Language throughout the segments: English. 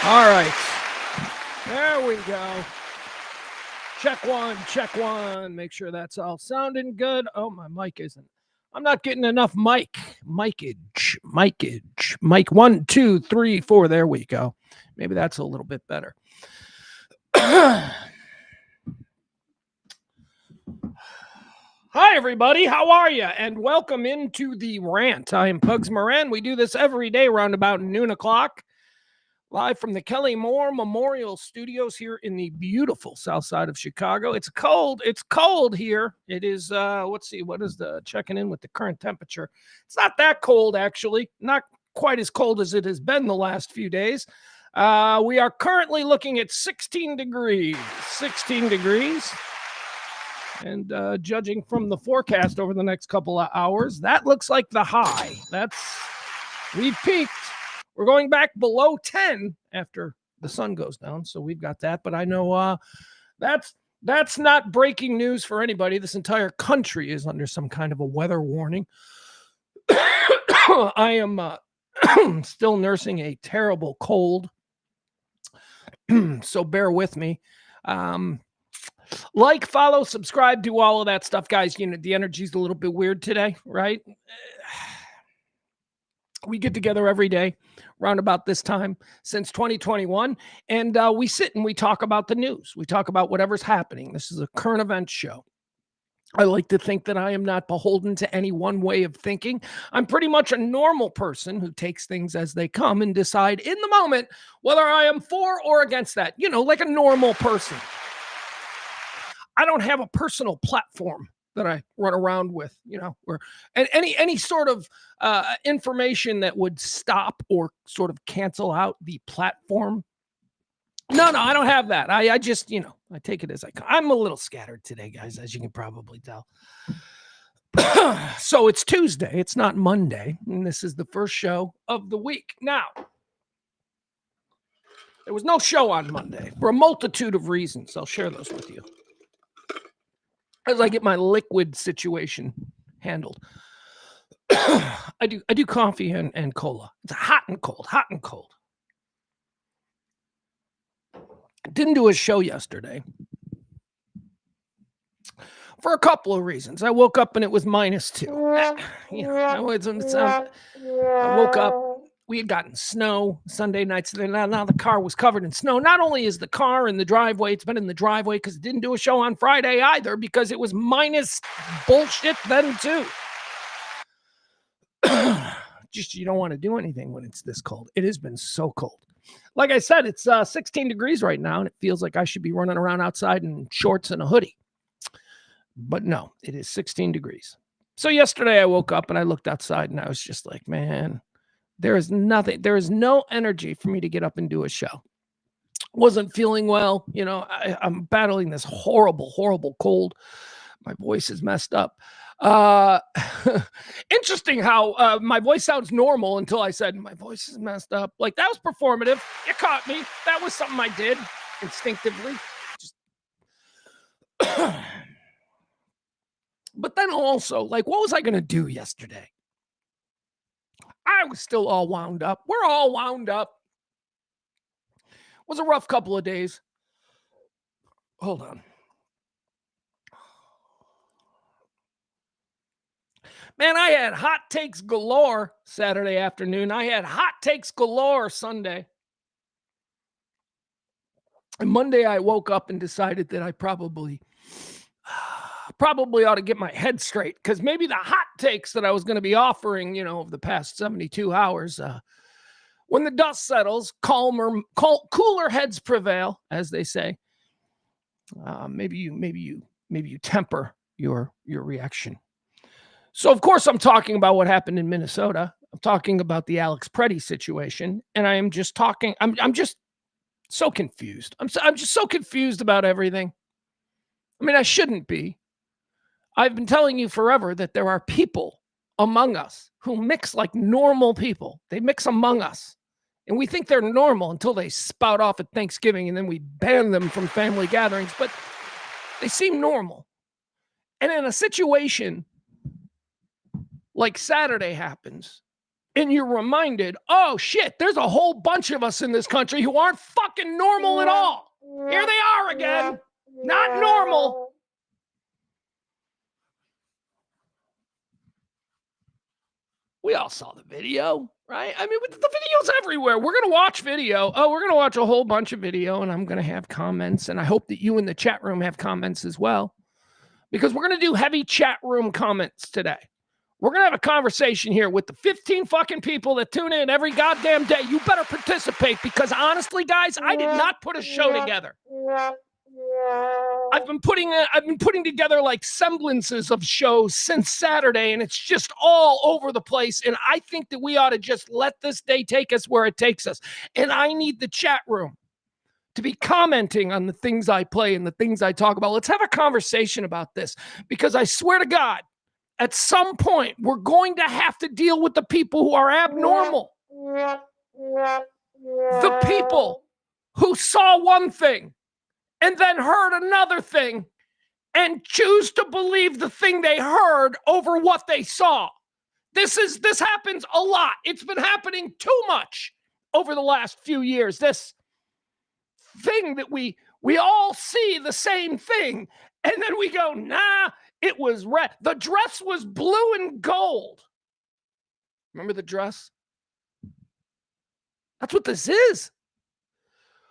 All right. There we go. Check one. Make sure that's all sounding good. Oh, my mic isn't. I'm not getting enough micage. Mic 1, 2, 3, 4. There we go. Maybe that's a little bit better. Hi, everybody. How are you? And welcome into the Rant. I am Pugs Moran. We do this every day around about noon o'clock. Live from the Kelly Moore Memorial Studios here in the beautiful south side of Chicago. It's cold here. It is, let's see, what is the checking in with the current temperature? It's not that cold, actually. Not quite as cold as it has been the last few days. We are currently looking at 16 degrees. 16 degrees. And judging from the forecast over the next couple of hours, that looks like the high. We've peaked. We're going back below 10 after the sun goes down, so we've got that. But I know that's not breaking news for anybody. This entire country is under some kind of a weather warning. I am still nursing a terrible cold, so bear with me. Like, follow, subscribe, do all of that stuff, guys. You know, the energy's a little bit weird today, right? We get together every day around about this time since 2021, and we sit and we talk about the news. We talk about whatever's happening. This is a current events show. I like to think that I am not beholden to any one way of thinking. I'm pretty much a normal person who takes things as they come and decide in the moment whether I am for or against that, you know, like a normal person. I don't have a personal platform that I run around with, you know, or and any sort of information that would stop or sort of cancel out the platform. No, I don't have that. I just, you know, I take it as I'm a little scattered today, guys, as you can probably tell. So it's Tuesday. It's not Monday. And this is the first show of the week. Now, there was no show on Monday for a multitude of reasons. I'll share those with you as I get my liquid situation handled. I do coffee and cola. It's hot and cold. Didn't do a show yesterday for a couple of reasons. I woke up and it was -2. You know, I woke up. We had gotten snow Sunday night. So now the car was covered in snow. Not only is the car in the driveway, it's been in the driveway because it didn't do a show on Friday either because it was minus bullshit then too. Just you don't want to do anything when it's this cold. It has been so cold. Like I said, it's 16 degrees right now, and it feels like I should be running around outside in shorts and a hoodie. But no, it is 16 degrees. So yesterday I woke up and I looked outside and I was just like, man, there is no energy for me to get up and do a show. Wasn't feeling well. You know, I'm battling this horrible cold. My voice is messed up. Interesting how my voice sounds normal until I said my voice is messed up. Like that was performative. It caught me. That was something I did instinctively. But then also, like, what was I going to do yesterday? I was still all wound up. We're all wound up. It was a rough couple of days. Hold on. Man, I had hot takes galore Saturday afternoon. I had hot takes galore Sunday. And Monday I woke up and decided that I probably ought to get my head straight because maybe the hot takes that I was going to be offering, you know, over the past 72 hours, when the dust settles, cooler heads prevail, as they say. Maybe you temper your reaction. So, of course, I'm talking about what happened in Minnesota. I'm talking about the Alex Pretti situation, and I am just talking. I'm just so confused. I'm just so confused about everything. I mean, I shouldn't be. I've been telling you forever that there are people among us who mix like normal people. They mix among us, and we think they're normal until they spout off at Thanksgiving, and then we ban them from family gatherings. But they seem normal, and in a situation like Saturday happens, and you're reminded, oh shit, there's a whole bunch of us in this country who aren't fucking normal at all. Here they are again, not normal. We all saw the video, right? I mean, the video's everywhere. We're going to watch video. Oh, we're going to watch a whole bunch of video, and I'm going to have comments, and I hope that you in the chat room have comments as well, because we're going to do heavy chat room comments today. We're going to have a conversation here with the 15 fucking people that tune in every goddamn day. You better participate, because honestly, guys, I did not put a show together. I've been putting together like semblances of shows since Saturday, and it's just all over the place. And I think that we ought to just let this day take us where it takes us. And I need the chat room to be commenting on the things I play and the things I talk about. Let's have a conversation about this, because I swear to God, at some point, we're going to have to deal with the people who are abnormal. The people who saw one thing and then heard another thing and choose to believe the thing they heard over what they saw. This happens a lot. It's been happening too much over the last few years. This thing that we all see the same thing, and then we go, nah, it was red. The dress was blue and gold. Remember the dress? That's what this is.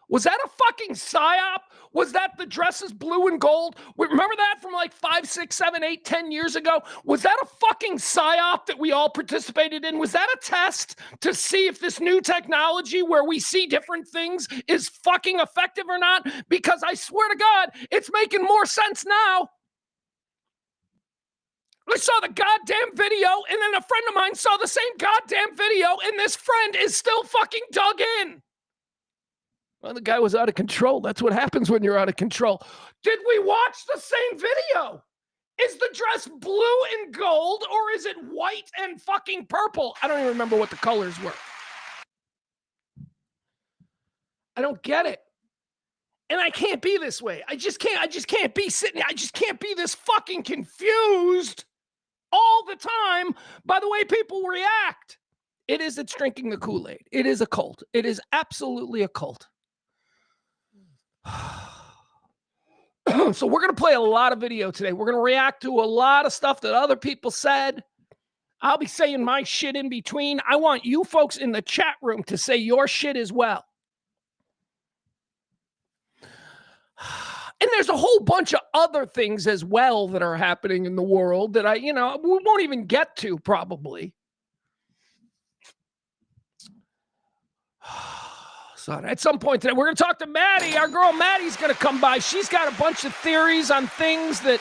Was that a fucking psyop? Was that the dress is blue and gold? Remember that from like 5, 6, 7, 8, 10 years ago? Was that a fucking psyop that we all participated in? Was that a test to see if this new technology where we see different things is fucking effective or not? Because I swear to God, it's making more sense now. I saw the goddamn video, and then a friend of mine saw the same goddamn video, and this friend is still fucking dug in. Well, the guy was out of control. That's what happens when you're out of control. Did we watch the same video? Is the dress blue and gold, or is it white and fucking purple? I don't even remember what the colors were. I don't get it. And I can't be this way. I just can't be sitting. I just can't be this fucking confused all the time by the way people react. It's drinking the Kool-Aid. It is a cult. It is absolutely a cult. So we're going to play a lot of video today. We're going to react to a lot of stuff that other people said. I'll be saying my shit in between. I want you folks in the chat room to say your shit as well. And there's a whole bunch of other things as well that are happening in the world that we won't even get to probably. So at some point today, we're going to talk to Maddie. Our girl Maddie's going to come by. She's got a bunch of theories on things that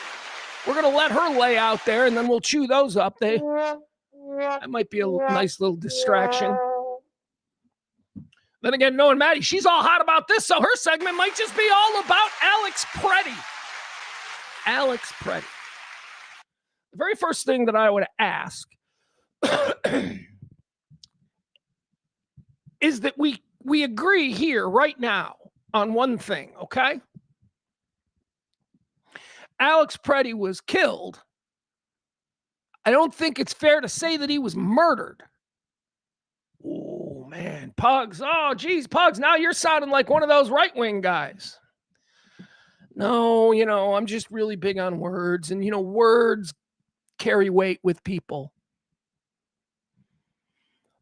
we're going to let her lay out there, and then we'll chew those up. That might be a nice little distraction. Then again, knowing Maddie, she's all hot about this, so her segment might just be all about Alex Pretti. Alex Pretti. The very first thing that I would ask is that we agree here right now on one thing, okay? Alex Pretti was killed. I don't think it's fair to say that he was murdered. Oh, man. Pugs. Oh, geez, Pugs. Now you're sounding like one of those right-wing guys. No, I'm just really big on words. And, words carry weight with people.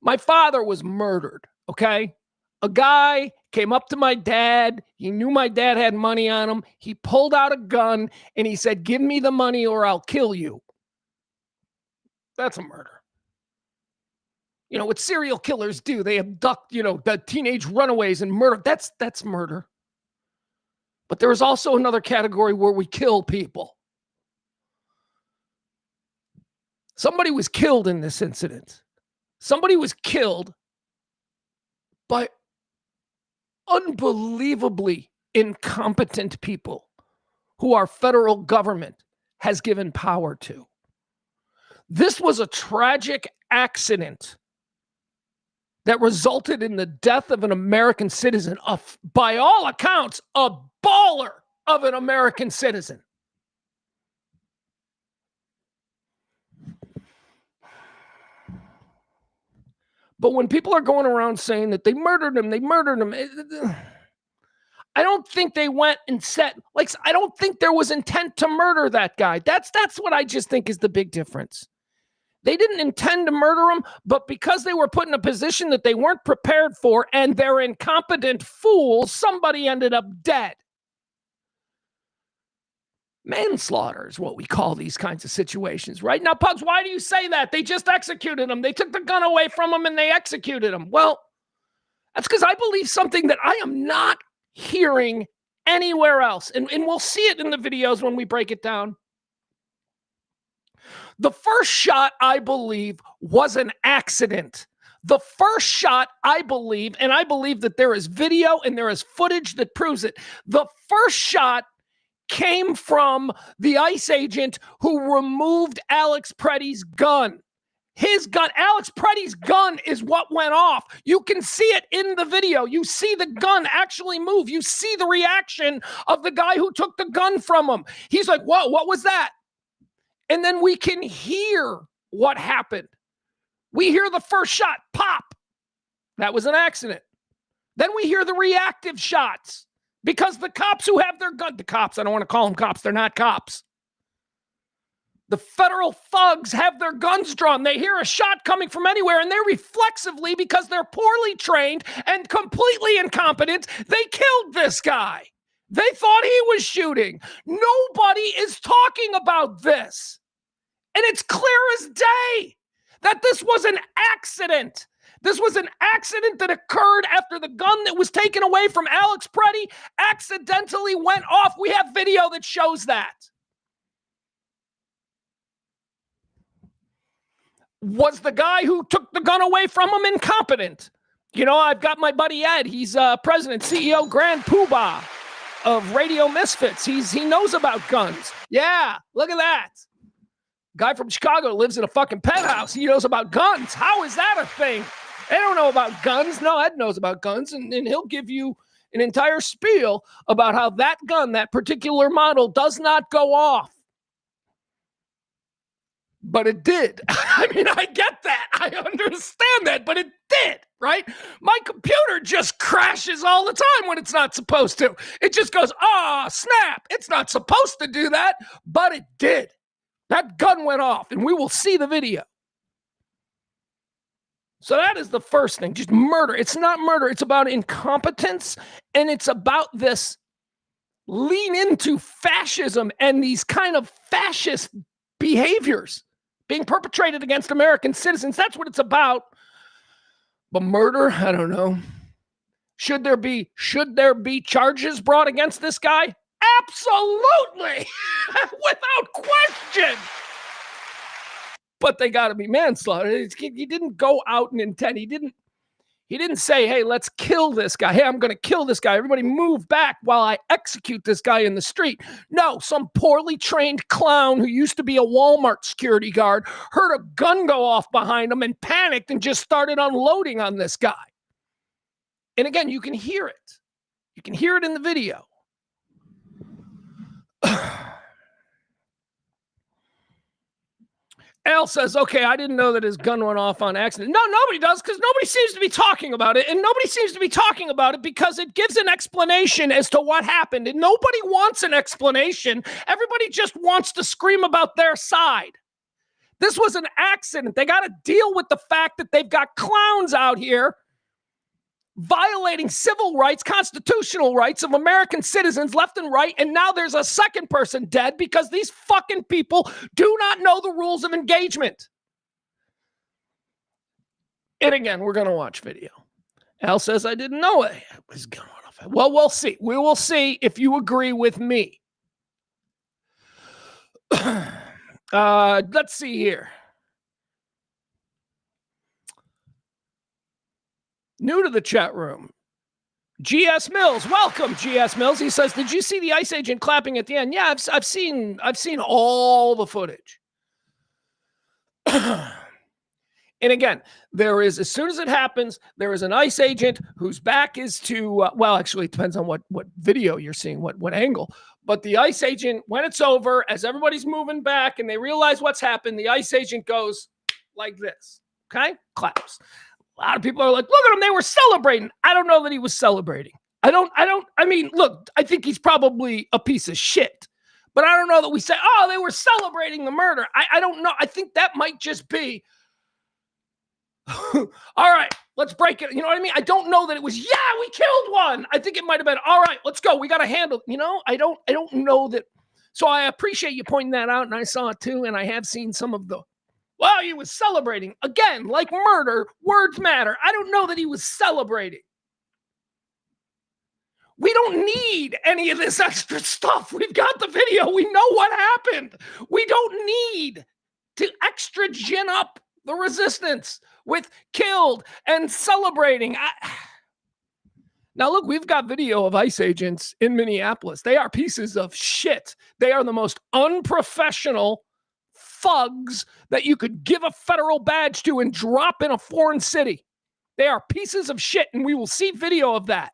My father was murdered, okay? A guy came up to my dad. He knew my dad had money on him. He pulled out a gun, and he said, "Give me the money or I'll kill you." That's a murder. What serial killers do, they abduct, the teenage runaways and murder. That's murder. But there is also another category where we kill people. Somebody was killed in this incident. Somebody was killed by unbelievably incompetent people who our federal government has given power to. This was a tragic accident that resulted in the death of an American citizen, by all accounts, a baller of an American citizen. But when people are going around saying that they murdered him, I don't think they went and said, like, I don't think there was intent to murder that guy. That's what I just think is the big difference. They didn't intend to murder him, but because they were put in a position that they weren't prepared for and they're incompetent fools, somebody ended up dead. Manslaughter is what we call these kinds of situations, right? Now, Pugs, why do you say that? They just executed him. They took the gun away from him and they executed him. Well, that's because I believe something that I am not hearing anywhere else. And we'll see it in the videos when we break it down. The first shot, I believe, was an accident. The first shot, I believe, and I believe that there is video and there is footage that proves it. The first shot came from the ICE agent who removed Alex Pretti's gun. His gun, Alex Pretti's gun is what went off. You can see it in the video. You see the gun actually move. You see the reaction of the guy who took the gun from him. He's like, what was that? And then we can hear what happened. We hear the first shot, pop. That was an accident. Then we hear the reactive shots because the cops who have their gun, the cops, I don't want to call them cops, they're not cops. The federal thugs have their guns drawn. They hear a shot coming from anywhere, and they reflexively, because they're poorly trained and completely incompetent, they killed this guy. They thought he was shooting. Nobody is talking about this. And it's clear as day that this was an accident. This was an accident that occurred after the gun that was taken away from Alex Pretti accidentally went off. We have video that shows that. Was the guy who took the gun away from him incompetent? You know, I've got my buddy Ed. He's president, CEO, Grand Poobah of Radio Misfits. He knows about guns. Yeah, look at that. Guy from Chicago lives in a fucking penthouse. He knows about guns. How is that a thing? They don't know about guns. No, Ed knows about guns, and he'll give you an entire spiel about how that gun, that particular model, does not go off. But it did. I mean, I get that. I understand that, but it did, right? My computer just crashes all the time when it's not supposed to. It just goes, snap. It's not supposed to do that, but it did. That gun went off, and we will see the video. So that is the first thing, just murder. It's not murder. It's about incompetence, and it's about this lean into fascism and these kind of fascist behaviors being perpetrated against American citizens. That's what it's about. But murder, I don't know. Should there be charges brought against this guy? Absolutely. Without question. But they got to be manslaughter. He didn't go out and intend. He didn't say, hey, let's kill this guy. Hey, I'm going to kill this guy. Everybody move back while I execute this guy in the street. No, some poorly trained clown who used to be a Walmart security guard heard a gun go off behind him and panicked and just started unloading on this guy. And again, you can hear it. You can hear it in the video. Al says, okay, I didn't know that his gun went off on accident. No, nobody does, because nobody seems to be talking about it. And nobody seems to be talking about it because it gives an explanation as to what happened. And nobody wants an explanation. Everybody just wants to scream about their side. This was an accident. They got to deal with the fact that they've got clowns out here violating civil rights, constitutional rights of American citizens left and right, and now there's a second person dead because these fucking people do not know the rules of engagement. And again, we're going to watch video. Al says, I didn't know it was going off. Well, we'll see. We will see if you agree with me. Let's see here. New to the chat room, GS Mills. Welcome, GS Mills. He says, did you see the ICE agent clapping at the end? Yeah, I've seen all the footage. And again, there is, as soon as it happens, there is an ICE agent whose back is to, well, actually, it depends on what video you're seeing, what angle. But the ICE agent, when it's over, as everybody's moving back and they realize what's happened, the ICE agent goes like this, okay? Claps. A lot of people are like, look at him, they were celebrating. I don't know that he was celebrating. I mean, look, I think he's probably a piece of shit. But I don't know that we say, oh, they were celebrating the murder. I don't know. I think that might just be, all right, let's break it. You know what I mean? I don't know that it was, yeah, we killed one. I think it might have been, all right, let's go. We got to handle, I don't know that. So I appreciate you pointing that out. And I saw it too. And I have seen some of the, well, he was celebrating. Again, like murder, words matter. I don't know that he was celebrating. We don't need any of this extra stuff. We've got the video. We know what happened. We don't need to extra gin up the resistance with killed and celebrating. Now, look, we've got video of ICE agents in Minneapolis. They are pieces of shit. They are the most unprofessional thugs that you could give a federal badge to and drop in a foreign city. They are pieces of shit, and we will see video of that.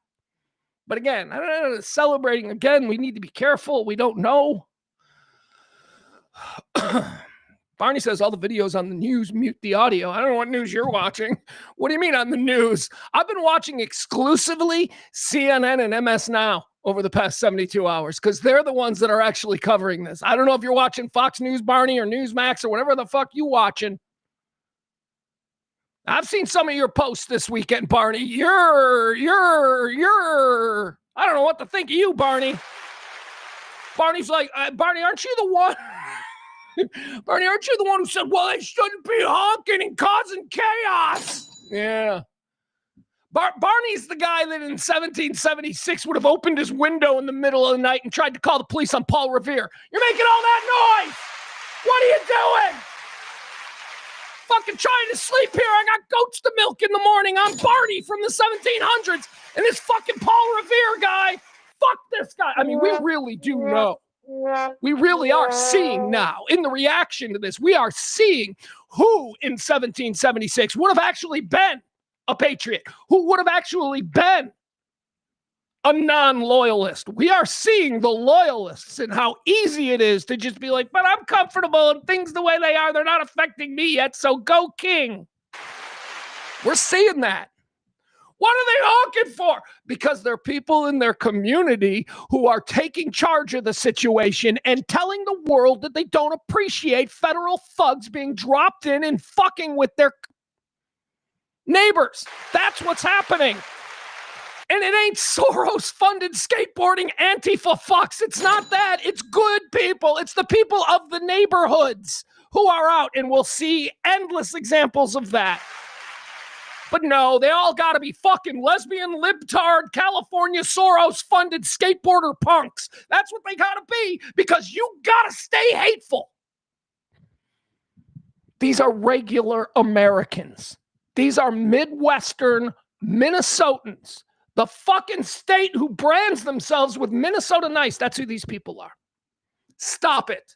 But again, I don't know, celebrating again, we need to be careful. We don't know. Barney says all the videos on the news mute the audio. I don't know what news you're watching. What do you mean on the news? I've been watching exclusively CNN and MS Now over the past 72 hours because they're the ones that are actually covering this. I don't know if you're watching Fox News, Barney, or Newsmax or whatever the fuck you watching. I've seen some of your posts this weekend, Barney. You're, I don't know what to think of you, Barney. Barney's like, Barney, aren't you the one? Barney, aren't you the one who said, well, they shouldn't be honking and causing chaos? Yeah. Barney's the guy that in 1776 would have opened his window in the middle of the night and tried to call the police on Paul Revere. You're making all that noise. What are you doing? Fucking trying to sleep here. I got goats to milk in the morning. I'm Barney from the 1700s. And this fucking Paul Revere guy, fuck this guy. I mean, we really do know. We really are seeing now in the reaction to this, we are seeing who in 1776 would have actually been a patriot, who would have actually been a non-loyalist. We are seeing the loyalists and how easy it is to just be like, but I'm comfortable and things the way they are, they're not affecting me yet, so go King. We're seeing that. What are they honking for? Because there are people in their community who are taking charge of the situation and telling the world that they don't appreciate federal thugs being dropped in and fucking with their neighbors. That's what's happening. And it ain't Soros-funded skateboarding Antifa fucks. It's not that. It's good people. It's the people of the neighborhoods who are out, and we'll see endless examples of that. But no, they all got to be fucking lesbian, libtard, California, Soros-funded skateboarder punks. That's what they got to be, because you got to stay hateful. These are regular Americans. These are Midwestern Minnesotans. The fucking state who brands themselves with Minnesota nice. That's who these people are. Stop it.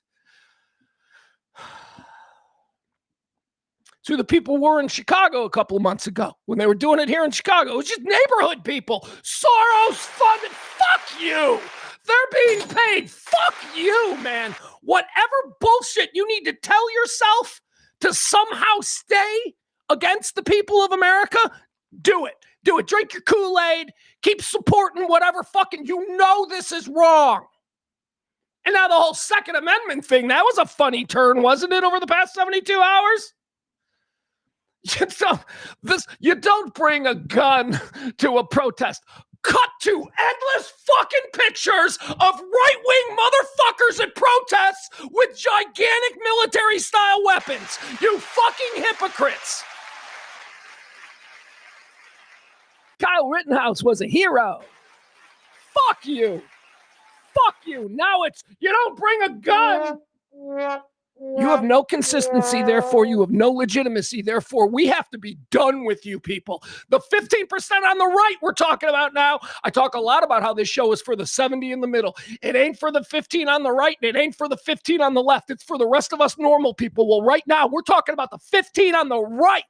So the people were in Chicago a couple of months ago when they were doing it here in Chicago. It was just neighborhood people. Soros funded. Fuck you. They're being paid. Fuck you, man. Whatever bullshit you need to tell yourself to somehow stay against the people of America, do it. Do it. Drink your Kool-Aid. Keep supporting whatever fucking, you know this is wrong. And now the whole Second Amendment thing, that was a funny turn, wasn't it, over the past 72 hours? You don't bring a gun to a protest. Cut to endless fucking pictures of right-wing motherfuckers at protests with gigantic military-style weapons. You fucking hypocrites. Kyle Rittenhouse was a hero. Fuck you. Fuck you. Now it's, you don't bring a gun. You have no consistency, therefore you have no legitimacy. Therefore, we have to be done with you people. The 15% on the right we're talking about now. I talk a lot about how this show is for the 70 in the middle. It ain't for the 15 on the right, and it ain't for the 15 on the left. It's for the rest of us normal people. Well, right now, we're talking about the 15 on the right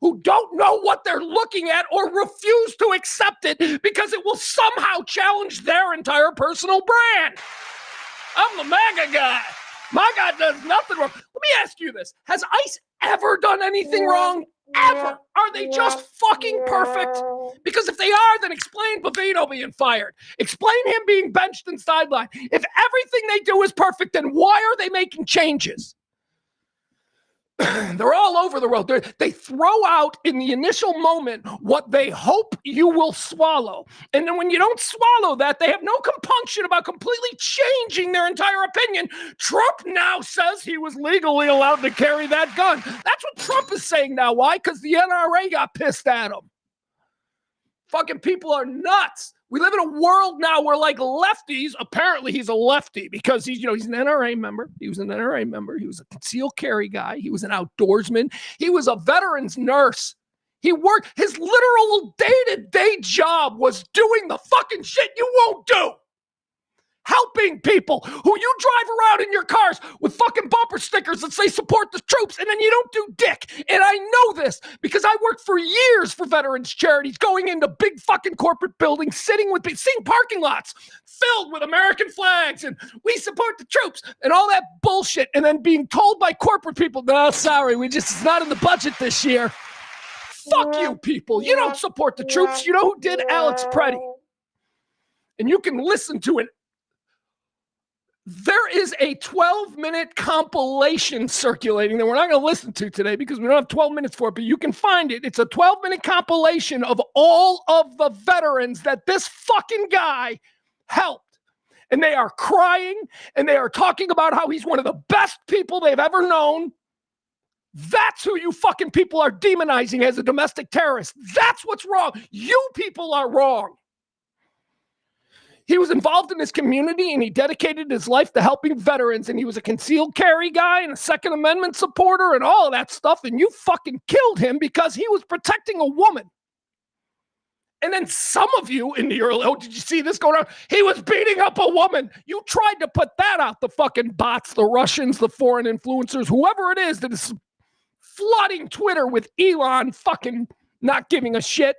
who don't know what they're looking at or refuse to accept it because it will somehow challenge their entire personal brand. I'm the MAGA guy. My guy does nothing wrong. Let me ask you this. Has ICE ever done anything wrong? Ever. Are they just fucking perfect? Because if they are, then explain Bavino being fired. Explain him being benched and sidelined. If everything they do is perfect, then why are they making changes? They're all over the world. They throw out in the initial moment what they hope you will swallow. And then when you don't swallow that, they have no compunction about completely changing their entire opinion. Trump now says he was legally allowed to carry that gun. That's what Trump is saying now. Why? Because the NRA got pissed at him. Fucking people are nuts. We live in a world now where, like, lefties, apparently he's a lefty because he's an NRA member. He was an NRA member. He was a concealed carry guy. He was an outdoorsman. He was a veterans nurse. He worked, his literal day-to-day job was doing the fucking shit you won't do. Helping people who you drive around in your cars with fucking bumper stickers that say support the troops, and then you don't do dick. And I know this because I worked for years for veterans charities, going into big fucking corporate buildings, seeing parking lots filled with American flags and we support the troops and all that bullshit, and then being told by corporate people, no, sorry, it's not in the budget this year. Fuck you people. You don't support the troops. You know who did? Alex Pretti. And you can listen to it. There is a 12-minute compilation circulating that we're not going to listen to today because we don't have 12 minutes for it, but you can find it. It's a 12-minute compilation of all of the veterans that this fucking guy helped. And they are crying, and they are talking about how he's one of the best people they've ever known. That's who you fucking people are demonizing as a domestic terrorist. That's what's wrong. You people are wrong. He was involved in his community, and he dedicated his life to helping veterans, and he was a concealed carry guy and a Second Amendment supporter and all of that stuff, and you fucking killed him because he was protecting a woman. And then some of you in the early, did you see this going on? He was beating up a woman. You tried to put that out, the fucking bots, the Russians, the foreign influencers, whoever it is that is flooding Twitter with Elon fucking not giving a shit.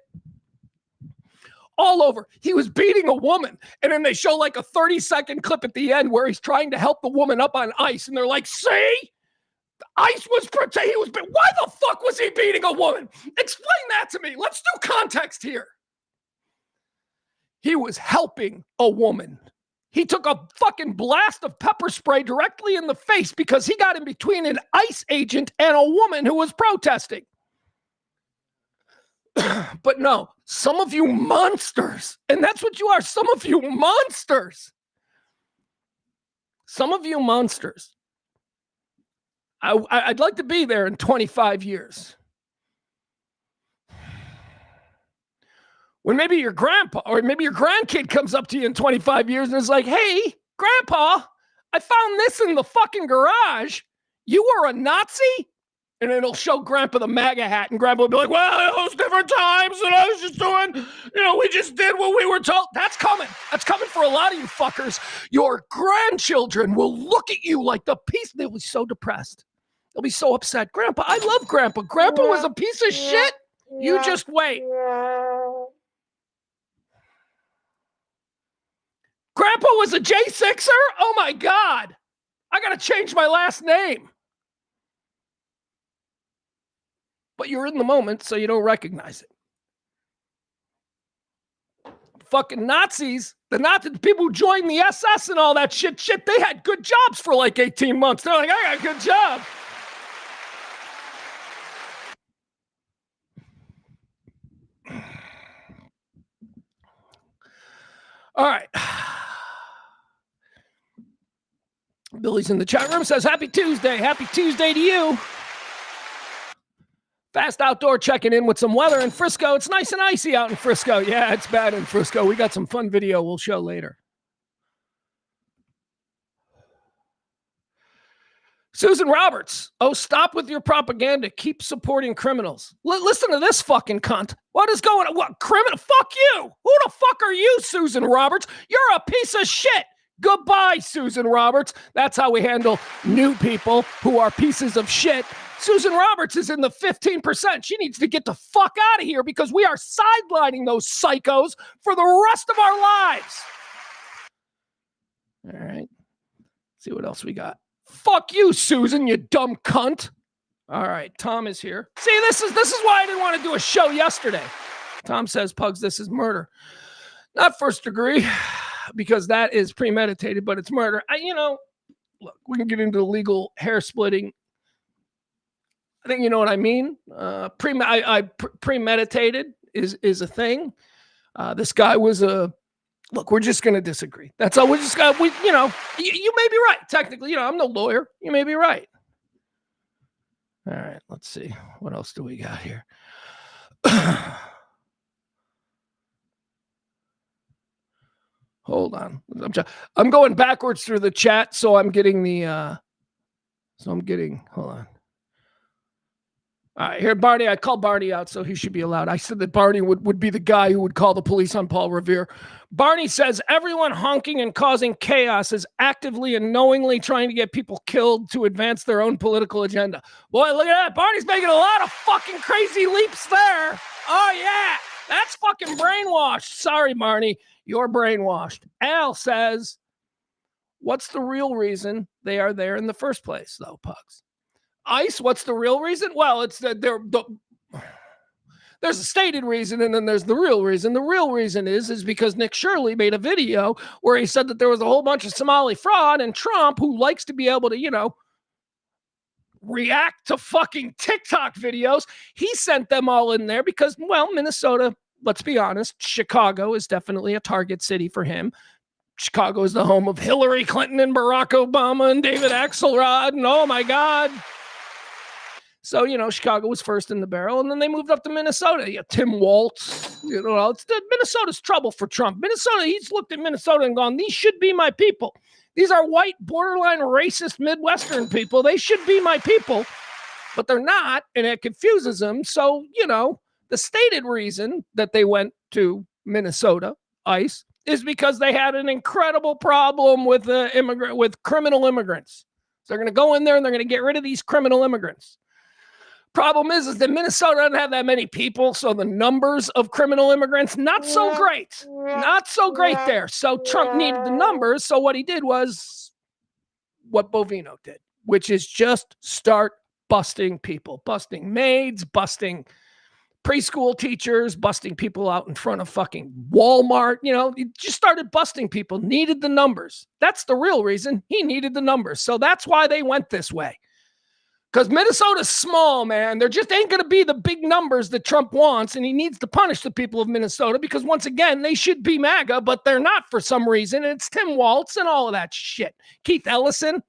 All over. He was beating a woman. And then they show like a 30-second clip at the end where he's trying to help the woman up on ice. And they're like, see? The ice was protected. Why the fuck was he beating a woman? Explain that to me. Let's do context here. He was helping a woman. He took a fucking blast of pepper spray directly in the face because he got in between an ICE agent and a woman who was protesting. But no, some of you monsters, and that's what you are, some of you monsters. Some of you monsters. I'd like to be there in 25 years. When maybe your grandpa or maybe your grandkid comes up to you in 25 years and is like, hey, Grandpa, I found this in the fucking garage. You were a Nazi? And then it'll show Grandpa the MAGA hat, and Grandpa will be like, well, those different times, and I was just doing, we just did what we were told. That's coming. That's coming for a lot of you fuckers. Your grandchildren will look at you like the piece. They'll be so depressed. They'll be so upset. Grandpa, I love Grandpa. Grandpa was a piece of shit. You just wait. Grandpa was a J6er? Oh, my God. I got to change my last name. But you're in the moment, so you don't recognize it. Fucking Nazis, the people who joined the SS and all that shit, they had good jobs for like 18 months. They're like, I got a good job. All right. Billy's in the chat room, says, happy Tuesday. Happy Tuesday to you. Fast Outdoor checking in with some weather in Frisco. It's nice and icy out in Frisco. Yeah, it's bad in Frisco. We got some fun video we'll show later. Susan Roberts. Oh, stop with your propaganda. Keep supporting criminals. Listen to this fucking cunt. What is going on? What criminal? Fuck you. Who the fuck are you, Susan Roberts? You're a piece of shit. Goodbye, Susan Roberts. That's how we handle new people who are pieces of shit. Susan Roberts is in the 15%. She needs to get the fuck out of here because we are sidelining those psychos for the rest of our lives. All right. Let's see what else we got. Fuck you, Susan, you dumb cunt. All right, Tom is here. See, this is why I didn't want to do a show yesterday. Tom says, Pugs, this is murder. Not first degree, because that is premeditated, but it's murder. Look, we can get into the legal hair splitting. I think you know what I mean. Premeditated is a thing. This guy was a... Look, we're just going to disagree. That's all. We're just going to... you may be right. Technically, I'm no lawyer. You may be right. All right, let's see. What else do we got here? Hold on. I'm going backwards through the chat, so I'm getting the... Hold on. All right, here, Barney. I called Barney out, so he should be allowed. I said that Barney would be the guy who would call the police on Paul Revere. Barney says everyone honking and causing chaos is actively and knowingly trying to get people killed to advance their own political agenda. Boy, look at that. Barney's making a lot of fucking crazy leaps there. Oh, yeah. That's fucking brainwashed. Sorry, Barney. You're brainwashed. Al says, what's the real reason they are there in the first place, though, Pugs? ICE, what's the real reason? Well, it's that there's a stated reason, and then there's the real reason. The real reason is because Nick Shirley made a video where he said that there was a whole bunch of Somali fraud, and Trump, who likes to be able to, react to fucking TikTok videos, he sent them all in there because, well, Minnesota, let's be honest, Chicago is definitely a target city for him. Chicago is the home of Hillary Clinton and Barack Obama and David Axelrod, and oh my God. So, Chicago was first in the barrel, and then they moved up to Minnesota. Yeah, Tim Walz, Minnesota's trouble for Trump. Minnesota, he's looked at Minnesota and gone, these should be my people. These are white, borderline racist Midwestern people. They should be my people, but they're not, and it confuses them. So, the stated reason that they went to Minnesota, ICE, is because they had an incredible problem with criminal immigrants. So they're going to go in there and they're going to get rid of these criminal immigrants. Problem is that Minnesota doesn't have that many people, so the numbers of criminal immigrants, not so great. Not so great there. So Trump needed the numbers, so what he did was what Bovino did, which is just start busting people. Busting maids, busting preschool teachers, busting people out in front of fucking Walmart. He just started busting people, needed the numbers. That's the real reason. He needed the numbers. So that's why they went this way. Because Minnesota's small, man. There just ain't going to be the big numbers that Trump wants, and he needs to punish the people of Minnesota because, once again, they should be MAGA, but they're not for some reason. It's Tim Walz and all of that shit. Keith Ellison,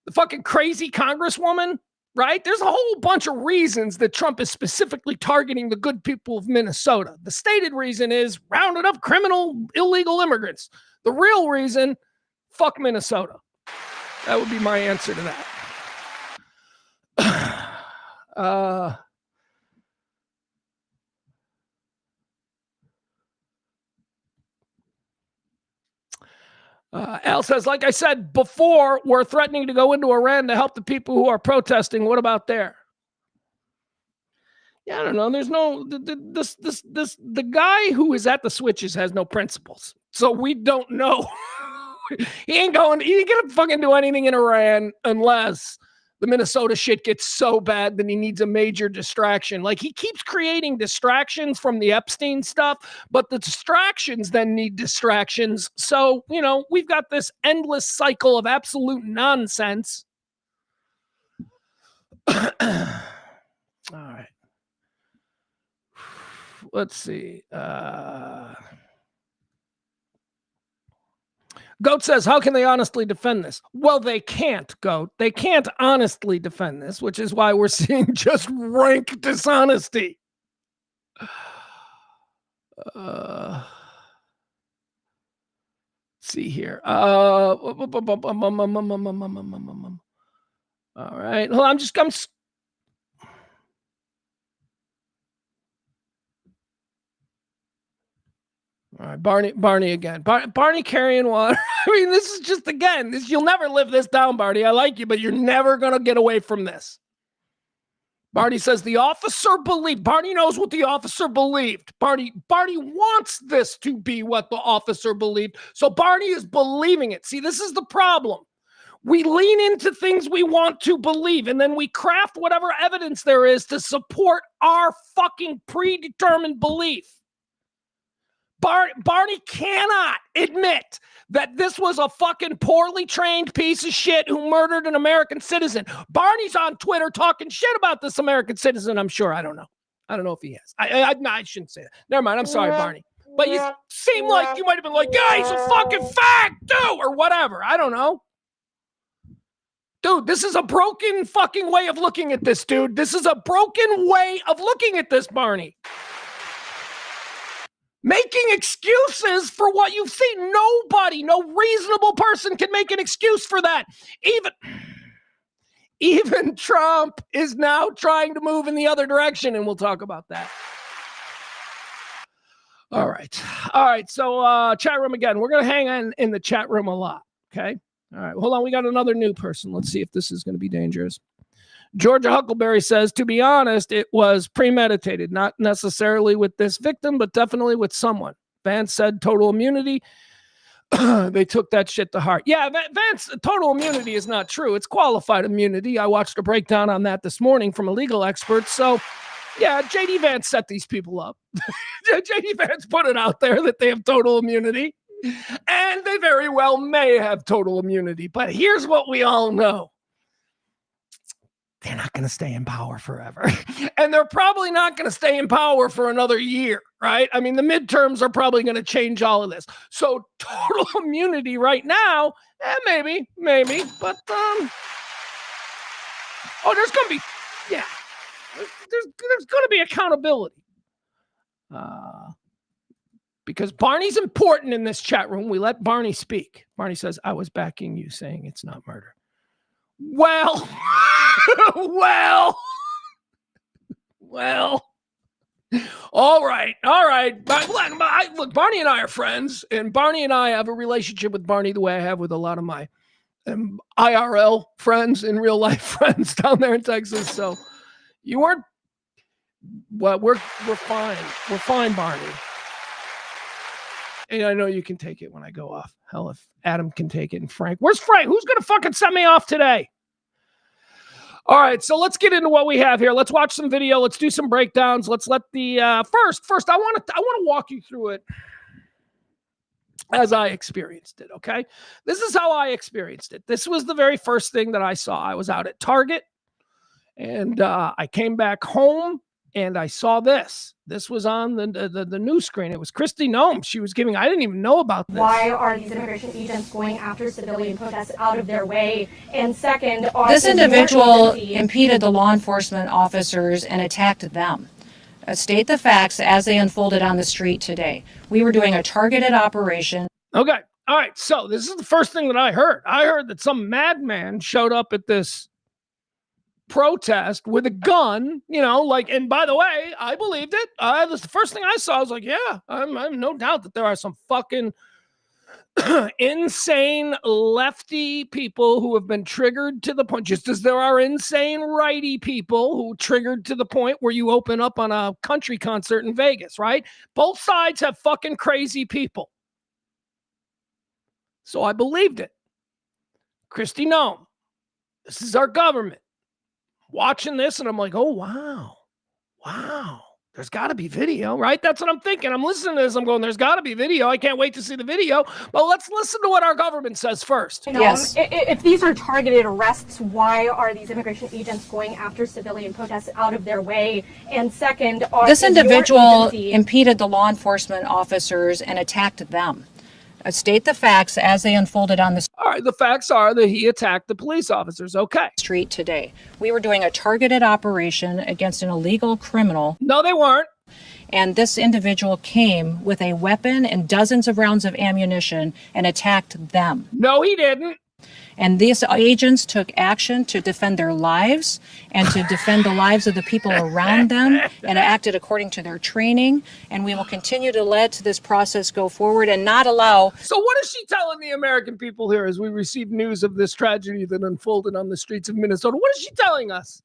the fucking crazy congresswoman, right? There's a whole bunch of reasons that Trump is specifically targeting the good people of Minnesota. The stated reason is rounding up criminal, illegal immigrants. The real reason, fuck Minnesota. That would be my answer to that. Al says, like I said before, we're threatening to go into Iran to help the people who are protesting. What about there? Yeah, I don't know. There's no the guy who is at the switches has no principles, so we don't know. He ain't gonna fucking do anything in Iran unless the Minnesota shit gets so bad that he needs a major distraction. Like, he keeps creating distractions from the Epstein stuff, but the distractions then need distractions. So, we've got this endless cycle of absolute nonsense. All right. Let's see. Goat says, how can they honestly defend this? Well, they can't, Goat. They can't honestly defend this, which is why we're seeing just rank dishonesty. See here. All right. Well, I'm all right, Barney again. Barney carrying water. I mean, this is just, again, you'll never live this down, Barney. I like you, but you're never going to get away from this. Barney says the officer believed. Barney knows what the officer believed. Barney wants this to be what the officer believed. So Barney is believing it. See, this is the problem. We lean into things we want to believe, and then we craft whatever evidence there is to support our fucking predetermined belief. Barney cannot admit that this was a fucking poorly trained piece of shit who murdered an American citizen. Barney's on Twitter talking shit about this American citizen, I'm sure. I don't know if he has. I shouldn't say that. Never mind. I'm sorry, Barney. But you seem like you might have been like, yeah, he's a fucking fag, too, or whatever. I don't know. Dude, this is a broken fucking way of looking at this, dude. This is a broken way of looking at this, Barney. Making excuses for what you've seen. Nobody, no reasonable person can make an excuse for that. Even Trump is now trying to move in the other direction, and we'll talk about that. All right. So chat room again. We're going to hang on in the chat room a lot, okay? All right, hold on. We got another new person. Let's see if this is going to be dangerous. Georgia Huckleberry says, to be honest, it was premeditated, not necessarily with this victim, but definitely with someone. Vance said total immunity. They took that shit to heart. Yeah, Vance, total immunity is not true. It's qualified immunity. I watched a breakdown on that this morning from a legal expert. So, yeah, J.D. Vance set these people up. J.D. Vance put it out there that they have total immunity. And they very well may have total immunity. But here's what we all know. They're not going to stay in power forever. And they're probably not going to stay in power for another year, right? I mean, the midterms are probably going to change all of this. So total immunity right now, maybe. But, there's going to be, yeah. There's going to be accountability. Because Barney's important in this chat room. We let Barney speak. Barney says, I was backing you saying it's not murder. Well, all right. But look, Barney and I are friends, and Barney and I have a relationship with Barney the way I have with a lot of my IRL friends and real life friends down there in Texas. So you weren't, well, we're fine. We're fine, Barney. And I know you can take it when I go off. Hell, if Adam can take it and Frank. Where's Frank? Who's going to fucking send me off today? All right, so let's get into what we have here. Let's watch some video. Let's do some breakdowns. Let's let the first. I want to walk you through it as I experienced it. Okay, this is how I experienced it. This was the very first thing that I saw. I was out at Target, and I came back home. And I saw this. This was on the news screen. It was Kristi Noem. She was giving, I didn't even know about this. Why are these immigration agents going after civilian protests out of their way? And second, this individual impeded the law enforcement officers and attacked them. State the facts as they unfolded on the street today. We were doing a targeted operation. Okay. All right. So this is the first thing that I heard. I heard that some madman showed up at this protest with a gun, and by the way, I believed it. That's the first thing I saw. I was like, yeah, I'm no doubt that there are some fucking insane lefty people who have been triggered to the point, just as there are insane righty people who triggered to the point where you open up on a country concert in Vegas, right? Both sides have fucking crazy people. So I believed it. Kristi Noem, this is our government. Watching this and I'm like, oh, wow, there's got to be video, right? That's what I'm thinking. I'm listening to this. I'm going, there's got to be video. I can't wait to see the video. But let's listen to what our government says first. Yes. If these are targeted arrests, why are these immigration agents going after civilian protests out of their way? And second, this individual impeded the law enforcement officers and attacked them. State the facts as they unfolded on the All right, the facts are that he attacked the police officers. Okay. Street today. We were doing a targeted operation against an illegal criminal. No, they weren't. And this individual came with a weapon and dozens of rounds of ammunition and attacked them. No, he didn't. And these agents took action to defend their lives and to defend the lives of the people around them and acted according to their training. And we will continue to let this process go forward and not allow. So what is she telling the American people here as we receive news of this tragedy that unfolded on the streets of Minnesota? What is she telling us?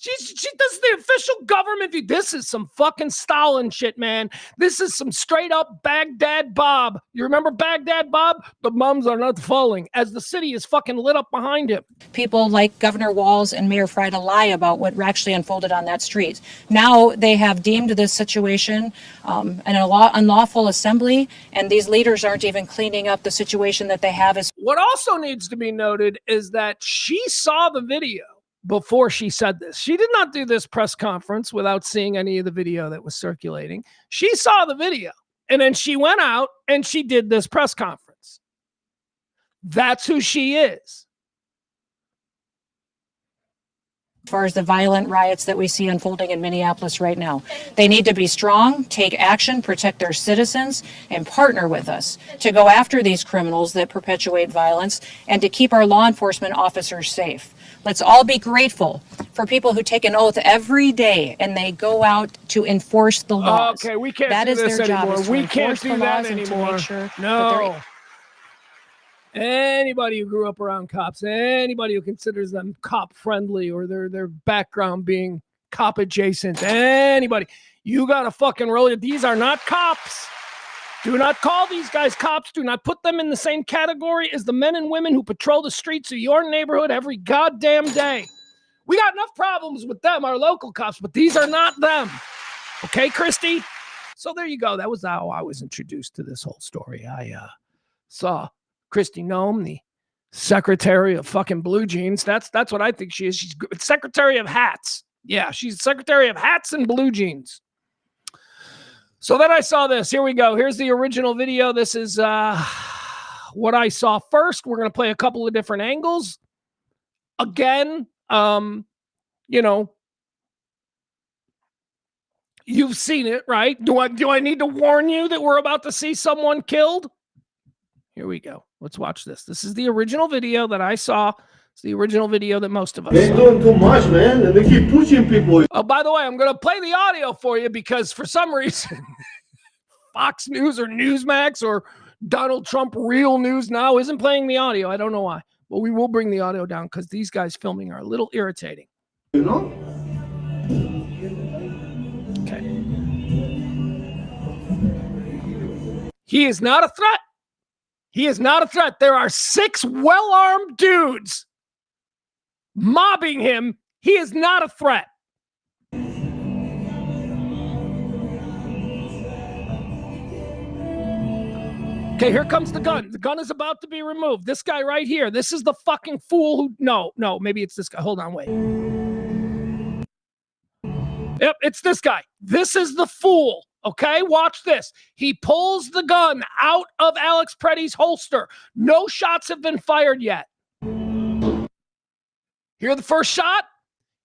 This is the official government view. This is some fucking Stalin shit, man. This is some straight up Baghdad Bob. You remember Baghdad Bob? The bombs are not falling as the city is fucking lit up behind him. People like Governor Walz and Mayor Frey to lie about what actually unfolded on that street. Now they have deemed this situation an unlawful assembly, and these leaders aren't even cleaning up the situation that they have. What also needs to be noted is that she saw the video before she said this. She did not do this press conference without seeing any of the video that was circulating. She saw the video and then she went out and she did this press conference. That's who she is. As far as the violent riots that we see unfolding in Minneapolis right now, they need to be strong, take action, protect their citizens, and partner with us to go after these criminals that perpetuate violence and to keep our law enforcement officers safe. Let's all be grateful for people who take an oath every day and they go out to enforce the laws. Okay, we can't that do is this their anymore. job, is to We can't enforce do the that laws and to anymore. make sure No. Anybody who grew up around cops, anybody who considers them cop friendly or their background being cop adjacent, anybody, you got to fucking roll it. These are not cops. Do not call these guys cops. Do not put them in the same category as the men and women who patrol the streets of your neighborhood every goddamn day. We got enough problems with them, our local cops, but these are not them. Okay, Christy? So there you go. That was how I was introduced to this whole story. I saw Christy Nome, the secretary of fucking blue jeans. That's what I think she is. She's secretary of hats. Yeah, she's secretary of hats and blue jeans. So then I saw this. Here we go. Here's the original video. This is what I saw first. We're going to play a couple of different angles. Again, you know, you've seen it, right? Do I need to warn you that we're about to see someone killed? Here we go. Let's watch this. This is the original video that I saw. It's the original video that most of us They're doing too much, man, and they keep pushing people. Oh, by the way, I'm going to play the audio for you because for some reason, Fox News or Newsmax or Donald Trump Real News Now isn't playing the audio. I don't know why. But we will bring the audio down because these guys filming are a little irritating. You know? Okay. He is not a threat. He is not a threat. There are 6 well-armed dudes mobbing him. He is not a threat. Okay, here comes the gun. The gun is about to be removed. This guy right here. This is the fucking fool who... No, maybe it's this guy. Hold on, wait. Yep, it's this guy. This is the fool. Okay, watch this. He pulls the gun out of Alex Pretti's holster. No shots have been fired yet. Hear the first shot?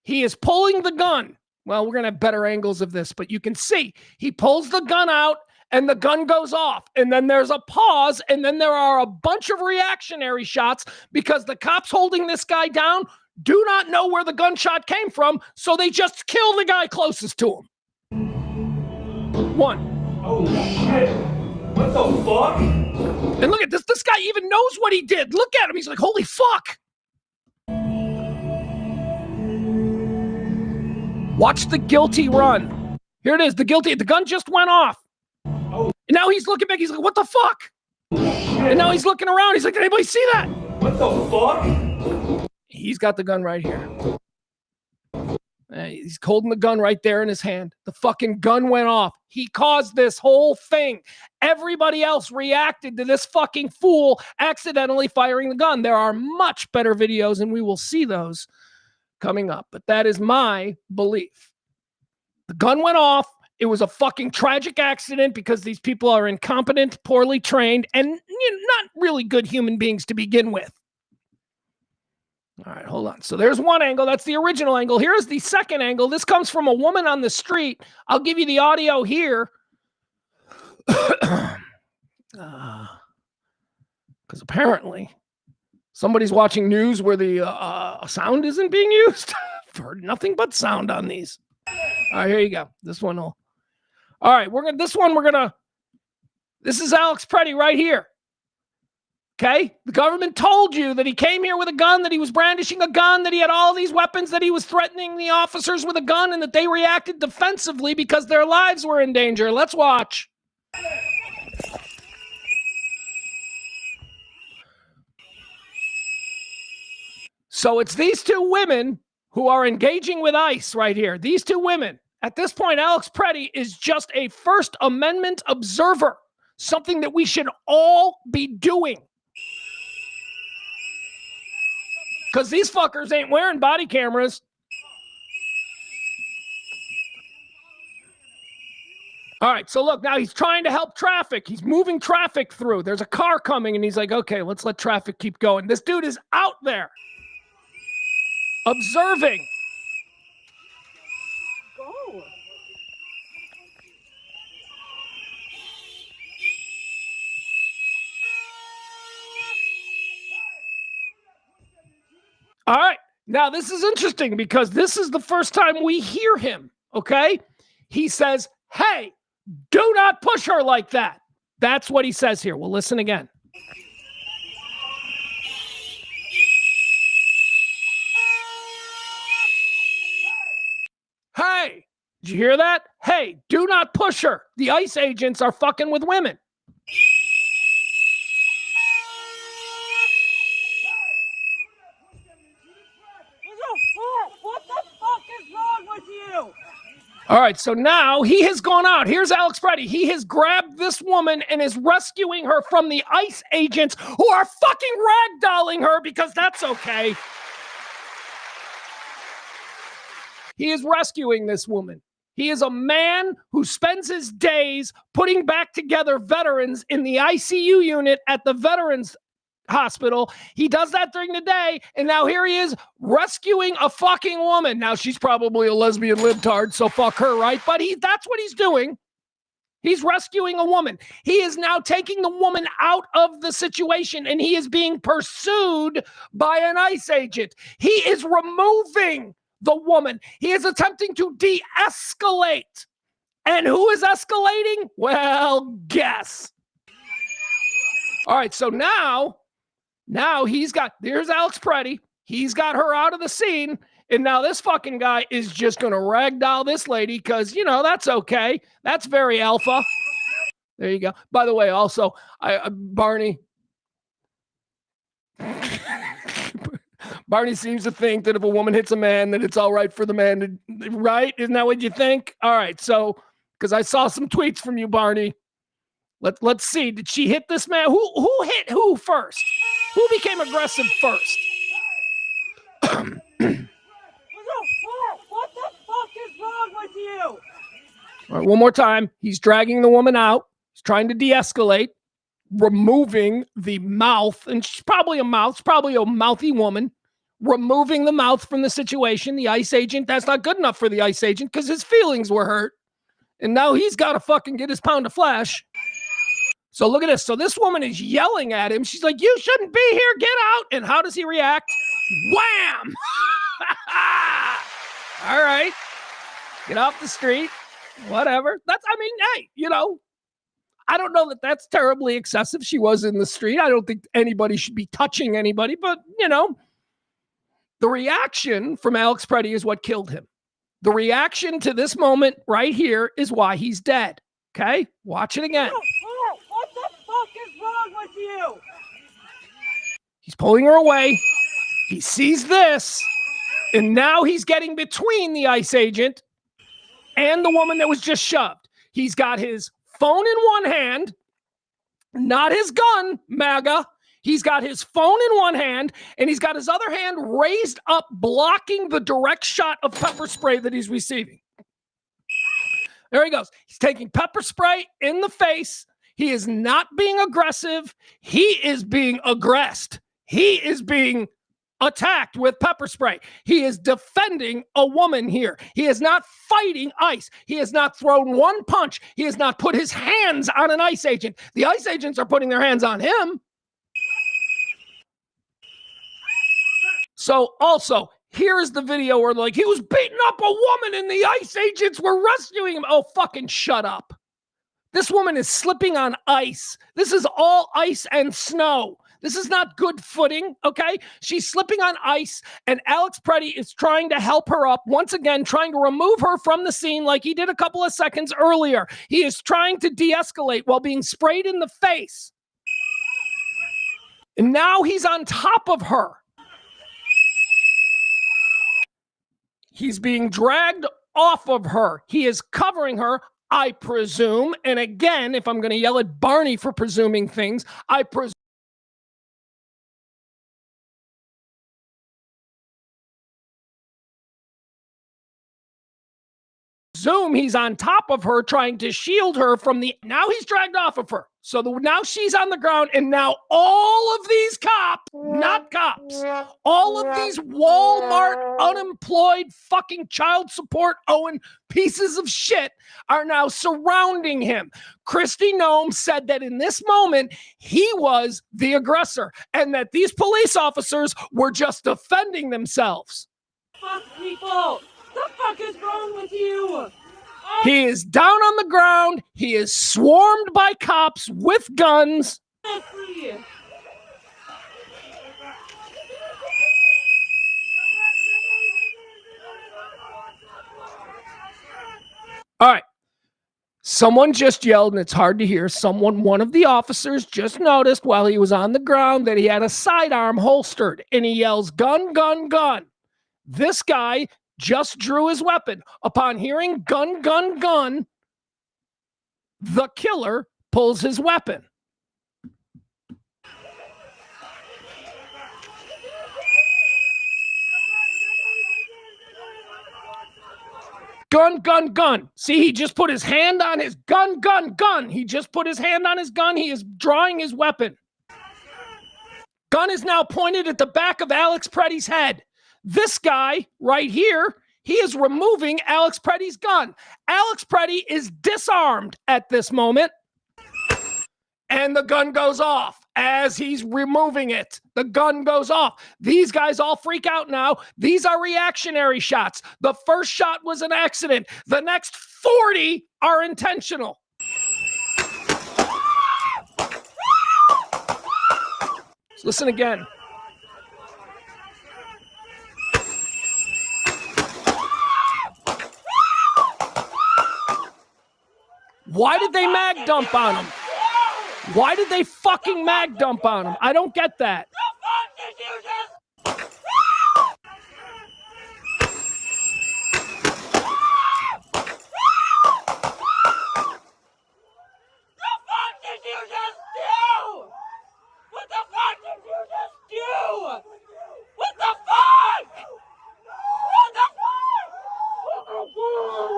He is pulling the gun. Well, we're going to have better angles of this, but you can see he pulls the gun out and the gun goes off. And then there's a pause, and then there are a bunch of reactionary shots because the cops holding this guy down do not know where the gunshot came from, so they just kill the guy closest to him. 1. Holy shit. What the fuck? And look at this. This guy even knows what he did. Look at him. He's like, holy fuck. Watch the guilty run. Here it is. The gun just went off. Oh. And now he's looking back. He's like, what the fuck? And now he's looking around. He's like, did anybody see that? What the fuck? He's got the gun right here. He's holding the gun right there in his hand. The fucking gun went off. He caused this whole thing. Everybody else reacted to this fucking fool accidentally firing the gun. There are much better videos, and we will see those coming up. But that is my belief. The gun went off. It was a fucking tragic accident because these people are incompetent, poorly trained, and not really good human beings to begin with. All right, hold on. So there's one angle. That's the original angle. Here's the second angle. This comes from a woman on the street. I'll give you the audio here. Because apparently somebody's watching news where the sound isn't being used. I've heard nothing but sound on these. All right, here you go. This one will. All right, this is Alex Pretti right here. Okay? The government told you that he came here with a gun, that he was brandishing a gun, that he had all these weapons, that he was threatening the officers with a gun, and that they reacted defensively because their lives were in danger. Let's watch. So it's these two women who are engaging with ICE right here. These two women. At this point, Alex Pretti is just a First Amendment observer, something that we should all be doing. Because these fuckers ain't wearing body cameras. All right, so look, now he's trying to help traffic. He's moving traffic through. There's a car coming, and he's like, okay, let's let traffic keep going. This dude is out there observing. Go. All right. Now, this is interesting because this is the first time we hear him, okay? He says, hey, do not push her like that. That's what he says here. We'll listen again. Hey, did you hear that? Hey, do not push her. The ICE agents are fucking with women. What the fuck is wrong with you? All right, so now he has gone out. Here's Alex Pretti. He has grabbed this woman and is rescuing her from the ICE agents who are fucking ragdolling her because that's okay. He is rescuing this woman. He is a man who spends his days putting back together veterans in the ICU unit at the Veterans Hospital. He does that during the day, and now here he is rescuing a fucking woman. Now, she's probably a lesbian libtard, so fuck her, right? But that's what he's doing. He's rescuing a woman. He is now taking the woman out of the situation, and he is being pursued by an ICE agent. He is removing the woman. He is attempting to de-escalate. And who is escalating? Well, guess. All right, so now there's Alex Pretti. He's got her out of the scene. And now this fucking guy is just going to ragdoll this lady because, that's okay. That's very alpha. There you go. By the way, also, Barney seems to think that if a woman hits a man, that it's all right for the man to, right? Isn't that what you think? All right. So, because I saw some tweets from you, Barney. Let's see. Did she hit this man? Who hit who first? Who became aggressive first? What the fuck is wrong with you? All right, one more time. He's dragging the woman out. He's trying to de-escalate, removing the mouth. And she's probably a mouth. She's probably a mouthy woman. Removing the mouth from the situation. The ICE agent, that's not good enough for the ICE agent because his feelings were hurt. And now he's got to fucking get his pound of flesh. So look at this. So this woman is yelling at him. She's like, you shouldn't be here. Get out. And how does he react? Wham! All right. Get off the street. Whatever. Hey, I don't know that that's terribly excessive. She was in the street. I don't think anybody should be touching anybody. But, the reaction from Alex Pretti is what killed him. The reaction to this moment right here is why he's dead. Okay? Watch it again. What the fuck is wrong with you? He's pulling her away. He sees this. And now he's getting between the ICE agent and the woman that was just shoved. He's got his phone in one hand, not his gun, MAGA. He's got his phone in one hand, and he's got his other hand raised up, blocking the direct shot of pepper spray that he's receiving. There he goes. He's taking pepper spray in the face. He is not being aggressive. He is being aggressed. He is being attacked with pepper spray. He is defending a woman here. He is not fighting ICE. He has not thrown one punch. He has not put his hands on an ICE agent. The ICE agents are putting their hands on him. So also, here is the video where he was beating up a woman and the ICE agents were rescuing him. Oh, fucking shut up. This woman is slipping on ice. This is all ice and snow. This is not good footing, okay? She's slipping on ice, and Alex Pretti is trying to help her up, once again, trying to remove her from the scene like he did a couple of seconds earlier. He is trying to de-escalate while being sprayed in the face. And now he's on top of her. He's being dragged off of her. He is covering her, I presume. And again, if I'm going to yell at Barney for presuming things, I presume he's on top of her trying to shield her from the... Now he's dragged off of her. So now she's on the ground, and now all of these cops, not cops, all of these Walmart unemployed fucking child support owing pieces of shit are now surrounding him. Kristi Noem said that in this moment, he was the aggressor and that these police officers were just defending themselves. Fuck people! The fuck is wrong with you? He is down on the ground. He is swarmed by cops with guns. Free. All right. Someone just yelled, and it's hard to hear. One of the officers just noticed while he was on the ground that he had a sidearm holstered, and he yells, "Gun, gun, gun." This guy just drew his weapon. Upon hearing gun, gun, gun, the killer pulls his weapon. Gun, gun, gun. See, he just put his hand on his gun, gun, gun. He just put his hand on his gun. He is drawing his weapon. Gun is now pointed at the back of Alex Pretti's head. This guy right here, he is removing Alex Pretti's gun. Alex Pretti is disarmed at this moment, and the gun goes off. As he's removing it, the gun goes off. These guys all freak out now. These are reactionary shots. The first shot was an accident. The next 40 are intentional. Let's listen again. Why did they mag dump on him? Why did they fucking mag dump on him? I don't get that.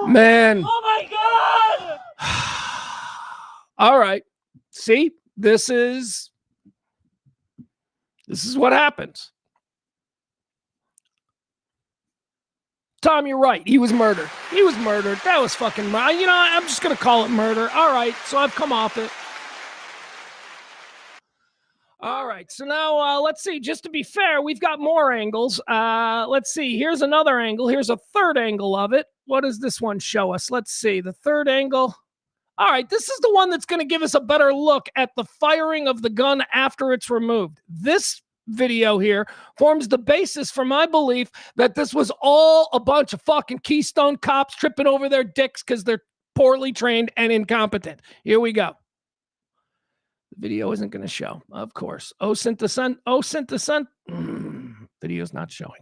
Man. Oh my God! All right. See, this is what happens. Tom, you're right. He was murdered. He was murdered. That was fucking, I'm just going to call it murder. All right. So I've come off it. All right. So now let's see. Just to be fair, we've got more angles. Let's see. Here's another angle. Here's a third angle of it. What does this one show us? Let's see. The third angle. All right, this is the one that's going to give us a better look at the firing of the gun after it's removed. This video here forms the basis for my belief that this was all a bunch of fucking Keystone cops tripping over their dicks because they're poorly trained and incompetent. Here we go. The video isn't going to show, of course. Video's not showing.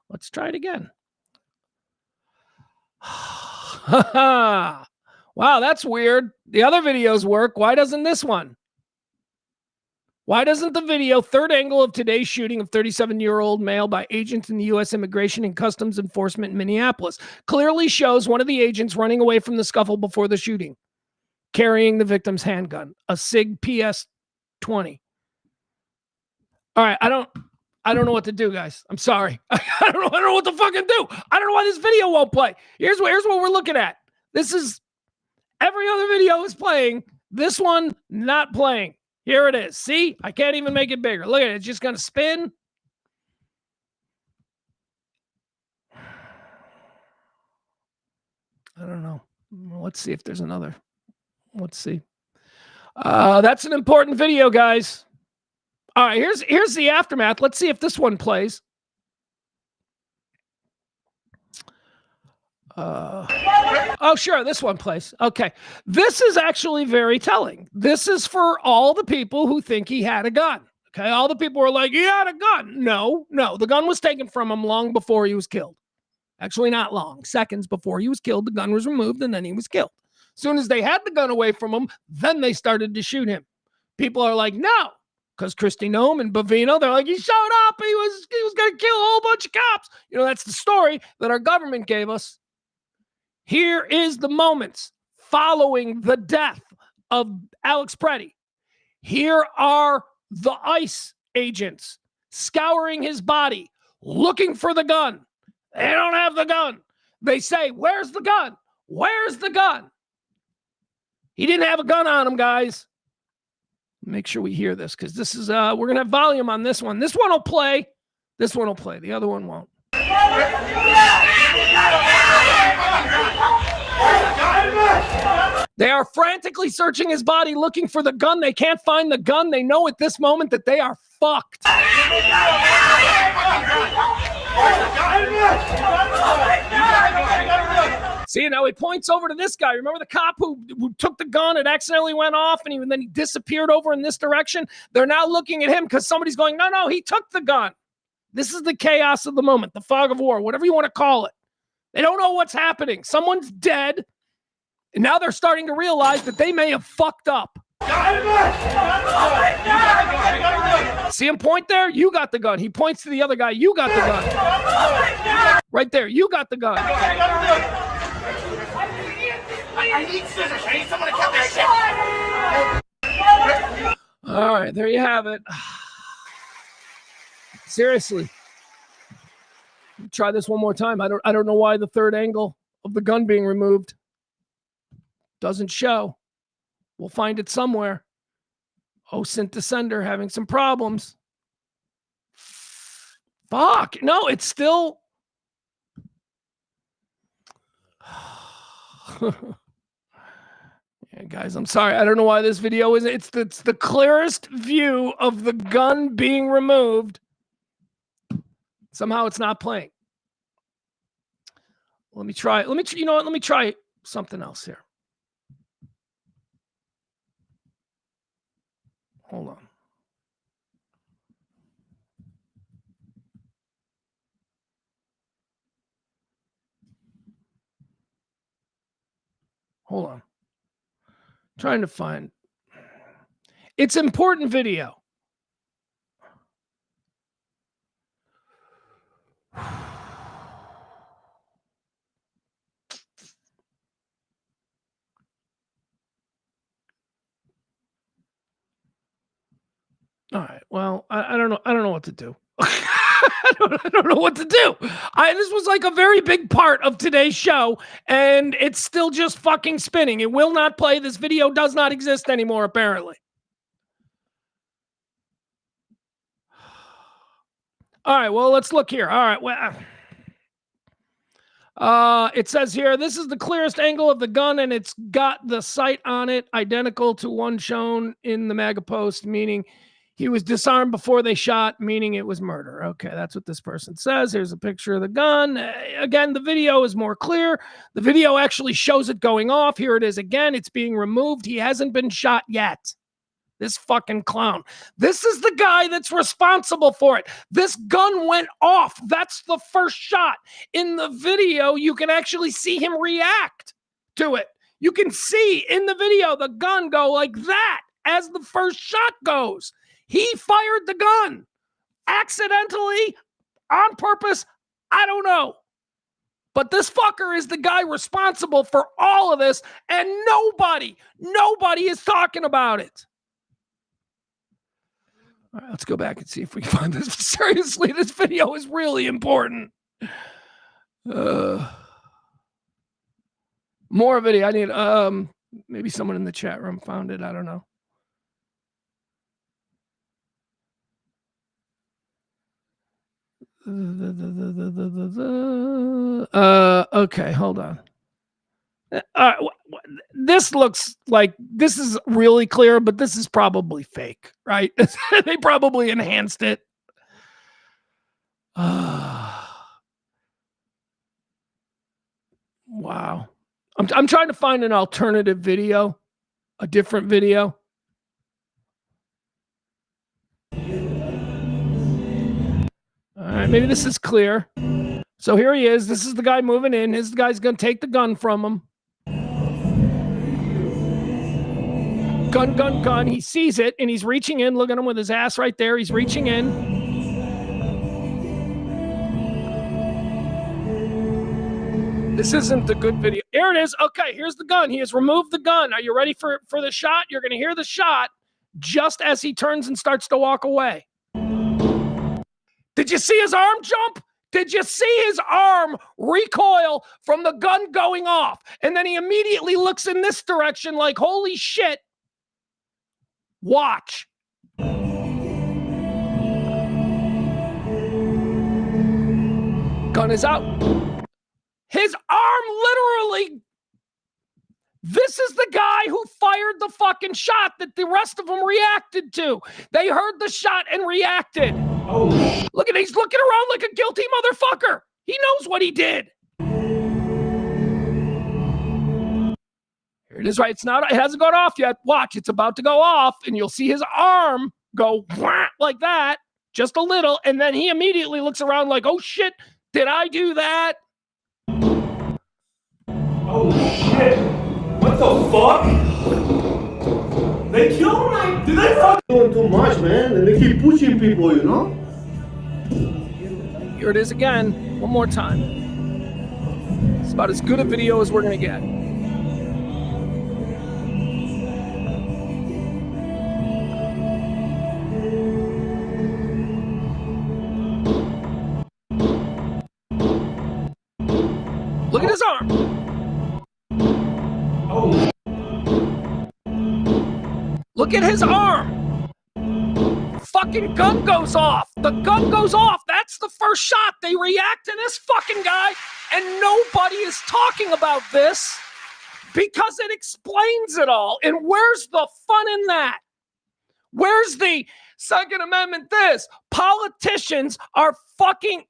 Let's try it again. Wow, that's weird. The other videos work. Why doesn't this one? Why doesn't the video, third angle of today's shooting of 37-year-old male by agents in the U.S. Immigration and Customs Enforcement in Minneapolis, clearly shows one of the agents running away from the scuffle before the shooting, carrying the victim's handgun, a SIG PS-20. All right, I don't know what to do, guys. I'm sorry. I don't know what to fucking do. I don't know why this video won't play. Here's what we're looking at. This is... Every other video is playing. This one, not playing. Here it is. See? I can't even make it bigger. Look at it. It's just going to spin. I don't know. Let's see if there's another. Let's see. That's an important video, guys. All right, here's the aftermath. Let's see if this one plays. Oh, sure, this one plays. Okay, this is actually very telling. This is for all the people who think he had a gun. Okay, all the people were like, he had a gun. No, the gun was taken from him long before he was killed. Actually, not long. Seconds before he was killed, the gun was removed, and then he was killed. As soon as they had the gun away from him, then they started to shoot him. People are like, no, because Kristi Noem and Bavino, they're like, he showed up. He was going to kill a whole bunch of cops. You know, that's the story that our government gave us. Here is the moments following the death of Alex Pretti. Here are the ICE agents scouring his body, looking for the gun. They don't have the gun. They say, where's the gun? Where's the gun? He didn't have a gun on him, guys. Make sure we hear this, because this is, we're going to have volume on this one. This one will play. This one will play. The other one won't. They are frantically searching his body, looking for the gun. They can't find the gun. They know at this moment that they are fucked. See, now he points over to this guy. Remember the cop who took the gun and accidentally went off, and then he disappeared over in this direction? They're now looking at him because somebody's going, no, he took the gun. This is the chaos of the moment, the fog of war, whatever you want to call it. They don't know what's happening. Someone's dead, and now they're starting to realize that they may have fucked up. See him point there? You got the gun. He points to the other guy. You got the gun. Right there. You got the gun. I need scissors. I need someone to cut this shit. All right, there you have it. Seriously. Try this one more time. I don't know why the third angle of the gun being removed doesn't show. We'll find it somewhere. OSINT descender having some problems. Fuck. No, it's still. Yeah, guys, I'm sorry. I don't know why this video is. It's the clearest view of the gun being removed. Somehow it's not playing. Let me try. You know what? Let me try something else here. Hold on. Hold on. Trying to find. It's important video. All right. Well, I don't know. I don't know what to do. I don't know what to do. This was like a very big part of today's show, and it's still just fucking spinning. It will not play. This video does not exist anymore, apparently. All right. Well, let's look here. All right. Well, it says here, this is the clearest angle of the gun, and it's got the sight on it identical to one shown in the MAGA post, meaning he was disarmed before they shot, meaning it was murder. Okay, that's what this person says. Here's a picture of the gun. Again, the video is more clear. The video actually shows it going off. Here it is again. It's being removed. He hasn't been shot yet. This fucking clown. This is the guy that's responsible for it. This gun went off. That's the first shot. In the video, you can actually see him react to it. You can see in the video the gun go like that as the first shot goes. He fired the gun accidentally, on purpose. I don't know. But this fucker is the guy responsible for all of this, and nobody is talking about it. All right, let's go back and see if we can find this. Seriously, this video is really important. More video. I need maybe someone in the chat room found it. I don't know. Okay, hold on. this looks like this is really clear, but this is probably fake, right? They probably enhanced it. Wow. I'm trying to find an alternative video, a different video. All right, maybe this is clear. So here he is. This is the guy moving in. This guy's going to take the gun from him. Gun, gun, gun. He sees it, and he's reaching in. Look at him with his ass right there. He's reaching in. This isn't a good video. Here it is. Okay, here's the gun. He has removed the gun. Are you ready for the shot? You're going to hear the shot just as he turns and starts to walk away. Did you see his arm jump? Did you see his arm recoil from the gun going off? And then he immediately looks in this direction like, holy shit. Watch. Gun is out. His arm literally... This is the guy who fired the fucking shot that the rest of them reacted to. They heard the shot and reacted. Oh, Look at, he's looking around like a guilty motherfucker. He knows what he did. Here it is, right? It hasn't gone off yet. Watch, it's about to go off, and you'll see his arm go like that, just a little, and then he immediately looks around like, oh shit, did I do that? oh shit! What the fuck? They killed me? Did they fuck? Doing too much, man, and they keep pushing people, you know. Here it is again, one more time. It's about as good a video as we're gonna get. Look at his arm. Oh, Look at his arm. Fucking gun goes off. The gun goes off. That's the first shot. They react to this fucking guy, and nobody is talking about this because it explains it all. And where's the fun in that? Where's the Second Amendment this? Politicians are fucking...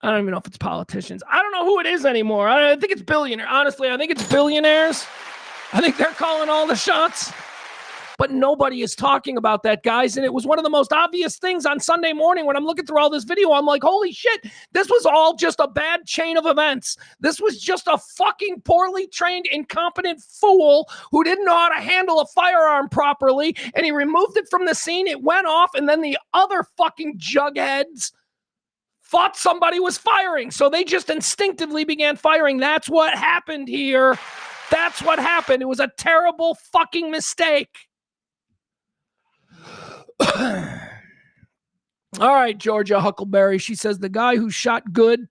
I don't even know if it's politicians. I don't know who it is anymore. I think it's billionaires. Honestly, I think it's billionaires. I think they're calling all the shots. But nobody is talking about that, guys. And it was one of the most obvious things on Sunday morning when I'm looking through all this video. I'm like, holy shit, this was all just a bad chain of events. This was just a fucking poorly trained, incompetent fool who didn't know how to handle a firearm properly. And he removed it from the scene. It went off. And then the other fucking jugheads thought somebody was firing. So they just instinctively began firing. That's what happened here. That's what happened. It was a terrible fucking mistake. All right, Georgia Huckleberry. She says the guy who shot Good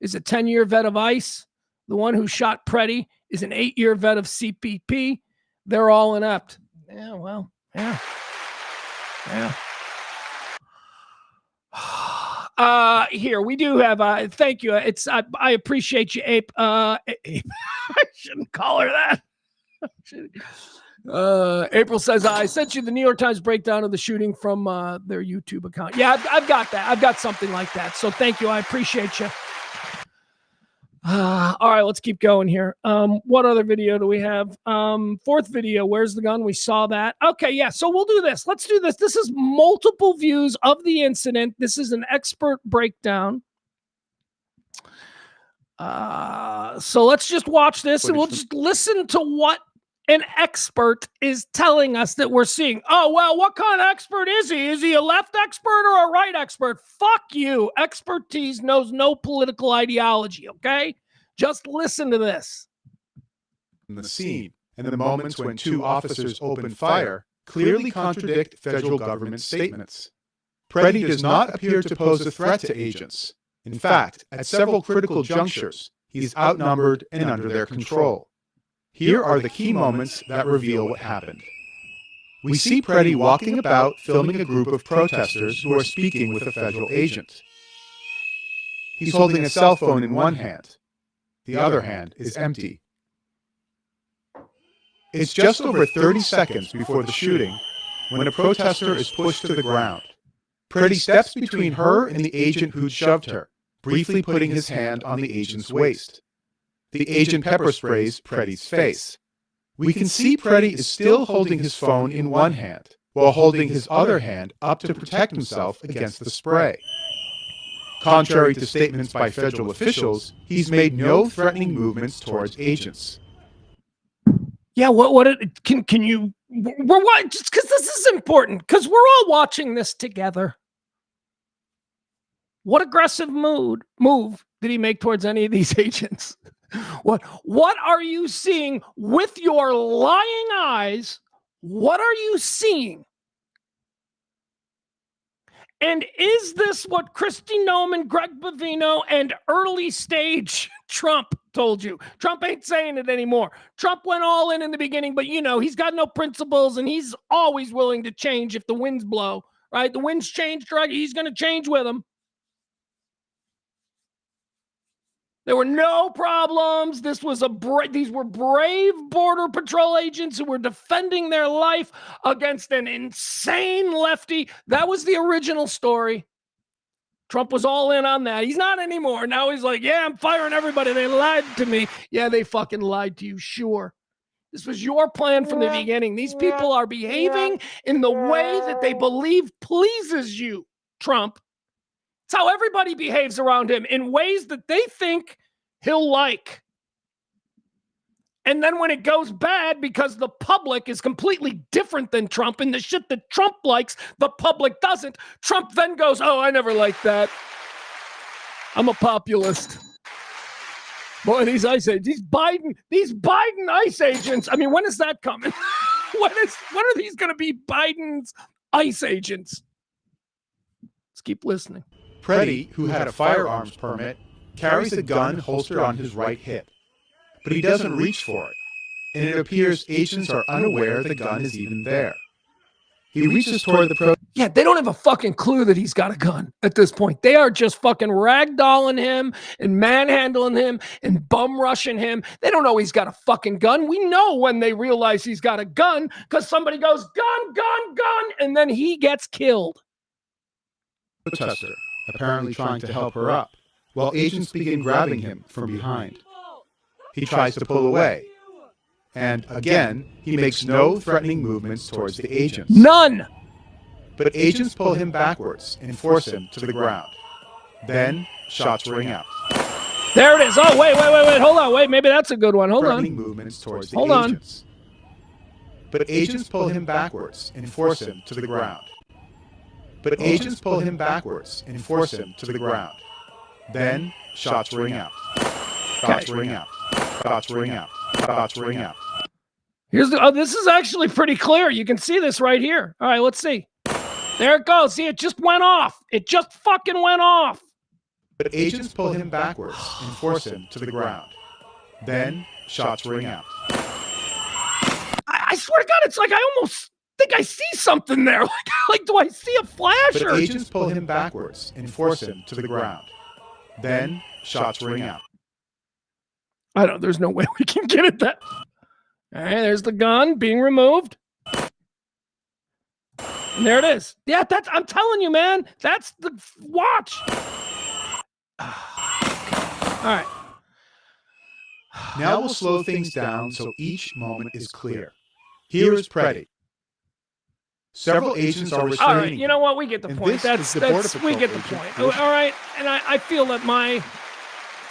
is a 10-year vet of ICE. The one who shot Pretti is an 8-year vet of CPP. They're all inept. Yeah, well, yeah. Here we do have. Thank you. I appreciate you, Ape. Ape. I shouldn't call her that. April says, I sent you the New York Times breakdown of the shooting from their YouTube account. Yeah, I've got that. I've got something like that. So thank you. I appreciate you. All right, let's keep going here. What other video do we have? Fourth video. Where's the gun? We saw that. Okay, yeah. So we'll do this. Let's do this. This is multiple views of the incident. This is an expert breakdown. So let's just watch this and we'll just listen to what an expert is telling us that we're seeing. Oh, well, what kind of expert is he? Is he a left expert or a right expert? Fuck you. Expertise knows no political ideology, okay? Just listen to this. The scene and the moments when two officers open fire clearly contradict federal government statements. Pretti does not appear to pose a threat to agents. In fact, at several critical junctures, he's outnumbered and under their control. Here are the key moments that reveal what happened. We see Pretti walking about filming a group of protesters who are speaking with a federal agent. He's holding a cell phone in one hand. The other hand is empty. It's just over 30 seconds before the shooting when a protester is pushed to the ground. Pretti steps between her and the agent who'd shoved her, briefly putting his hand on the agent's waist. The agent pepper sprays Pretti's face. We can see Pretti is still holding his phone in one hand, while holding his other hand up to protect himself against the spray. Contrary to statements by federal officials, he's made no threatening movements towards agents. Yeah, can you, just because this is important, because we're all watching this together. What aggressive move did he make towards any of these agents? What are you seeing with your lying eyes? What are you seeing? And is this what Kristi Noem, Greg Bovino, and early stage Trump told you? Trump ain't saying it anymore. Trump went all in the beginning, but he's got no principles and he's always willing to change if the winds blow, right? The winds change, he's going to change with them. There were no problems. These were brave Border Patrol agents who were defending their life against an insane lefty. That was the original story. Trump was all in on that. He's not anymore. Now he's like, yeah, I'm firing everybody. They lied to me. Yeah, they fucking lied to you, sure. This was your plan from the beginning. These people are behaving in the way that they believe pleases you, Trump. It's how everybody behaves around him, in ways that they think he'll like. And then when it goes bad, because the public is completely different than Trump, and the shit that Trump likes, the public doesn't, Trump then goes, oh, I never liked that. I'm a populist. Boy, these ICE agents, these Biden ICE agents, I mean, when is that coming? When are these going to be Biden's ICE agents? Let's keep listening. Pretti, who had a firearms permit, carries a gun holstered on his right hip. But he doesn't reach for it, and it appears agents are unaware the gun is even there. He reaches toward the Yeah, they don't have a fucking clue that he's got a gun at this point. They are just fucking ragdolling him and manhandling him and bum rushing him. They don't know he's got a fucking gun. We know when they realize he's got a gun because somebody goes, gun, gun, gun, and then he gets killed. Protester, apparently trying to help her up, while agents begin grabbing him from behind. He tries to pull away, and again, he makes no threatening movements towards the agents. None! But agents pull him backwards and force him to the ground. Then, shots ring out. There it is. Oh, wait. Hold on. Wait, maybe that's a good one. Hold on. Threatening movements towards the agents. But agents pull him backwards and force him to the ground. But agents pull him backwards and force him to the ground. Then, shots ring out. Shots ring out. Shots ring out. Shots ring out. Here's this is actually pretty clear. You can see this right here. All right, let's see. There it goes. See, it just went off. It just fucking went off. But agents pull him backwards and force him to the ground. Then, shots ring out. I swear to God, it's like I almost think I see something there. Like, do I see a flash? But agents pull him backwards and force him to the ground. Then, shots ring out. There's no way we can get it that. All right, there's the gun being removed. And there it is. Yeah, I'm telling you, man. That's the watch. All right. Now we'll slow things down so each moment is clear. Here is Pretti. Several agents are restraining. All right, you know what? We get the point. We get the point. All right, and I feel that my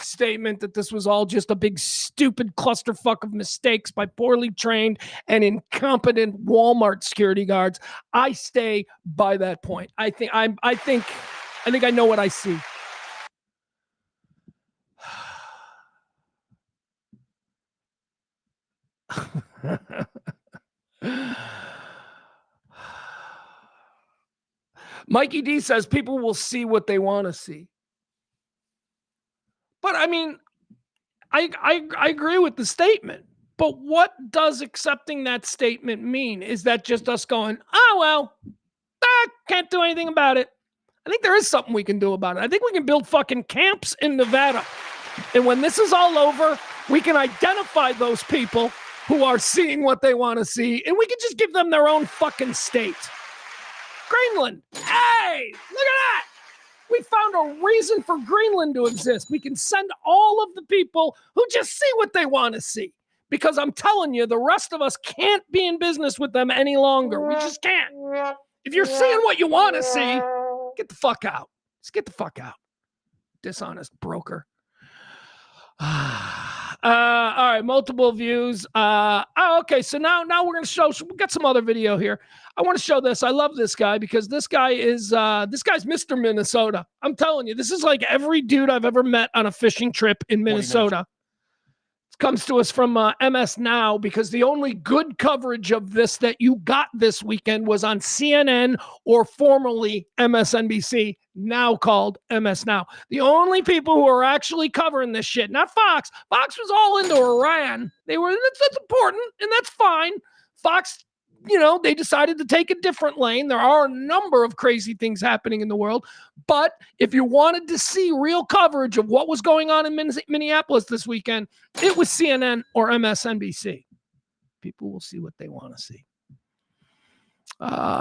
statement that this was all just a big stupid clusterfuck of mistakes by poorly trained and incompetent Walmart security guards, I stay by that point. I think I know what I see. Mikey D says people will see what they want to see. But I mean, I agree with the statement. But what does accepting that statement mean? Is that just us going, oh, well, can't do anything about it? I think there is something we can do about it. I think we can build fucking camps in Nevada. And when this is all over, we can identify those people who are seeing what they want to see, and we can just give them their own fucking state. Greenland. Hey, look at that. We found a reason for Greenland to exist. We can send all of the people who just see what they want to see. Because I'm telling you, the rest of us can't be in business with them any longer. We just can't. If you're seeing what you want to see, get the fuck out. Just get the fuck out. Dishonest broker. All right, multiple views. Okay, so now we're gonna show. We got some other video here. I want to show this. I love this guy because this guy's Mr. Minnesota. I'm telling you, this is like every dude I've ever met on a fishing trip in Minnesota. Comes to us from MS Now, because the only good coverage of this that you got this weekend was on CNN, or formerly MSNBC, now called MS Now. The only people who are actually covering this shit, not Fox. Fox was all into Iran. That's important, and that's fine. Fox, they decided to take a different lane. There are a number of crazy things happening in the world. But if you wanted to see real coverage of what was going on in Minneapolis this weekend, it was CNN or MSNBC. People will see what they want to see.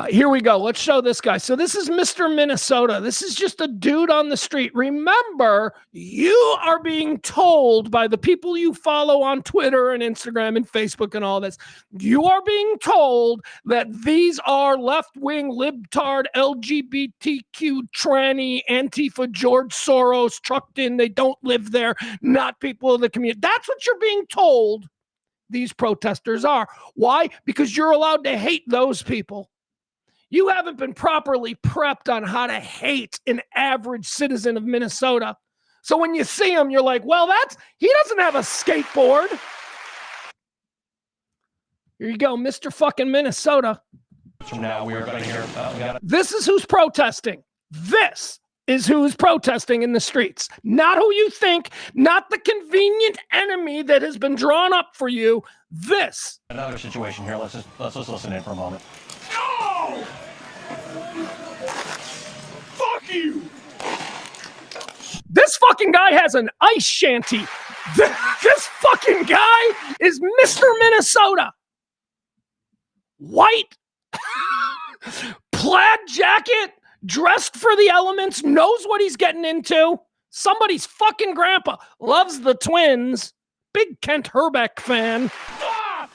Here we go. Let's show this guy. So this is Mr. Minnesota. This is just a dude on the street. Remember, you are being told by the people you follow on Twitter and Instagram and Facebook and all this, you are being told that these are left-wing, libtard, LGBTQ, tranny, Antifa, George Soros, trucked in, they don't live there, not people of the community. That's what you're being told these protesters are. Why? Because you're allowed to hate those people. You haven't been properly prepped on how to hate an average citizen of Minnesota. So when you see him, you're like, well, he doesn't have a skateboard. Here you go, Mr. fucking Minnesota. From now, we are going to hear. This is who's protesting. This is who's protesting in the streets. Not who you think, not the convenient enemy that has been drawn up for you. This. Another situation here. Let's just listen in for a moment. No! Fuck you! This fucking guy has an ice shanty. This fucking guy is Mr. Minnesota. White, plaid jacket, dressed for the elements, knows what he's getting into. Somebody's fucking grandpa loves the Twins. Big Kent Herbeck fan. Ah!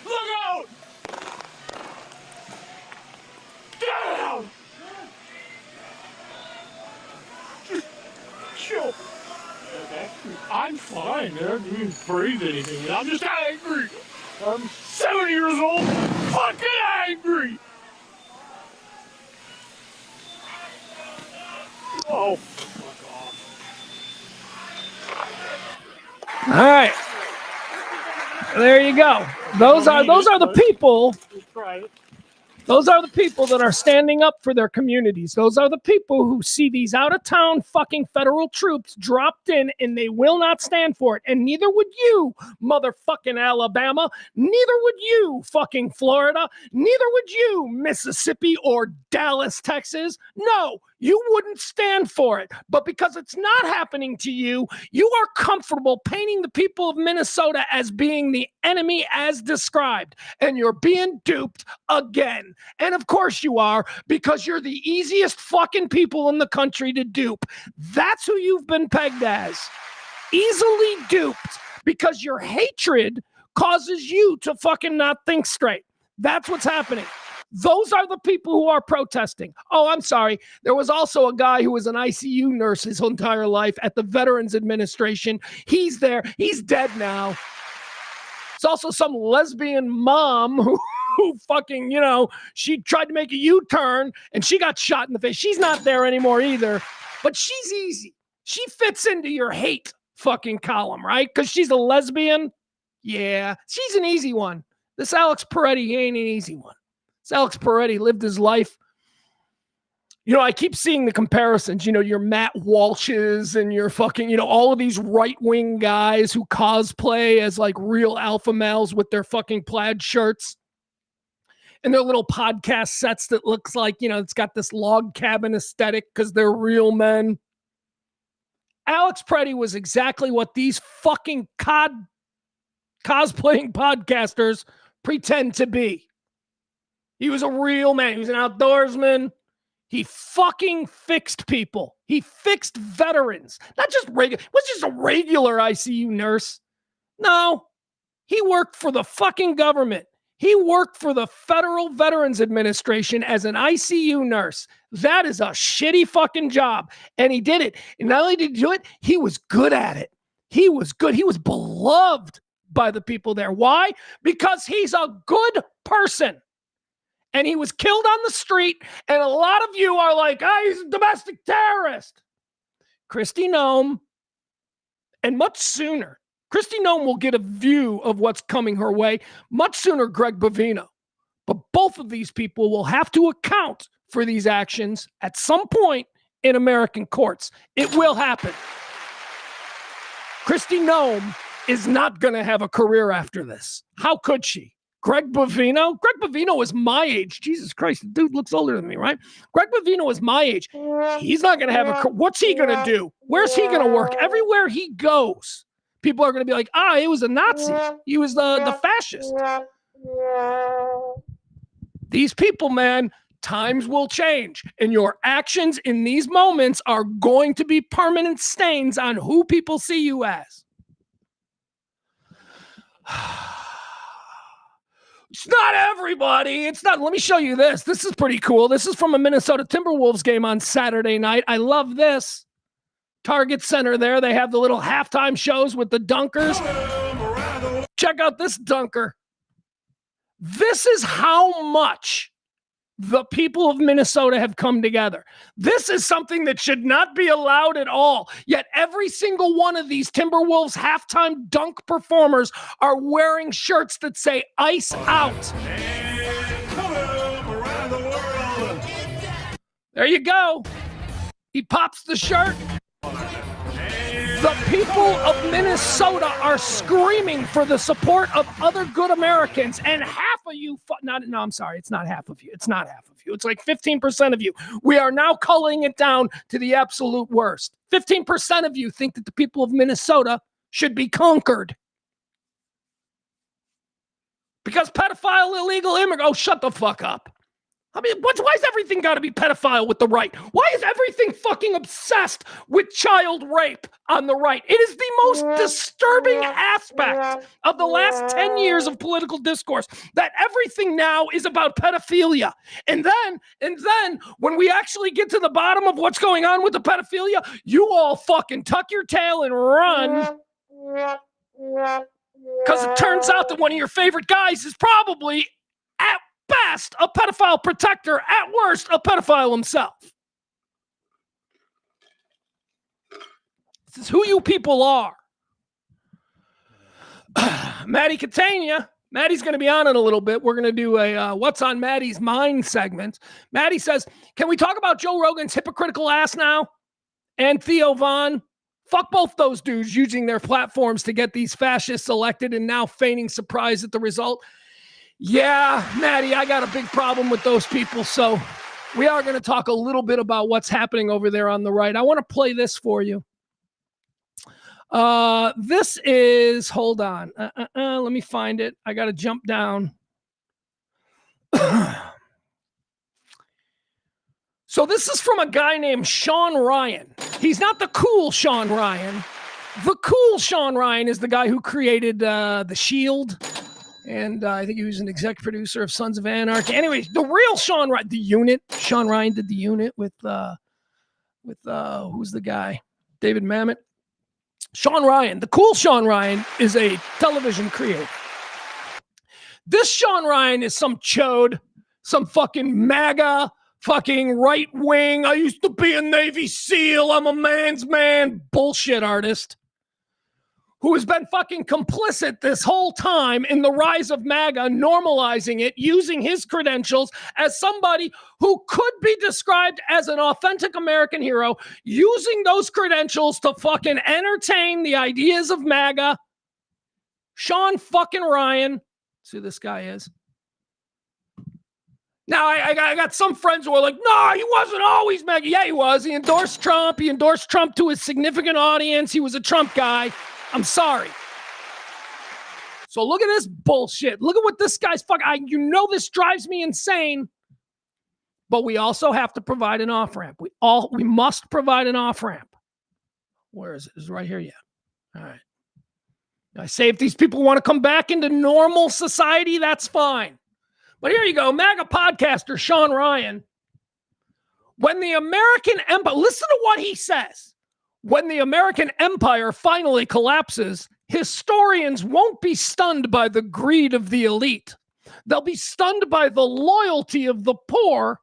Look out! Down! Chill. Okay. I'm fine. I don't even breathe anything. I'm just angry. I'm 7 years old. Fucking angry. Oh, fuck off. All right. There you go. Those are the people. Those are the people that are standing up for their communities. Those are the people who see these out-of-town fucking federal troops dropped in, and they will not stand for it. And neither would you, motherfucking Alabama. Neither would you, fucking Florida. Neither would you, Mississippi or Dallas, Texas. No, you wouldn't stand for it. But because it's not happening to you, you are comfortable painting the people of Minnesota as being the enemy as described. And you're being duped again. And of course you are, because you're the easiest fucking people in the country to dupe. That's who you've been pegged as. Easily duped, because your hatred causes you to fucking not think straight. That's what's happening. Those are the people who are protesting. Oh, I'm sorry. There was also a guy who was an ICU nurse his entire life at the Veterans Administration. He's there. He's dead now. There's also some lesbian mom who fucking, she tried to make a U-turn and she got shot in the face. She's not there anymore either. But she's easy. She fits into your hate fucking column, right? Because she's a lesbian. Yeah, she's an easy one. This Alex Pretti ain't an easy one. This Alex Pretti lived his life. I keep seeing the comparisons, your Matt Walshes and your fucking, all of these right-wing guys who cosplay as like real alpha males with their fucking plaid shirts and their little podcast sets that looks like, it's got this log cabin aesthetic because they're real men. Alex Pretti was exactly what these fucking cosplaying podcasters pretend to be. He was a real man. He was an outdoorsman. He fucking fixed people. He fixed veterans. Not just regular. Was just a regular ICU nurse. No. He worked for the fucking government. He worked for the Federal Veterans Administration as an ICU nurse. That is a shitty fucking job. And he did it. And not only did he do it, he was good at it. He was good. He was beloved by the people there. Why? Because he's a good person. And he was killed on the street. And a lot of you are like, he's a domestic terrorist. Kristi Noem, and much sooner, Kristi Noem will get a view of what's coming her way much sooner, Greg Bovino. But both of these people will have to account for these actions at some point in American courts. It will happen. Kristi Noem is not going to have a career after this. How could she? Greg Bovino? Greg Bovino is my age. Jesus Christ, the dude looks older than me, right? Greg Bovino is my age. He's not going to have a career. What's he going to do? Where's he going to work? Everywhere he goes, people are going to be like, he was a Nazi. He was the fascist. These people, man, times will change. And your actions in these moments are going to be permanent stains on who people see you as. It's not everybody. It's not. Let me show you this. This is pretty cool. This is from a Minnesota Timberwolves game on Saturday night. I love this. Target Center there. They have the little halftime shows with the dunkers. Check out this dunker. This is how much the people of Minnesota have come together. This is something that should not be allowed at all. Yet every single one of these Timberwolves halftime dunk performers are wearing shirts that say "Ice Out." There you go. He pops the shirt. The people of Minnesota are screaming for the support of other good Americans, and half of you, I'm sorry, it's not half of you. It's not half of you. It's like 15% of you. We are now culling it down to the absolute worst. 15% of you think that the people of Minnesota should be conquered. Because pedophile, illegal immigrant, shut the fuck up. I mean, why is everything got to be pedophile with the right? Why is everything fucking obsessed with child rape on the right? It is the most disturbing aspect of the last 10 years of political discourse, that everything now is about pedophilia. And then when we actually get to the bottom of what's going on with the pedophilia, you all fucking tuck your tail and run. Because it turns out that one of your favorite guys is probably, at best, a pedophile protector, at worst, a pedophile himself. This is who you people are. Maddie Catania. Maddie's going to be on in a little bit. We're going to do a What's on Maddie's Mind segment. Maddie says, can we talk about Joe Rogan's hypocritical ass now? And Theo Von? Fuck both those dudes using their platforms to get these fascists elected and now feigning surprise at the result. Yeah, Maddie, I got a big problem with those people. So we are going to talk a little bit about what's happening over there on the right. I want to play this for you. This is, hold on. Let me find it. I got to jump down. So this is from a guy named Sean Ryan. He's not the cool Sean Ryan. The cool Sean Ryan is the guy who created The Shield. And I think he was an exec producer of Sons of Anarchy. Anyways, the real Sean Ryan, The Unit. Sean Ryan did The Unit with who's the guy? David Mamet. Sean Ryan, the cool Sean Ryan, is a television creator. This Sean Ryan is some chode, some fucking MAGA, fucking right wing. I used to be a Navy SEAL. I'm a man's man bullshit artist who has been fucking complicit this whole time in the rise of MAGA, normalizing it, using his credentials as somebody who could be described as an authentic American hero, using those credentials to fucking entertain the ideas of MAGA. Sean fucking Ryan. That's who this guy is. Now, I got some friends who are like, no, he wasn't always MAGA. Yeah, he was. He endorsed Trump. He endorsed Trump to his significant audience. He was a Trump guy. I'm sorry. So look at this bullshit. Look at what this guy's you know this drives me insane. But we also have to provide an off-ramp. We must provide an off-ramp. Where is it? Is it right here? Yeah. All right. I say if these people want to come back into normal society, that's fine. But here you go, MAGA podcaster Sean Ryan. When the American Empire, listen to what he says. When the American Empire finally collapses, historians won't be stunned by the greed of the elite. They'll be stunned by the loyalty of the poor.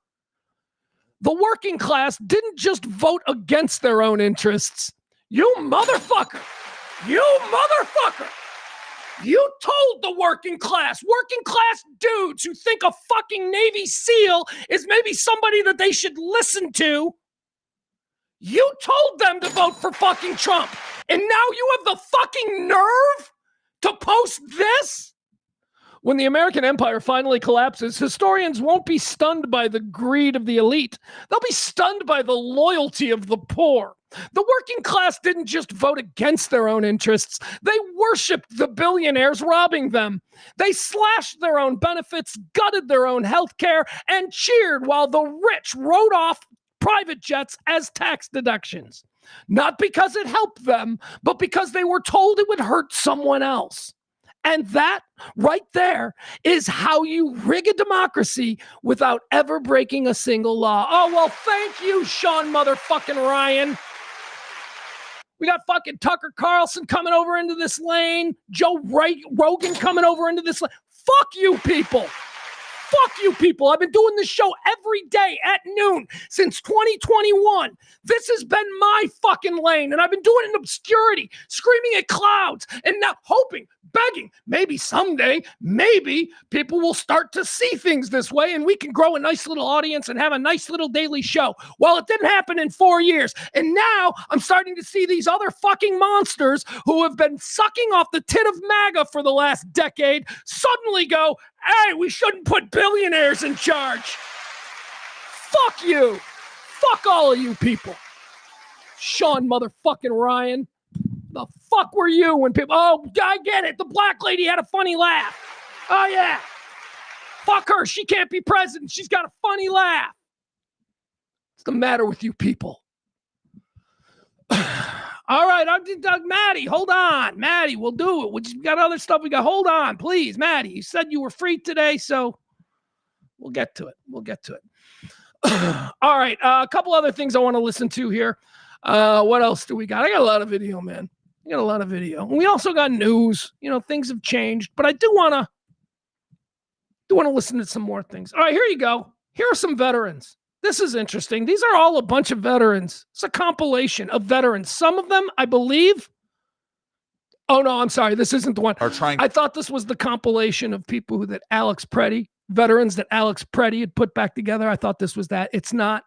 The working class didn't just vote against their own interests. You motherfucker! You motherfucker! You told the working class dudes who think a fucking Navy SEAL is maybe somebody that they should listen to. You told them to vote for fucking Trump. And now you have the fucking nerve to post this? When the American empire finally collapses, historians won't be stunned by the greed of the elite. They'll be stunned by the loyalty of the poor. The working class didn't just vote against their own interests. They worshipped the billionaires robbing them. They slashed their own benefits, gutted their own health care, and cheered while the rich wrote off private jets as tax deductions. Not because it helped them, but because they were told it would hurt someone else. And that right there is how you rig a democracy without ever breaking a single law. Oh, well, thank you, Sean motherfucking Ryan. We got fucking Tucker Carlson coming over into this lane. Joe Rogan coming over into this lane. Fuck you people. Fuck you people. I've been doing this show every day at noon since 2021. This has been my fucking lane, and I've been doing it in obscurity, screaming at clouds, and now hoping, begging, maybe someday, maybe people will start to see things this way, and we can grow a nice little audience and have a nice little daily show. Well, it didn't happen in 4 years, and now I'm starting to see these other fucking monsters who have been sucking off the tit of MAGA for the last decade suddenly go, hey, we shouldn't put billionaires in charge. Fuck you. Fuck all of you people. Sean motherfucking Ryan. The fuck were you when people... Oh, I get it. The black lady had a funny laugh. Oh, yeah. Fuck her. She can't be president. She's got a funny laugh. What's the matter with you people? All right, Maddie, hold on. Maddie, we'll do it. We just got other stuff we got. Hold on, please, Maddie. You said you were free today, so we'll get to it. We'll get to it. All right, a couple other things I want to listen to here. What else do we got? I got a lot of video, man. I got a lot of video. And we also got news. You know, things have changed, but I do want to listen to some more things. All right, here you go. Here are some veterans. This is interesting. These are all a bunch of veterans. It's a compilation of veterans. Some of them, I believe. Oh, no, I'm sorry. This isn't the one. I thought this was the compilation of people that Alex Pretti, veterans that Alex Pretti had put back together. I thought this was that. It's not.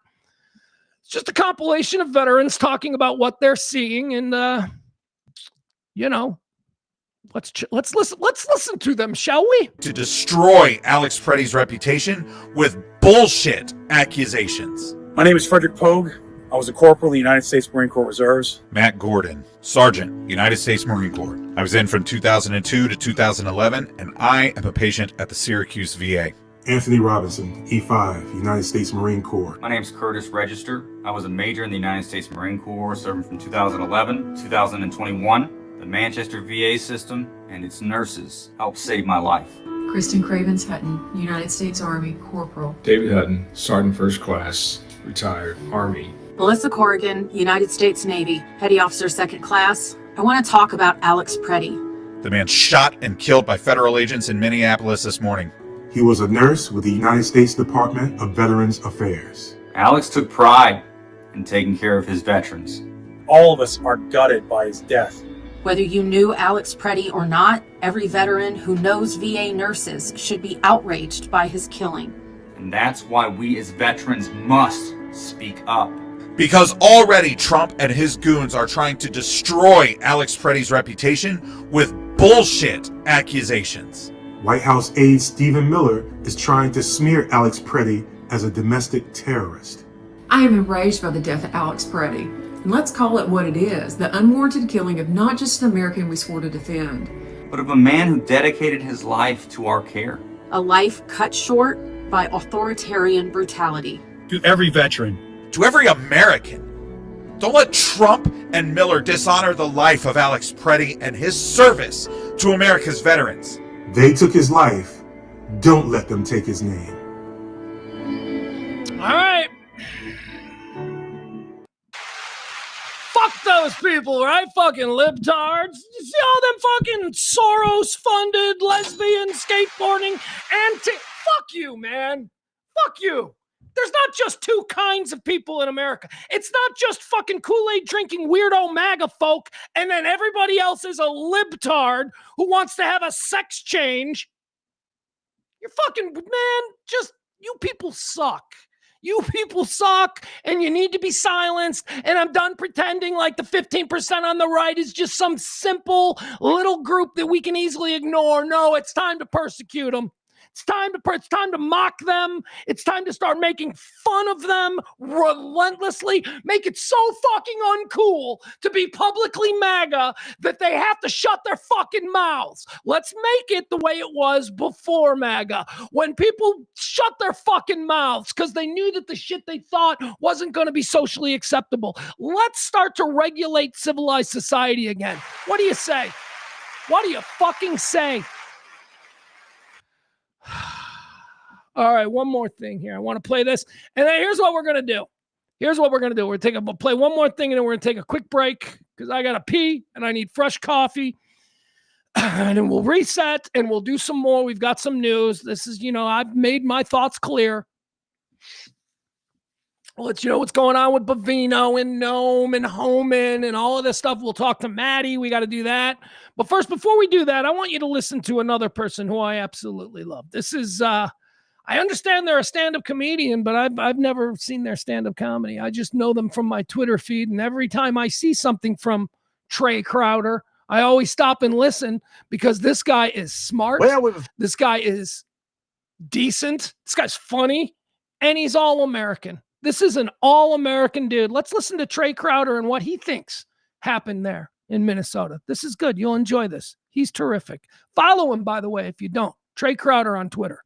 It's just a compilation of veterans talking about what they're seeing. And, you know, let's listen to them, shall we? To destroy Alex Pretti's reputation with bullshit accusations. My name is Frederick Pogue. I was a corporal in the United States Marine Corps Reserves. Matt Gordon, Sergeant, United States Marine Corps. I was in from 2002 to 2011, and I am a patient at the Syracuse VA. Anthony Robinson, E5, United States Marine Corps. My name is Curtis Register. I was a major in the United States Marine Corps, serving from 2011 to 2021. The Manchester VA system and its nurses helped save my life. Kristen Cravens Hutton, United States Army Corporal. David Hutton, Sergeant First Class, retired Army. Melissa Corrigan, United States Navy, Petty Officer Second Class. I want to talk about Alex Pretti. The man shot and killed by federal agents in Minneapolis this morning. He was a nurse with the United States Department of Veterans Affairs. Alex took pride in taking care of his veterans. All of us are gutted by his death. Whether you knew Alex Pretti or not, every veteran who knows VA nurses should be outraged by his killing. And that's why we as veterans must speak up. Because already Trump and his goons are trying to destroy Alex Pretti's reputation with bullshit accusations. White House aide Stephen Miller is trying to smear Alex Pretti as a domestic terrorist. I am enraged by the death of Alex Pretti. And let's call it what it is, the unwarranted killing of not just an American we swore to defend, but of a man who dedicated his life to our care. A life cut short by authoritarian brutality. To every veteran. To every American. Don't let Trump and Miller dishonor the life of Alex Pretti and his service to America's veterans. They took his life. Don't let them take his name. All right. Fuck those people, right? Fucking libtards. You see all them fucking Soros-funded lesbian skateboarding fuck you, man. Fuck you. There's not just two kinds of people in America. It's not just fucking Kool-Aid drinking weirdo MAGA folk, and then everybody else is a libtard who wants to have a sex change. You're fucking, man, you people suck. You people suck, and you need to be silenced, and I'm done pretending like the 15% on the right is just some simple little group that we can easily ignore. No, it's time to persecute them. It's time to mock them. It's time to start making fun of them relentlessly. Make it so fucking uncool to be publicly MAGA that they have to shut their fucking mouths. Let's make it the way it was before MAGA, when people shut their fucking mouths because they knew that the shit they thought wasn't going to be socially acceptable. Let's start to regulate civilized society again. What do you say? What do you fucking say? All right, one more thing here. I want to play this. And then here's what we're going to do. We're going to play one more thing, and then we're going to take a quick break because I got to pee and I need fresh coffee. And then we'll reset and we'll do some more. We've got some news. This is, I've made my thoughts clear. I'll let you know what's going on with Bavino and Nome and Homan and all of this stuff. We'll talk to Maddie. We got to do that. But first, before we do that, I want you to listen to another person who I absolutely love. This is, I understand they're a stand-up comedian, but I've never seen their stand-up comedy. I just know them from my Twitter feed. And every time I see something from Trey Crowder, I always stop and listen because this guy is smart. This guy is decent. This guy's funny. And he's all-American. This is an all-American dude. Let's listen to Trey Crowder and what he thinks happened there in Minnesota. This is good. You'll enjoy this. He's terrific. Follow him, by the way, if you don't. Trey Crowder on Twitter.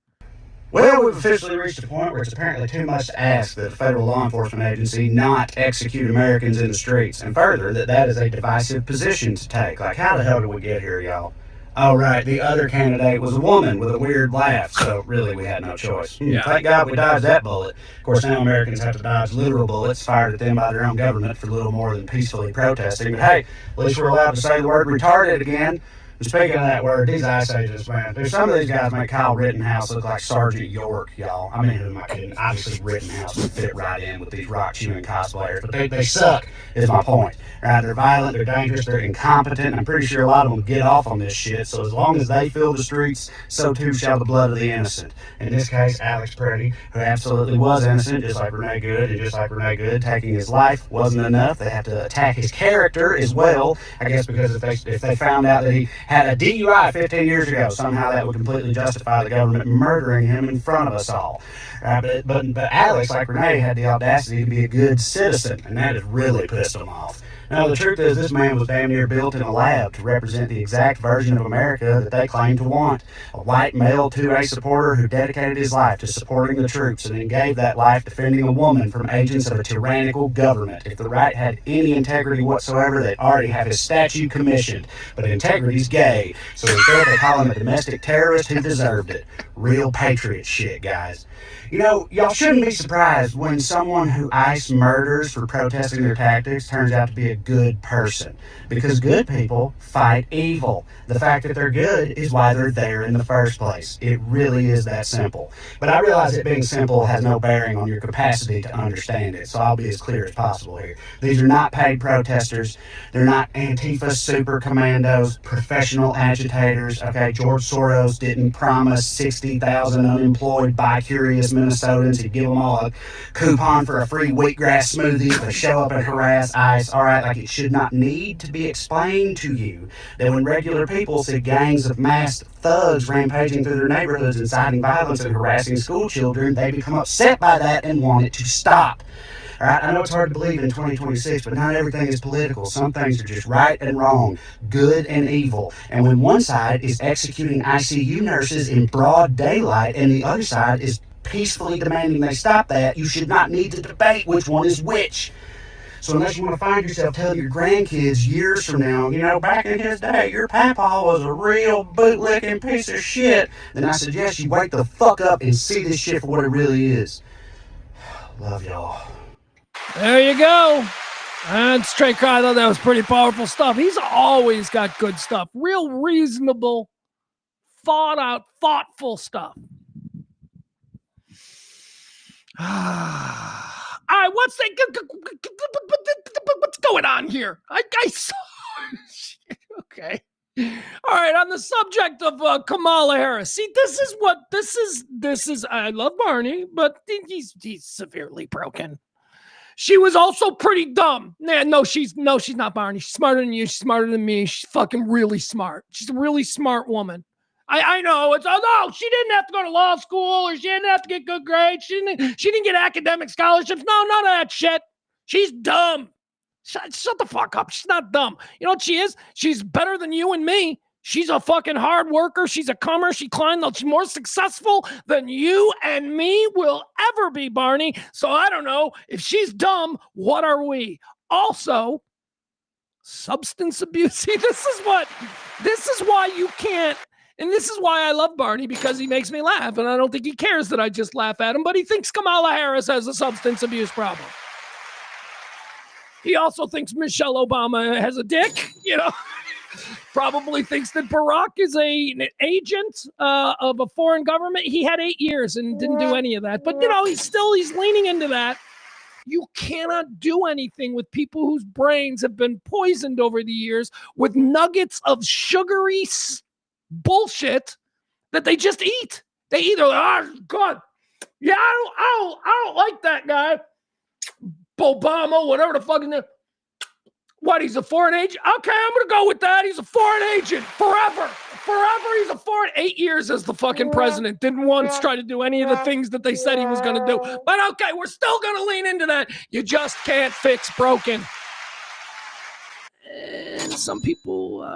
Well, we've officially reached a point where it's apparently too much to ask that a federal law enforcement agency not execute Americans in the streets, and further, that is a divisive position to take. Like, how the hell did we get here, y'all? Oh, right, the other candidate was a woman with a weird laugh, so really we had no choice. Yeah. Thank God we dodged that bullet. Of course, now Americans have to dodge literal bullets fired at them by their own government for little more than peacefully protesting. But hey, at least we're allowed to say the word retarded again. And speaking of that word, these ICE agents, man, some of these guys make Kyle Rittenhouse look like Sergeant York, y'all. I mean, who am I kidding? Obviously, Rittenhouse would fit right in with these rock-chewing cosplayers, but they suck, is my point. Right? They're violent, they're dangerous, they're incompetent. I'm pretty sure a lot of them get off on this shit, so as long as they fill the streets, so too shall the blood of the innocent. In this case, Alex Pretti, who absolutely was innocent, just like Renee Good, and just like Renee Good, taking his life wasn't enough. They have to attack his character as well, I guess, because if they found out that he had a DUI 15 years ago, somehow that would completely justify the government murdering him in front of us all. But Alex, like Renee, had the audacity to be a good citizen, and that has really pissed him off. Now, the truth is, this man was damn near built in a lab to represent the exact version of America that they claim to want. A white male 2A supporter who dedicated his life to supporting the troops and then gave that life defending a woman from agents of a tyrannical government. If the right had any integrity whatsoever, they'd already have his statue commissioned. But integrity's gay, so instead they call him a domestic terrorist who deserved it. Real patriot shit, guys. You know, y'all shouldn't be surprised when someone who ICE murders for protesting their tactics turns out to be a good person. Because good people fight evil. The fact that they're good is why they're there in the first place. It really is that simple. But I realize that being simple has no bearing on your capacity to understand it, so I'll be as clear as possible here. These are not paid protesters. They're not Antifa super commandos, professional agitators. Okay, George Soros didn't promise 60,000 unemployed bi-curious Minnesotans to give them all a coupon for a free wheatgrass smoothie if they show up and harass ICE. All right, like it should not need to be explained to you that when regular people see gangs of masked thugs rampaging through their neighborhoods, inciting violence and harassing school children, they become upset by that and want it to stop. All right, I know it's hard to believe in 2026, but not everything is political. Some things are just right and wrong, good and evil. And when one side is executing ICU nurses in broad daylight and the other side is peacefully demanding they stop that, you should not need to debate which one is which. So unless you want to find yourself telling your grandkids years from now, you know, back in his day, your papa was a real bootlicking piece of shit, then I suggest you wake the fuck up and see this shit for what it really is. Love y'all. There you go. That's Trey Cry. I thought that was pretty powerful stuff. He's always got good stuff. Real reasonable, thought out, thoughtful stuff. All right, what's going on here? I saw. Okay. All right, on the subject of Kamala Harris. See, this is. I love Barney, but he's severely broken. She was also pretty dumb. No, she's not Barney. She's smarter than you. She's smarter than me. She's fucking really smart. She's a really smart woman. I know it's no, she didn't have to go to law school or she didn't have to get good grades. She didn't get academic scholarships. No, none of that shit. She's dumb. Shut the fuck up. She's not dumb. You know what she is? She's better than you and me. She's a fucking hard worker. She's a comer. She's more successful than you and me will ever be, Barney. So I don't know. If she's dumb, what are we? Also, substance abuse. See, this is why you can't. And this is why I love Barney, because he makes me laugh. And I don't think he cares that I just laugh at him, but he thinks Kamala Harris has a substance abuse problem. He also thinks Michelle Obama has a dick, you know. Probably thinks that Barack is an agent of a foreign government. He had 8 years and didn't do any of that. But, you know, he's leaning into that. You cannot do anything with people whose brains have been poisoned over the years with nuggets of sugary bullshit that they just eat. They either, God, yeah, I don't like that guy, Obama, whatever the fuck is name. What, he's a foreign agent? Okay, I'm gonna go with that. He's a foreign agent forever. He's a foreign 8 years as the fucking president. Didn't once try to do any of the things that they said he was gonna do. But okay, we're still gonna lean into that. You just can't fix broken. And some people,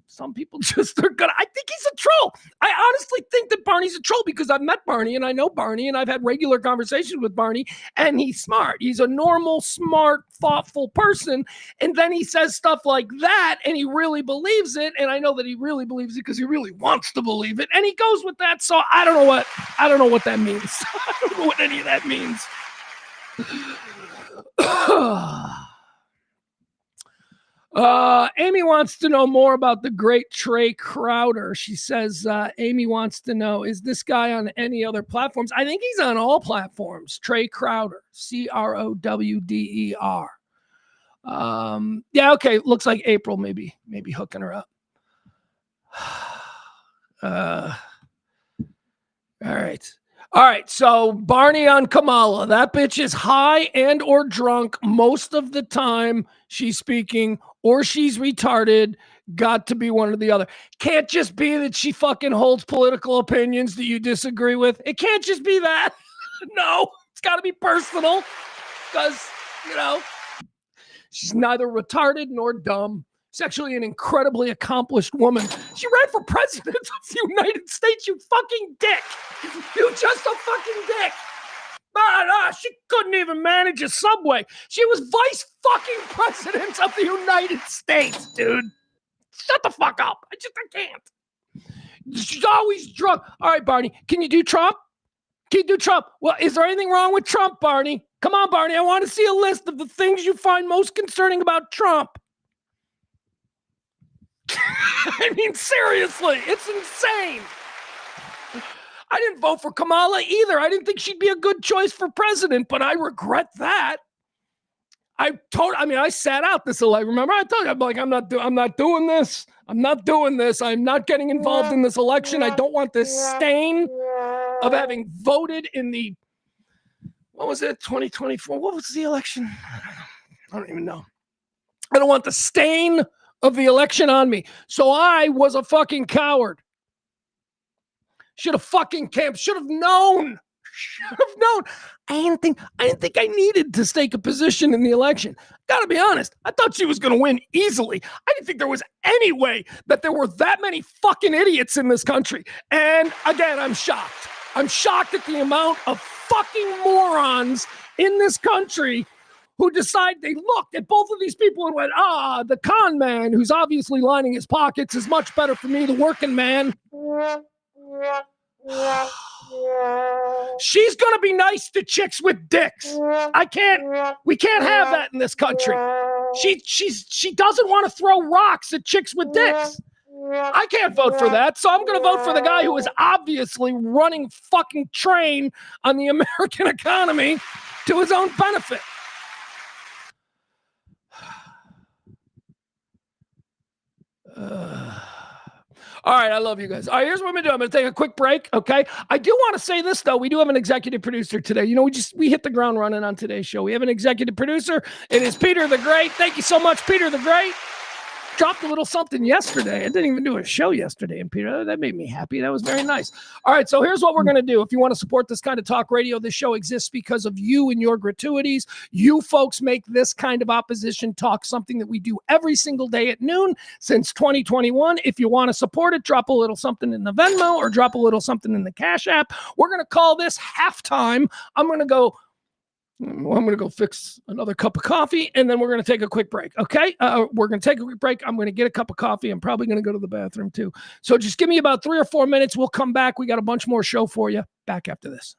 some people just are gonna. I think he's a troll. I honestly think that Barney's a troll because I've met Barney and I know Barney and I've had regular conversations with Barney and he's smart. He's a normal, smart, thoughtful person. And then he says stuff like that and he really believes it. And I know that he really believes it because he really wants to believe it. And he goes with that. So I don't know what that means. I don't know what any of that means. Amy wants to know more about the great Trey Crowder. She says, Amy wants to know, is this guy on any other platforms? I think he's on all platforms. Trey Crowder, Crowder. Yeah, okay. Looks like April maybe hooking her up. All right. So Barney on Kamala. That bitch is high and or drunk most of the time she's speaking, or she's retarded. Got to be one or the other. Can't just be that she fucking holds political opinions that you disagree with. It can't just be that. No, it's got to be personal because, she's neither retarded nor dumb. She's actually an incredibly accomplished woman. She ran for president of the United States, you fucking dick. You just a fucking dick. She couldn't even manage a subway. She was vice fucking president of the United States, dude. Shut the fuck up. I can't. She's always drunk. All right, Barney, can you do Trump? Can you do Trump? Well, is there anything wrong with Trump, Barney? Come on, Barney. I want to see a list of the things you find most concerning about Trump. I mean, seriously, it's insane. I didn't vote for Kamala either. I didn't think she'd be a good choice for president, but I regret that. I sat out this election. Remember, I told you, I'm like, I'm not doing this. I'm not doing this. I'm not getting involved in this election. I don't want this stain of having voted in the, what was it, 2024? What was the election? I don't even know. I don't want the stain of the election on me. So I was a fucking coward. Should have known should have known. I didn't think I needed to stake a position in the election. Gotta be honest, I thought she was gonna win easily. I didn't think there was any way that there were that many fucking idiots in this country. And again, I'm shocked. I'm shocked at the amount of fucking morons in this country who decide they looked at both of these people and went, the con man who's obviously lining his pockets is much better for me, the working man. She's going to be nice to chicks with dicks. We can't have that in this country. She doesn't want to throw rocks at chicks with dicks. I can't vote for that, so I'm going to vote for the guy who is obviously running fucking train on the American economy to his own benefit. All right, I love you guys. All right, here's what I'm going to do. I'm going to take a quick break, okay? I do want to say this, though. We do have an executive producer today. You know, we hit the ground running on today's show. We have an executive producer. It is Peter the Great. Thank you so much, Peter the Great. Dropped a little something yesterday. I didn't even do a show yesterday, and Peter, that made me happy. That was very nice. All right, so here's what we're going to do. If you want to support this kind of talk radio, this show exists because of you and your gratuities. You folks make this kind of opposition talk something that we do every single day at noon since 2021. If you want to support it, drop a little something in the Venmo or drop a little something in the Cash App. We're going to call this halftime. I'm going to go fix another cup of coffee, and then we're going to take a quick break, okay? We're going to take a quick break. I'm going to get a cup of coffee. I'm probably going to go to the bathroom, too. So just give me about 3 or 4 minutes. We'll come back. We got a bunch more show for you. Back after this.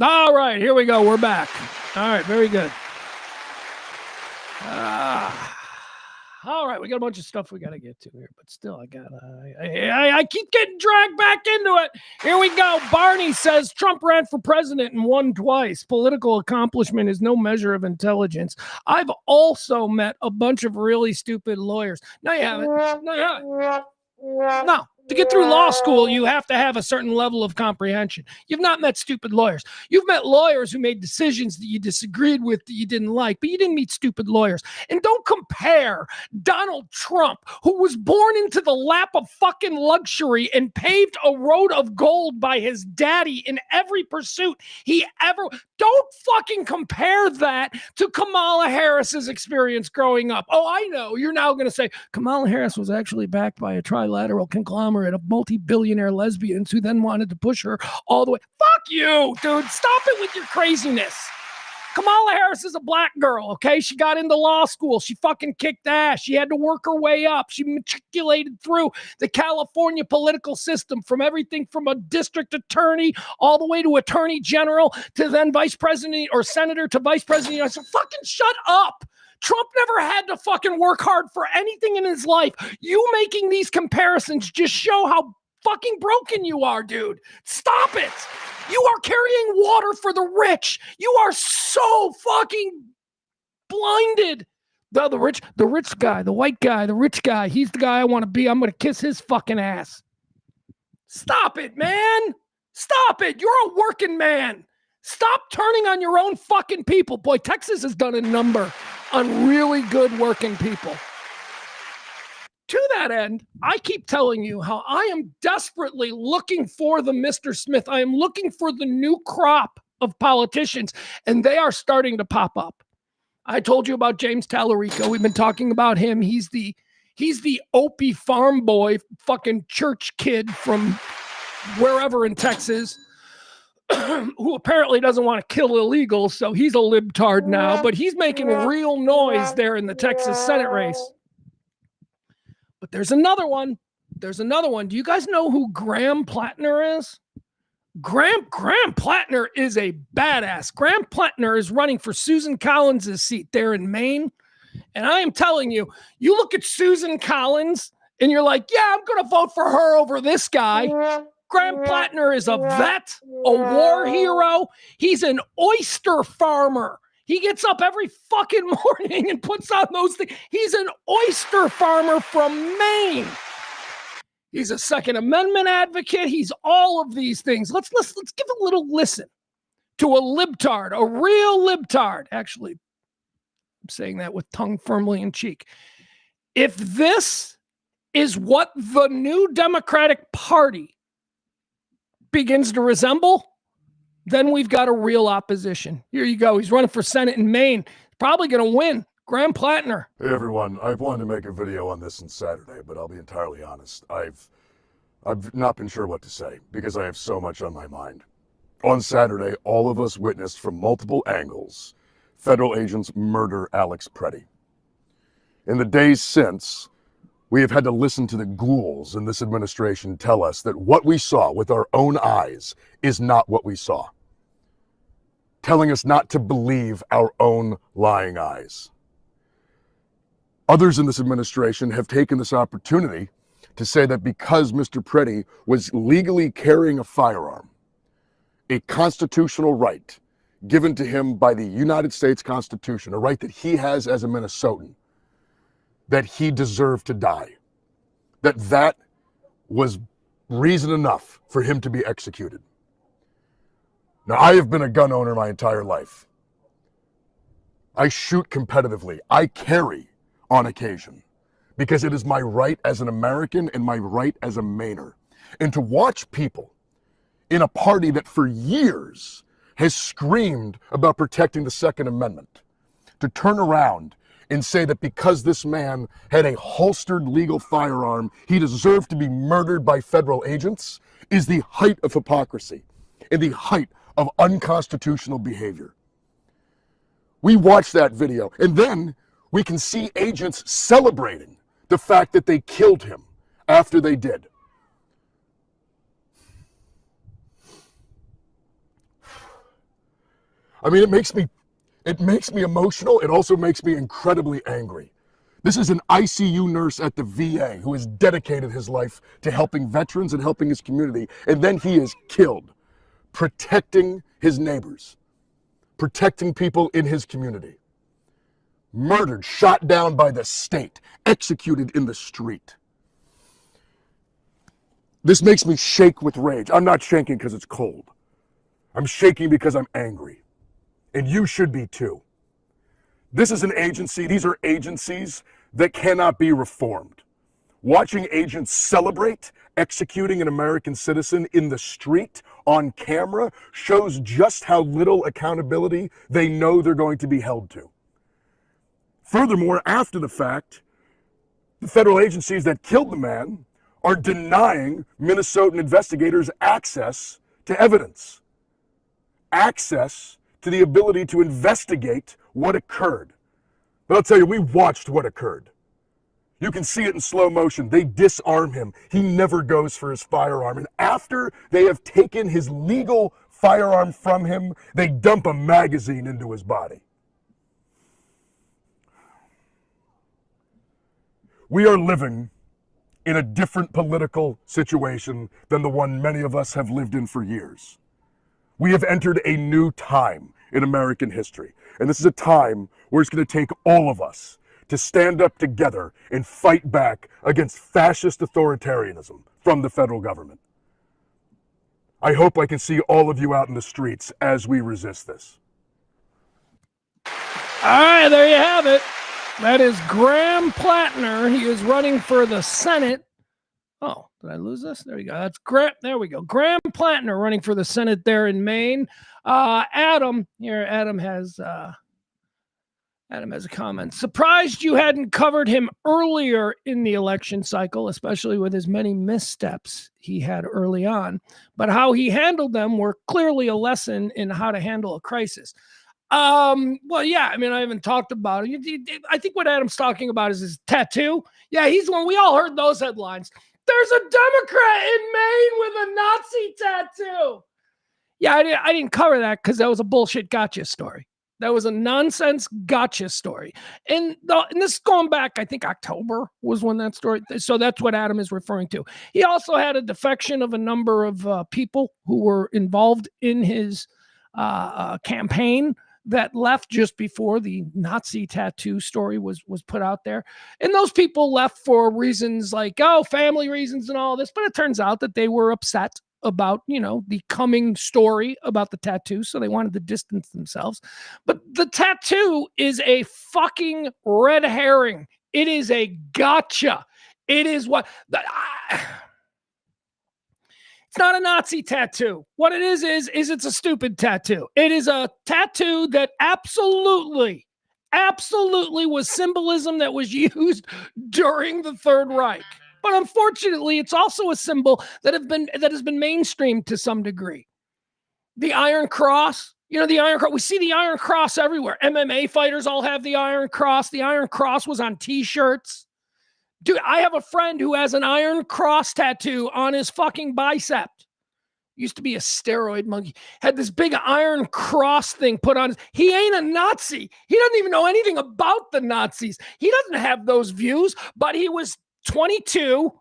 All right, here we go. We're back. All right, very good. All right, we got a bunch of stuff we got to get to here, but still, I keep getting dragged back into it. Here we go. Barney says Trump ran for president and won twice. Political accomplishment is no measure of intelligence. I've also met a bunch of really stupid lawyers. No, you haven't. No, you haven't. No. To get through law school, you have to have a certain level of comprehension. You've not met stupid lawyers. You've met lawyers who made decisions that you disagreed with, that you didn't like, but you didn't meet stupid lawyers. And don't compare Donald Trump, who was born into the lap of fucking luxury and paved a road of gold by his daddy in every pursuit he ever... Don't fucking compare that to Kamala Harris's experience growing up. Oh, I know. You're now going to say Kamala Harris was actually backed by a trilateral conglomerate of multi-billionaire lesbians who then wanted to push her all the way. Fuck you, dude. Stop it with your craziness. Kamala Harris is a black girl, okay? She got into law school. She fucking kicked ass. She had to work her way up. She matriculated through the California political system, from everything from a district attorney all the way to attorney general to then vice president or senator to vice president. I said, fucking shut up. Trump never had to fucking work hard for anything in his life. You making these comparisons just show how fucking broken you are, dude. Stop it. You are carrying water for the rich. You are so fucking blinded. The rich guy, the white guy, the rich guy, he's the guy I want to be. I'm going to kiss his fucking ass. Stop it, man. Stop it. You're a working man. Stop turning on your own fucking people. Boy, Texas has done a number on really good working people. To that end, I keep telling you how I am desperately looking for the Mr. Smith. I am looking for the new crop of politicians, and they are starting to pop up. I told you about James Tallarico. We've been talking about him. He's the Opie farm boy, fucking church kid from wherever in Texas, who apparently doesn't want to kill illegals, so he's a libtard now, but he's making real noise there in the Texas Senate race. But there's another one. Do you guys know who Graham Plattner is? Graham Plattner is a badass. Graham Plattner is running for Susan Collins' seat there in Maine. And I am telling you, you look at Susan Collins and you're like, yeah, I'm going to vote for her over this guy. Graham Plattner is a vet, a war hero. He's an oyster farmer. He gets up every fucking morning and puts on those things. He's an oyster farmer from Maine. He's a Second Amendment advocate. He's all of these things. Let's give a little listen to a libtard, a real libtard. Actually, I'm saying that with tongue firmly in cheek. If this is what the new Democratic Party begins to resemble, then we've got a real opposition. Here you go. He's running for Senate in Maine. Probably going to win. Graham Plattner. Hey everyone, I wanted to make a video on this since Saturday, but I'll be entirely honest. I've not been sure what to say because I have so much on my mind. On Saturday, all of us witnessed from multiple angles federal agents murder Alex Pretti. In the days since, we have had to listen to the ghouls in this administration tell us that what we saw with our own eyes is not what we saw. Telling us not to believe our own lying eyes. Others in this administration have taken this opportunity to say that because Mr. Pretti was legally carrying a firearm, a constitutional right given to him by the United States Constitution, a right that he has as a Minnesotan, that he deserved to die. That was reason enough for him to be executed. Now, I have been a gun owner my entire life. I shoot competitively. I carry on occasion because it is my right as an American and my right as a Mainer. And to watch people in a party that for years has screamed about protecting the Second Amendment, to turn around and say that because this man had a holstered legal firearm, he deserved to be murdered by federal agents, is the height of hypocrisy and the height of unconstitutional behavior. We watch that video, and then we can see agents celebrating the fact that they killed him after they did. I mean, it makes me emotional. It also makes me incredibly angry. This is an ICU nurse at the VA who has dedicated his life to helping veterans and helping his community, and then he is killed protecting his neighbors, protecting people in his community. Murdered, shot down by the state, executed in the street. This makes me shake with rage. I'm not shaking because it's cold. I'm shaking because I'm angry. And you should be too. This is an agency, these are agencies that cannot be reformed. Watching agents celebrate executing an American citizen in the street on camera shows just how little accountability they know they're going to be held to. Furthermore, after the fact, the federal agencies that killed the man are denying Minnesotan investigators access to evidence, access to the ability to investigate what occurred. But I'll tell you, we watched what occurred. You can see it in slow motion. They disarm him. He never goes for his firearm. And after they have taken his legal firearm from him, they dump a magazine into his body. We are living in a different political situation than the one many of us have lived in for years. We have entered a new time in American history. And this is a time where it's going to take all of us to stand up together and fight back against fascist authoritarianism from the federal government. I hope I can see all of you out in the streets as we resist this. All right, there you have it. That is Graham Plattner. He is running for the Senate. Oh, did I lose this? There we go. That's Graham. There we go. Graham Plattner running for the Senate there in Maine. Adam has a comment. Surprised you hadn't covered him earlier in the election cycle, especially with his many missteps he had early on. But how he handled them were clearly a lesson in how to handle a crisis. Well, yeah, I mean, I haven't talked about it. I think what Adam's talking about is his tattoo. Yeah, he's the one. We all heard those headlines. There's a Democrat in Maine with a Nazi tattoo. Yeah, I didn't cover that because that was a bullshit gotcha story. That was a nonsense gotcha story. And this is going back, I think October was when that story. So that's what Adam is referring to. He also had a defection of a number of people who were involved in his campaign that left just before the Nazi tattoo story was put out there. And those people left for reasons like, family reasons and all this. But it turns out that they were upset about, the coming story about the tattoo. So they wanted to distance themselves. But the tattoo is a fucking red herring. It is a gotcha. It is what... It's not a Nazi tattoo. What it is it's a stupid tattoo. It is a tattoo that absolutely was symbolism that was used during the Third Reich. But unfortunately, it's also a symbol that has been mainstreamed to some degree. The Iron Cross, the Iron Cross. We see the Iron Cross everywhere. MMA fighters all have the Iron Cross. The Iron Cross was on T-shirts. Dude, I have a friend who has an Iron Cross tattoo on his fucking bicep. Used to be a steroid monkey. Had this big Iron Cross thing put on. He ain't a Nazi. He doesn't even know anything about the Nazis. He doesn't have those views, but he was 22,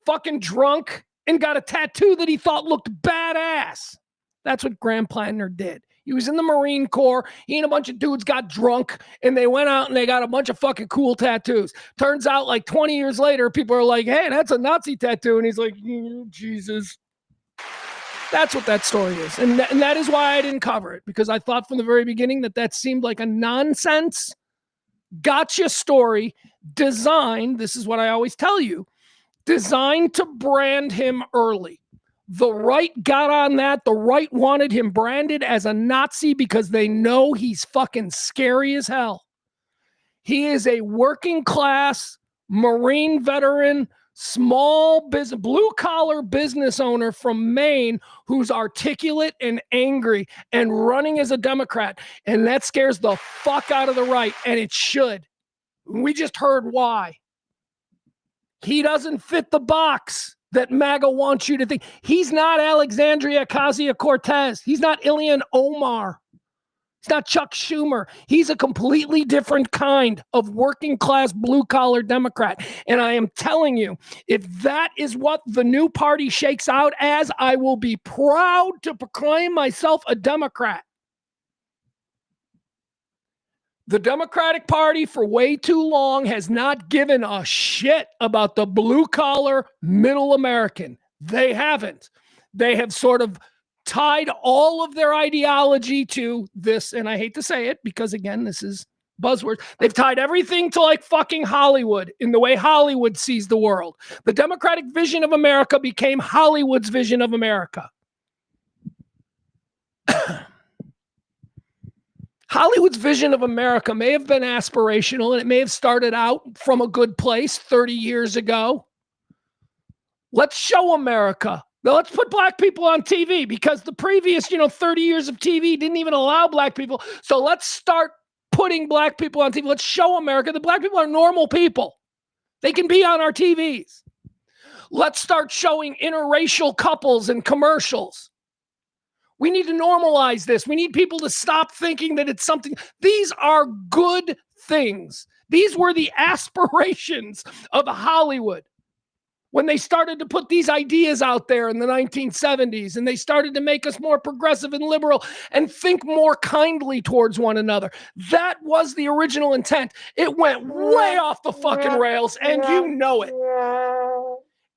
fucking drunk, and got a tattoo that he thought looked badass. That's what Graham Plattner did. He was in the Marine Corps. He and a bunch of dudes got drunk, and they went out and they got a bunch of fucking cool tattoos. Turns out, like 20 years later, people are like, hey, that's a Nazi tattoo. And he's like, Jesus. That's what that story is. And that is why I didn't cover it, because I thought from the very beginning that seemed like a nonsense gotcha story designed, this is what I always tell you, designed to brand him early. The right got on that. The right wanted him branded as a Nazi because they know he's fucking scary as hell. He is a working class Marine veteran, small business, blue-collar business owner from Maine who's articulate and angry and running as a Democrat. And that scares the fuck out of the right, and it should. We just heard why. He doesn't fit the box that MAGA wants you to think. He's not Alexandria Ocasio-Cortez. He's not Ilhan Omar. He's not Chuck Schumer. He's a completely different kind of working class blue collar Democrat. And I am telling you, if that is what the new party shakes out as, I will be proud to proclaim myself a Democrat. The Democratic Party for way too long has not given a shit about the blue collar middle American. They haven't. They have sort of tied all of their ideology to this, and I hate to say it because, again, this is buzzwords. They've tied everything to like fucking Hollywood in the way Hollywood sees the world. The Democratic vision of America became Hollywood's vision of America. Hollywood's vision of America may have been aspirational and it may have started out from a good place 30 years ago. Let's show America. Now, let's put black people on TV because the previous, 30 years of TV didn't even allow black people. So let's start putting black people on TV. Let's show America that black people are normal people. They can be on our TVs. Let's start showing interracial couples in commercials. We need to normalize this. We need people to stop thinking that it's something. These are good things. These were the aspirations of Hollywood. When they started to put these ideas out there in the 1970s, and they started to make us more progressive and liberal and think more kindly towards one another. That was the original intent. It went way off the fucking rails, and you know it.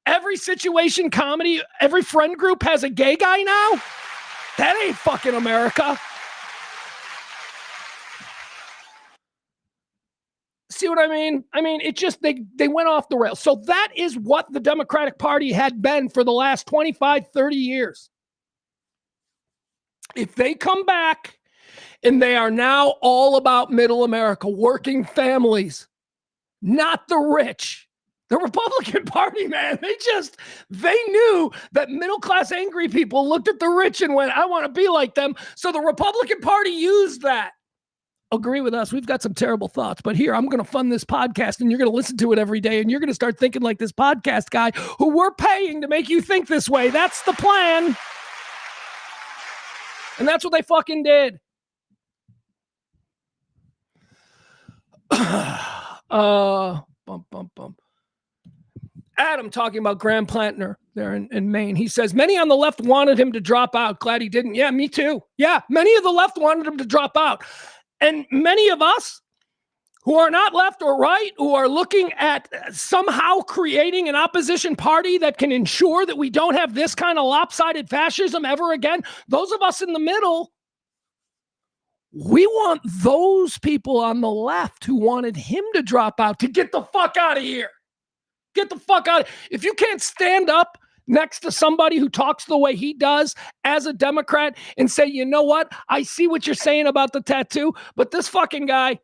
Every situation comedy, every friend group has a gay guy now? That ain't fucking America. See what I mean? I mean, it just, they went off the rails. So that is what the Democratic Party had been for the last 25, 30 years. If they come back and they are now all about middle America, working families, not the rich. The Republican Party, man, they knew that middle-class angry people looked at the rich and went, I want to be like them. So the Republican Party used that. Agree with us. We've got some terrible thoughts, but here, I'm going to fund this podcast and you're going to listen to it every day and you're going to start thinking like this podcast guy who we're paying to make you think this way. That's the plan. And that's what they fucking did. Adam talking about Graham Plantner there in Maine. He says, many on the left wanted him to drop out. Glad he didn't. Yeah, me too. Yeah, many of the left wanted him to drop out. And many of us who are not left or right, who are looking at somehow creating an opposition party that can ensure that we don't have this kind of lopsided fascism ever again, those of us in the middle, we want those people on the left who wanted him to drop out to get the fuck out of here. Get the fuck out. If you can't stand up next to somebody who talks the way he does as a Democrat and say, you know what? I see what you're saying about the tattoo, but this fucking guy,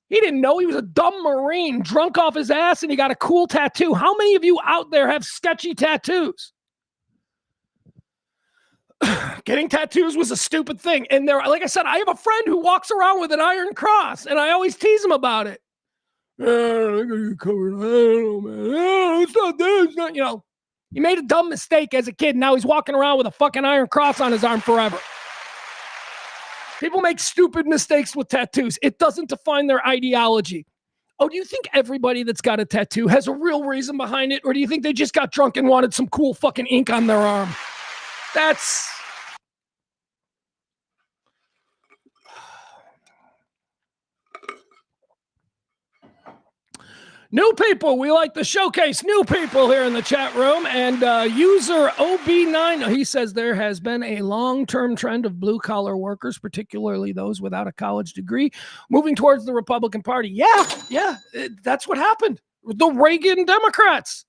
he didn't know. He was a dumb Marine, drunk off his ass, and he got a cool tattoo. How many of you out there have sketchy tattoos? Getting tattoos was a stupid thing. And there, like I said, I have a friend who walks around with an iron cross, and I always tease him about it. I gotta get covered. I don't know, man. It's not this. It's not, he made a dumb mistake as a kid. Now he's walking around with a fucking iron cross on his arm forever. People make stupid mistakes with tattoos. It doesn't define their ideology. Oh, do you think everybody that's got a tattoo has a real reason behind it? Or do you think they just got drunk and wanted some cool fucking ink on their arm? That's... New people, we like to showcase new people here in the chat room. And user OB9, he says there has been a long-term trend of blue-collar workers, particularly those without a college degree, moving towards the Republican Party. Yeah, that's what happened. The Reagan Democrats.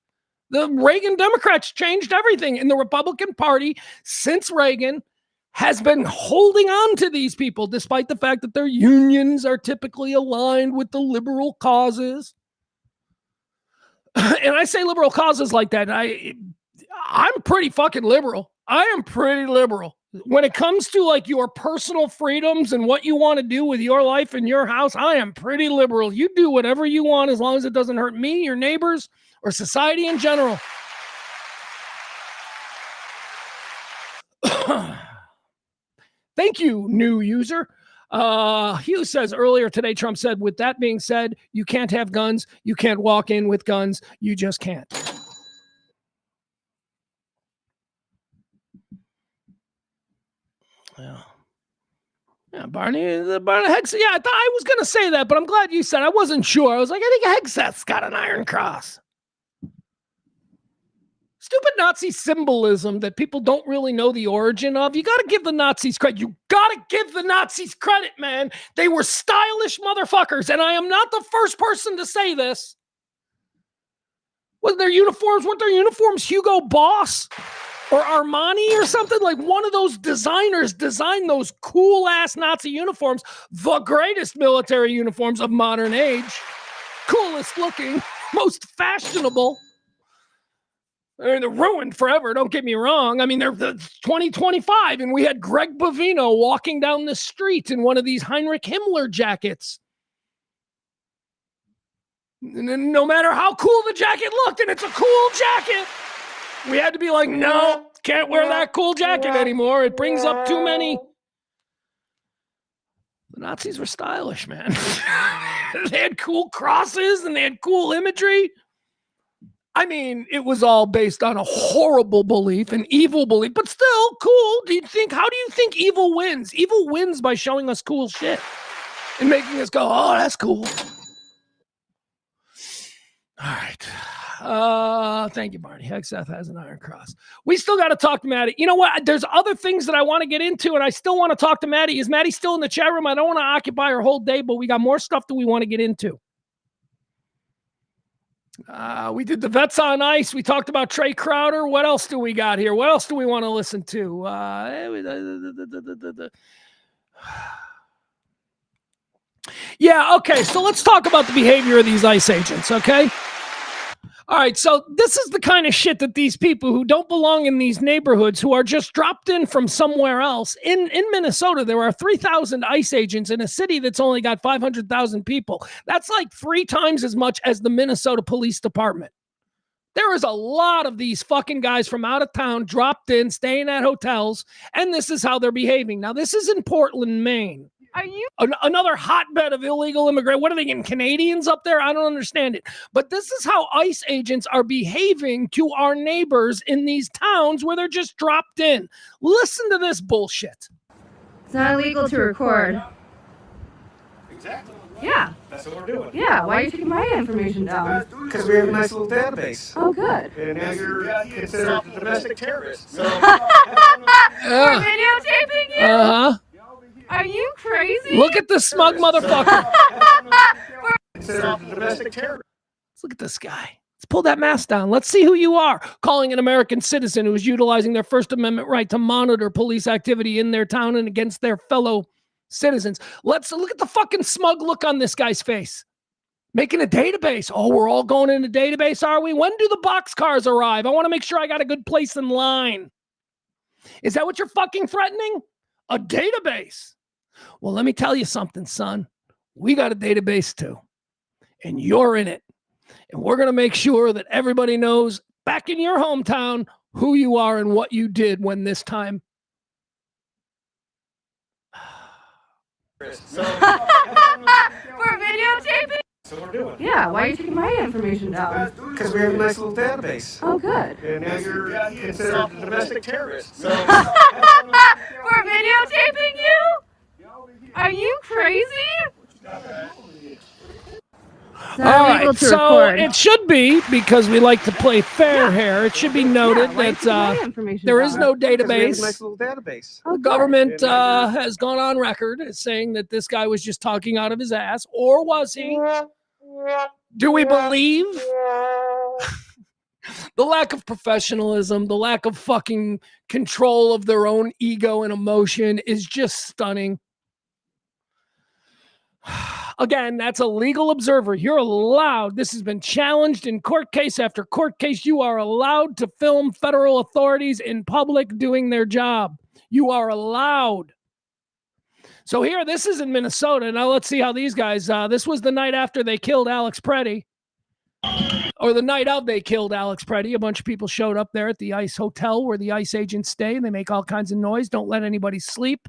The Reagan Democrats changed everything. And the Republican Party, since Reagan, has been holding on to these people, despite the fact that their unions are typically aligned with the liberal causes. And I say liberal causes like that. I'm pretty fucking liberal. I am pretty liberal. When it comes to like your personal freedoms and what you want to do with your life and your house, I am pretty liberal. You do whatever you want as long as it doesn't hurt me, your neighbors, or society in general. Thank you, new user. Hugh says earlier today, Trump said, with that being said, you can't have guns. You can't walk in with guns. You just can't. Yeah, Barney Hegseth. Yeah, I was going to say that, but I'm glad you said. I wasn't sure. I was like, I think Hegseth's got an Iron Cross. Stupid Nazi symbolism that people don't really know the origin of. You got to give the Nazis credit. You got to give the Nazis credit, man. They were stylish motherfuckers, and I am not the first person to say this. Weren't their uniforms Hugo Boss or Armani or something? Like one of those designers designed those cool-ass Nazi uniforms, the greatest military uniforms of modern age. Coolest looking, most fashionable. I mean, they're ruined forever, don't get me wrong. I mean, they're 2025, and we had Greg Bovino walking down the street in one of these Heinrich Himmler jackets. No matter how cool the jacket looked, and it's a cool jacket, we had to be like, no, can't wear that cool jacket anymore. It brings up too many. The Nazis were stylish, man. They had cool crosses, and they had cool imagery. I mean, it was all based on a horrible belief, an evil belief, but still cool. How do you think evil wins? Evil wins by showing us cool shit and making us go, oh, that's cool. All right. Thank you, Barney. Hegseth has an Iron Cross. We still got to talk to Maddie. You know what? There's other things that I want to get into, and I still want to talk to Maddie. Is Maddie still in the chat room? I don't want to occupy her whole day, but we got more stuff that we want to get into. We did the Vets on Ice. We talked about Trey Crowder. What else do we got here? What else do we want to listen to? Yeah, okay. So let's talk about the behavior of these ICE agents, okay? All right, so this is the kind of shit that these people who don't belong in these neighborhoods, who are just dropped in from somewhere else. In Minnesota, there are 3,000 ICE agents in a city that's only got 500,000 people. That's like 3 times as much as the Minnesota Police Department. There is a lot of these fucking guys from out of town dropped in, staying at hotels, and this is how they're behaving. Now, this is in Portland, Maine. Are you another hotbed of illegal immigrants? What are they getting, Canadians up there? I don't understand it. But this is how ICE agents are behaving to our neighbors in these towns where they're just dropped in. Listen to this bullshit. It's not illegal to record. Exactly. Yeah. That's what we're doing. Yeah, why are you taking my information down? Because we have a nice little database. Oh, good. And now you're considered a domestic terrorist. So We're videotaping you? Uh-huh. Are you crazy? Look at this smug motherfucker. Domestic terror. Let's look at this guy. Let's pull that mask down. Let's see who you are. Calling an American citizen who is utilizing their First Amendment right to monitor police activity in their town and against their fellow citizens. Let's look at the fucking smug look on this guy's face. Making a database. Oh, we're all going in a database, are we? When do the boxcars arrive? I want to make sure I got a good place in line. Is that what you're fucking threatening? A database. Well, let me tell you something, son. We got a database too, and you're in it. And we're going to make sure that everybody knows back in your hometown who you are and what you did when this time. We're videotaping? So we're doing. Yeah, why are you taking my information down? Because we have a nice little database. Oh, good. And now you're considered a domestic terrorist. So We're videotaping you? Are you crazy? All right, so it should be, because we like to play fair here, it should be noted that there is no database. Nice little database. The government has gone on record as saying that this guy was just talking out of his ass, or was he? Do we believe? The lack of professionalism, the lack of fucking control of their own ego and emotion is just stunning. Again, that's a legal observer. You're allowed. This has been challenged in court case after court case. You are allowed to film federal authorities in public doing their job. You are allowed. So here, this is in Minnesota. Now let's see how these guys, this was the night after they killed Alex Pretti. Or the night of they killed Alex Pretti. A bunch of people showed up there at the ICE hotel where the ICE agents stay. They make all kinds of noise. Don't let anybody sleep.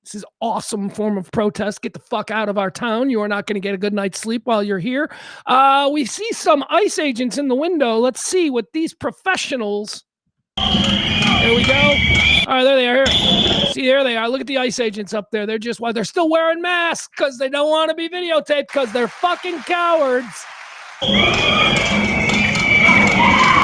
This is awesome form of protest. Get the fuck out of our town. You are not going to get a good night's sleep while you're here. We see some ICE agents in the window. Let's see what these professionals. There we go. All right, there they are. Here. See, there they are. Look at the ICE agents up there. They're just, they're still wearing masks because they don't want to be videotaped because they're fucking cowards.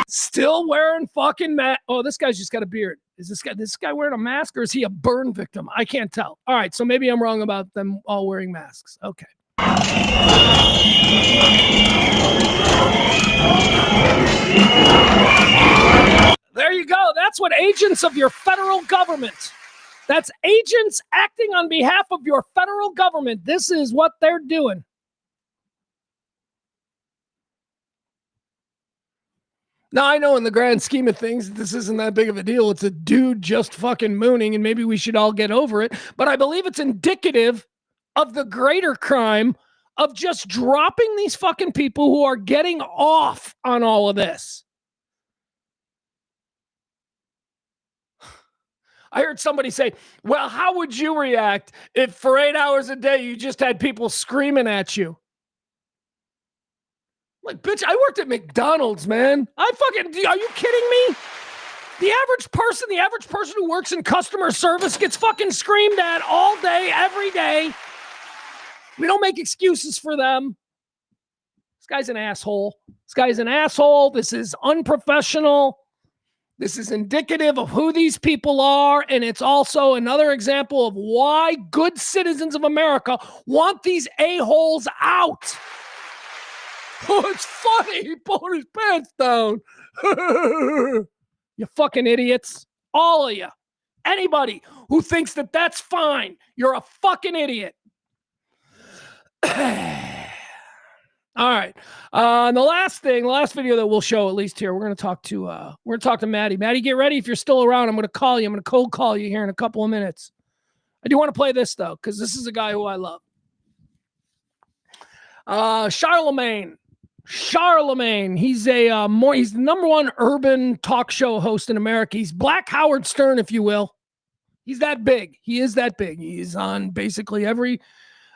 Still wearing fucking mask. Oh, this guy's just got a beard. Is this guy wearing a mask, or is he a burn victim? I can't tell. All right, so maybe I'm wrong about them all wearing masks. Okay. There you go. That's what agents of your federal government. That's agents acting on behalf of your federal government. This is what they're doing. Now, I know in the grand scheme of things, this isn't that big of a deal. It's a dude just fucking mooning, and maybe we should all get over it. But I believe it's indicative of the greater crime of just dropping these fucking people who are getting off on all of this. I heard somebody say, well, how would you react if for 8 hours a day you just had people screaming at you? Like, bitch, I worked at McDonald's, man. Are you kidding me? The average person who works in customer service gets fucking screamed at all day, every day. We don't make excuses for them. This guy's an asshole. This is unprofessional. This is indicative of who these people are, and it's also another example of why good citizens of America want these a-holes out. Oh, it's funny. He pulled his pants down. You fucking idiots. All of you. Anybody who thinks that that's fine, you're a fucking idiot. All right. The last video that we'll show, at least here, we're going to talk to Maddie. Maddie, get ready. If you're still around, I'm going to call you. I'm going to cold call you here in a couple of minutes. I do want to play this though, because this is a guy who I love. Charlemagne. He's he's the number one urban talk show host in America. He's Black Howard Stern, if you will. He's that big. He is that big. He's on basically every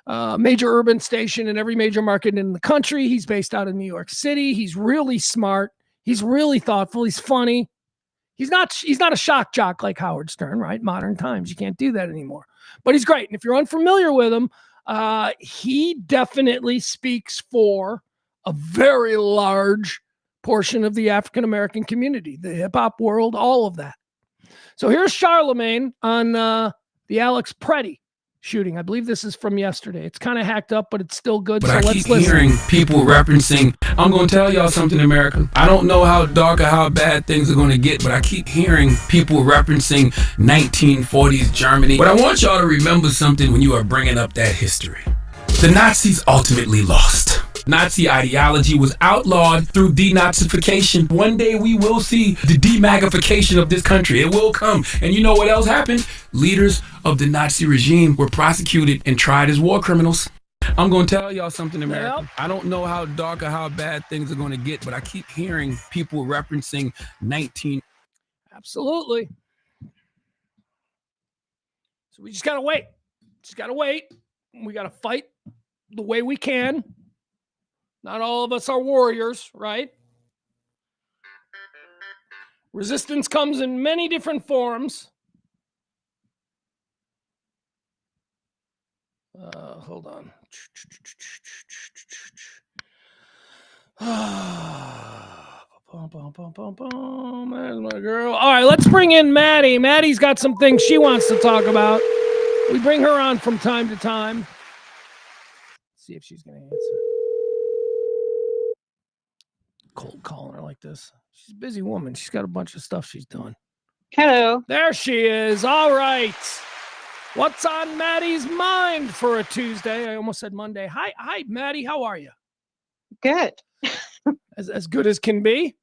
major urban station in every major market in the country. He's based out of New York City. He's really smart. He's really thoughtful. He's funny. He's not a shock jock like Howard Stern, right? Modern times. You can't do that anymore. But he's great. And if you're unfamiliar with him, he definitely speaks for a very large portion of the African-American community, the hip-hop world, all of that. So here's Charlemagne on the Alex Pretti shooting. I believe this is from yesterday. It's kind of hacked up, but it's still good. But so I let's keep listen. hearing people referencing, I'm going to tell y'all something, America. I don't know how dark or how bad things are going to get, but I keep hearing people referencing 1940s Germany. But I want y'all to remember something when you are bringing up that history. The Nazis ultimately lost. Nazi ideology was outlawed through denazification. One day we will see the demagnification of this country. It will come. And you know what else happened? Leaders of the Nazi regime were prosecuted and tried as war criminals. I'm going to tell y'all something, America. Yep. I don't know how dark or how bad things are going to get, but I keep hearing people referencing 19. Absolutely. So we just got to wait. We got to fight the way we can. Not all of us are warriors, right? Resistance comes in many different forms. Hold on. There's my girl. All right, let's bring in Maddie. Maddie's got some things she wants to talk about. We bring her on from time to time. Let's see if she's going to answer. Cold calling her like this. She's a busy woman. She's got a bunch of stuff she's doing. Hello. There she is. All right. What's on Maddie's mind for a Tuesday? I almost said Monday. Hi, Maddie. How are you? Good. As good as can be.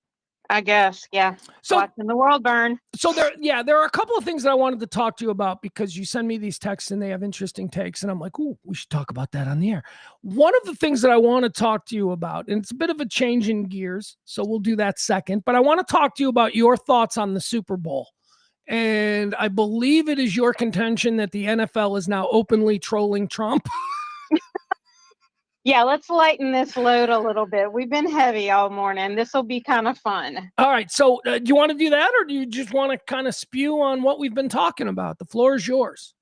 I guess, yeah. So watching the world burn. So there are a couple of things that I wanted to talk to you about because you send me these texts and they have interesting takes, and I'm like, ooh, we should talk about that on the air. One of the things that I want to talk to you about, and it's a bit of a change in gears, so we'll do that second, but I want to talk to you about your thoughts on the Super Bowl And I believe it is your contention that the NFL is now openly trolling Trump. Yeah, let's lighten this load a little bit. We've been heavy all morning. This will be kind of fun. All right. So do you want to do that, or do you just want to kind of spew on what we've been talking about? The floor is yours.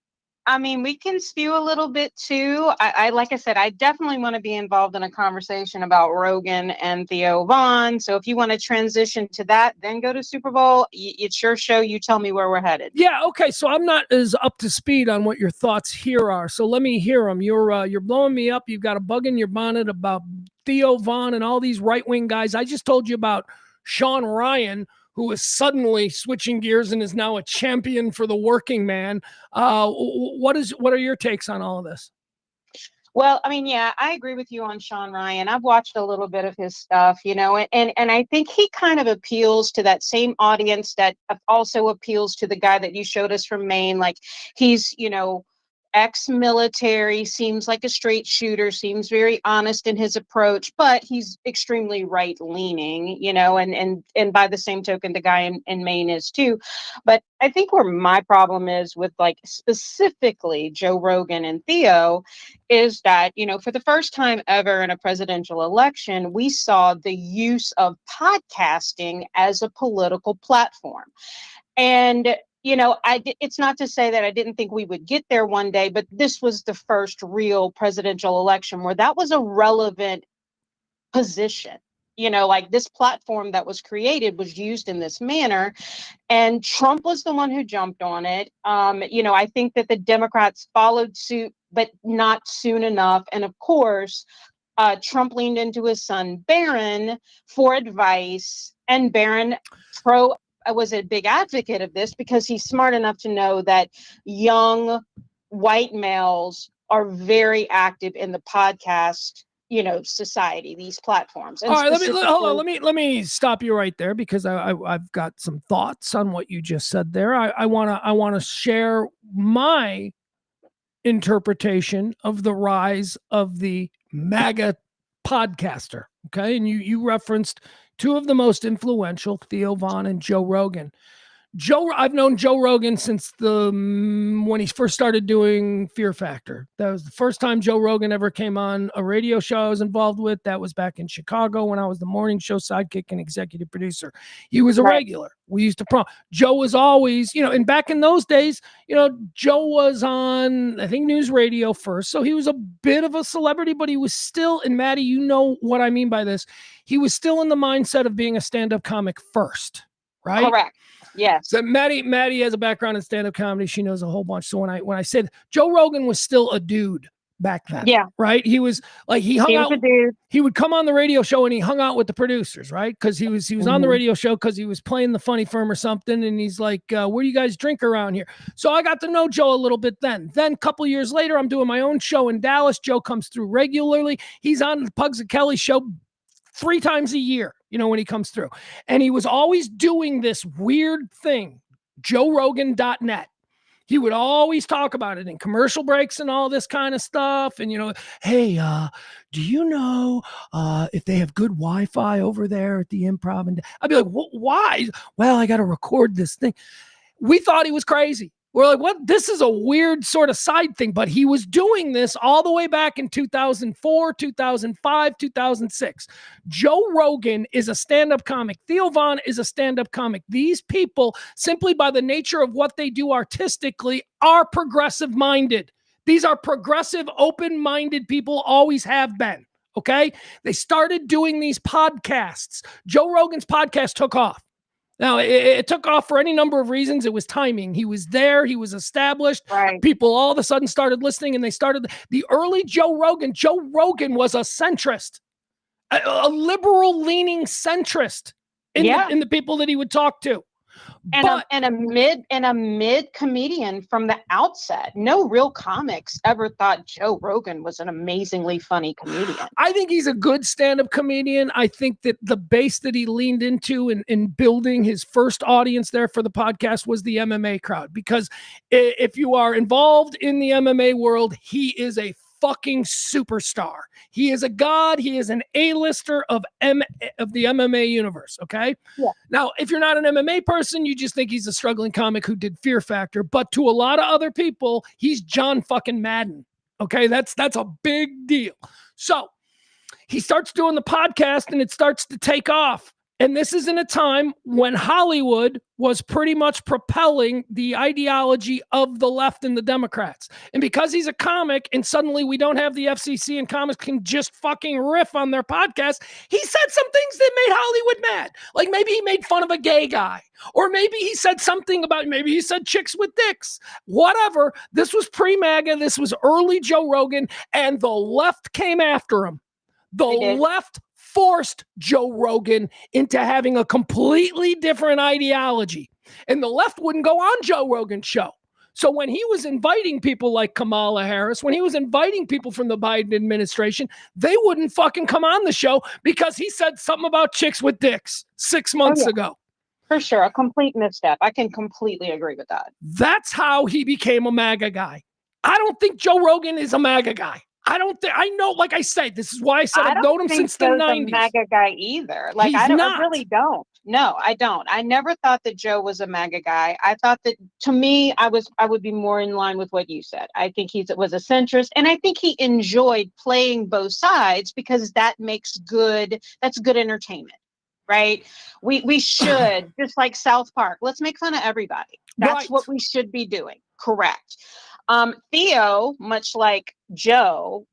I mean, we can spew a little bit too. I like I said, I definitely want to be involved in a conversation about Rogan and Theo Von. So if you want to transition to that, then go to Super Bowl. It's your show. You tell me where we're headed. Yeah. Okay. So I'm not as up to speed on what your thoughts here are. So let me hear them. You're blowing me up. You've got a bug in your bonnet about Theo Von and all these right-wing guys. I just told you about Sean Ryan, who is suddenly switching gears and is now a champion for the working man. What are your takes on all of this? Well, I mean, yeah, I agree with you on Sean Ryan. I've watched a little bit of his stuff, and I think he kind of appeals to that same audience that also appeals to the guy that you showed us from Maine. Like he's, ex-military, seems like a straight shooter, seems very honest in his approach, but he's extremely right-leaning, and by the same token, the guy in Maine is too. But I think where my problem is with like specifically Joe Rogan and Theo is that, for the first time ever in a presidential election, we saw the use of podcasting as a political platform. And it's not to say that I didn't think we would get there one day, but this was the first real presidential election where that was a relevant position. Like this platform that was created was used in this manner, and Trump was the one who jumped on it. I think that the Democrats followed suit, but not soon enough. And of course, Trump leaned into his son Barron for advice, and Barron was a big advocate of this because he's smart enough to know that young white males are very active in the podcast, society, these platforms. And all right, let me stop you right there because I've got some thoughts on what you just said there. I want to share my interpretation of the rise of the MAGA podcaster. Okay, and you referenced two of the most influential, Theo Von and Joe Rogan. I've known Joe Rogan since when he first started doing Fear Factor. That was the first time Joe Rogan ever came on a radio show I was involved with. That was back in Chicago when I was the morning show sidekick and executive producer. He was a regular. We used to Joe was always, and back in those days, Joe was on, I think, news radio first. So he was a bit of a celebrity, but he was still, and Maddie, you know what I mean by this. He was still in the mindset of being a stand-up comic first, right? Correct. Yes. So Maddie has a background in stand-up comedy. She knows a whole bunch. So when I said Joe Rogan was still a dude back then, right? He was like, he hung out. He would come on the radio show and he hung out with the producers, right? Because he was on the radio show because he was playing the funny firm or something. And he's like, where do you guys drink around here? So I got to know Joe a little bit then. Then a couple years later, I'm doing my own show in Dallas. Joe comes through regularly. He's on the Pugs and Kelly show 3 times a year, when he comes through. And he was always doing this weird thing, JoeRogan.net. He would always talk about it in commercial breaks and all this kind of stuff. And, hey, do you know if they have good Wi-Fi over there at the Improv? And I'd be like, why? Well, I got to record this thing. We thought he was crazy. We're like, what? This is a weird sort of side thing, but he was doing this all the way back in 2004, 2005, 2006. Joe Rogan is a stand-up comic. Theo Von is a stand-up comic. These people, simply by the nature of what they do artistically, are progressive-minded. These are progressive, open-minded people, always have been, okay? They started doing these podcasts. Joe Rogan's podcast took off. Now, it took off for any number of reasons. It was timing. He was there. He was established. Right. People all of a sudden started listening, and they started. The early Joe Rogan was a centrist, a liberal-leaning centrist in the people that he would talk to. And a mid comedian from the outset. No real comics ever thought Joe Rogan was an amazingly funny comedian. I think he's a good stand-up comedian. I think that the base that he leaned into in building his first audience there for the podcast was the MMA crowd. Because if you are involved in the MMA world, he is a fucking superstar. He is a god. He is an A-lister of the MMA universe, okay? Yeah. Now, if you're not an MMA person, you just think he's a struggling comic who did Fear Factor. But to a lot of other people, he's John fucking Madden, okay? That's a big deal. So he starts doing the podcast and it starts to take off. And this is in a time when Hollywood was pretty much propelling the ideology of the left and the Democrats. And because he's a comic and suddenly we don't have the FCC and comics can just fucking riff on their podcast, he said some things that made Hollywood mad. Like maybe he made fun of a gay guy, or maybe he said something about, maybe he said chicks with dicks, whatever. This was pre-MAGA. This was early Joe Rogan, and the left came after him. The left forced Joe Rogan into having a completely different ideology. And the left wouldn't go on Joe Rogan's show. So when he was inviting people like Kamala Harris, when he was inviting people from the Biden administration, they wouldn't fucking come on the show because he said something about chicks with dicks 6 months ago. For sure. A complete misstep. I can completely agree with that. That's how he became a MAGA guy. I don't think Joe Rogan is a MAGA guy. I don't think, I know, like I said, this is why I said I've known him since the 90s. A MAGA guy either. Like, I really don't. No, I don't. I never thought that Joe was a MAGA guy. I thought that, to me, I would be more in line with what you said. I think he was a centrist, and I think he enjoyed playing both sides because that's good entertainment, right? We should, just like South Park, let's make fun of everybody. That's what we should be doing. Correct. Theo, much like Joe,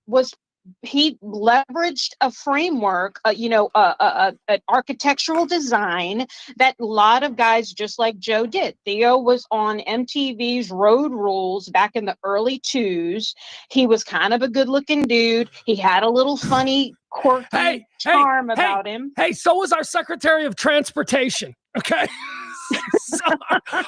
he leveraged a framework, an architectural design that a lot of guys just like Joe did. Theo was on MTV's Road Rules back in the early 2000s. He was kind of a good looking dude. He had a little funny, quirky charm about him. Hey, so was our Secretary of Transportation. Okay. So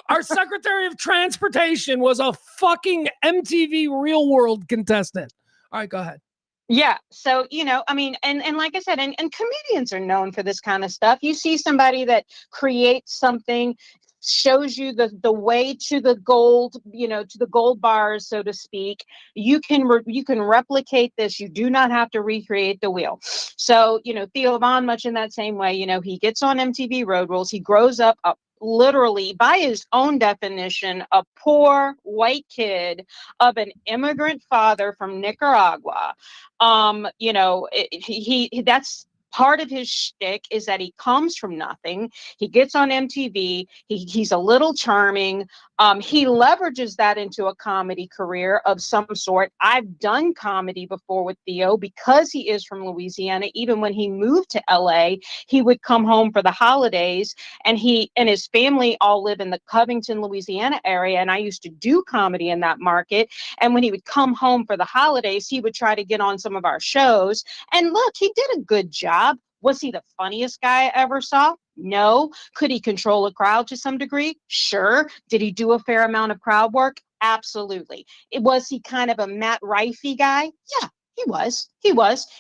our Secretary of Transportation was a fucking MTV Real World contestant. All right, go ahead. Yeah. So, I mean, and like I said, and comedians are known for this kind of stuff. You see somebody that creates something, shows you the way to the gold, to the gold bars, so to speak. You can replicate this. You do not have to recreate the wheel. So, Theo Von, much in that same way, he gets on MTV Road Rules. He grows up literally, by his own definition, a poor white kid of an immigrant father from Nicaragua. That's part of his shtick, is that he comes from nothing. He gets on MTV. He's a little charming. He leverages that into a comedy career of some sort. I've done comedy before with Theo because he is from Louisiana. Even when he moved to LA, he would come home for the holidays, and he and his family all live in the Covington, Louisiana area. And I used to do comedy in that market. And when he would come home for the holidays, he would try to get on some of our shows. And look, he did a good job. Was he the funniest guy I ever saw? No. Could he control a crowd to some degree? Sure. Did he do a fair amount of crowd work? Absolutely. Was he kind of a Matt Rifey guy? Yeah, he was.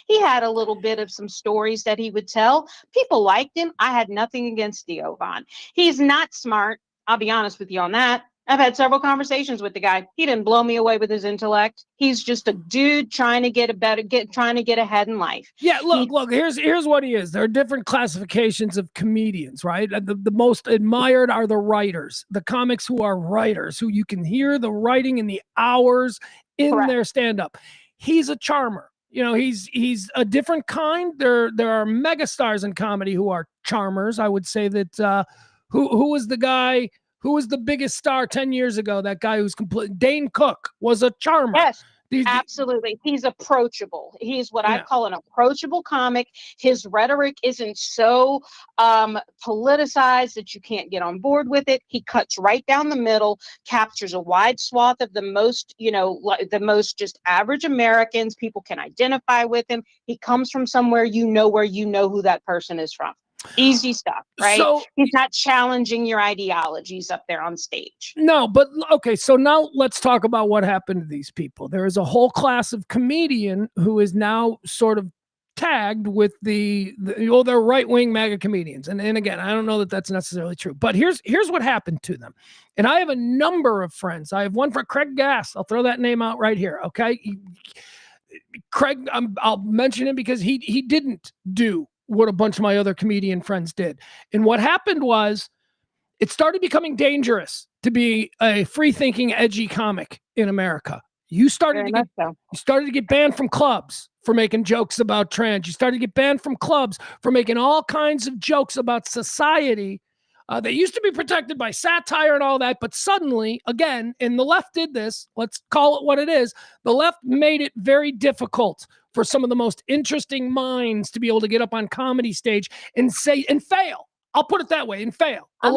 He had a little bit of some stories that he would tell. People liked him. I had nothing against Theo Von. He's not smart. I'll be honest with you on that. I've had several conversations with the guy. He didn't blow me away with his intellect. He's just a dude trying to get ahead in life. Yeah, look, here's what he is. There are different classifications of comedians, right? The most admired are the writers, the comics who are writers, who you can hear the writing in the hours in their stand-up. He's a charmer. He's a different kind. There are megastars in comedy who are charmers. I would say that who was the guy? Who was the biggest star 10 years ago? That guy who's Dane Cook was a charmer. Yes, absolutely. He's approachable. He's what I call an approachable comic. His rhetoric isn't so politicized that you can't get on board with it. He cuts right down the middle, captures a wide swath of the most just average Americans. People can identify with him. He comes from somewhere where you know who that person is from. Easy stuff, right? So, he's not challenging your ideologies up there on stage. No, but okay, so now let's talk about what happened to these people. There is a whole class of comedian who is now sort of tagged with they're right-wing MAGA comedians. And again, I don't know that that's necessarily true, but here's what happened to them. And I have a number of friends. I have one for Craig Gass. I'll throw that name out right here, okay? Craig, I'll mention him because he didn't do what a bunch of my other comedian friends did. And what happened was it started becoming dangerous to be a free-thinking, edgy comic in America. You started to get banned from clubs for making jokes about trans. You started to get banned from clubs for making all kinds of jokes about society. They used to be protected by satire and all that, but suddenly, again, and the left did this, let's call it what it is, the left made it very difficult for some of the most interesting minds to be able to get up on comedy stage and say, and fail. I'll put it that way, and fail. You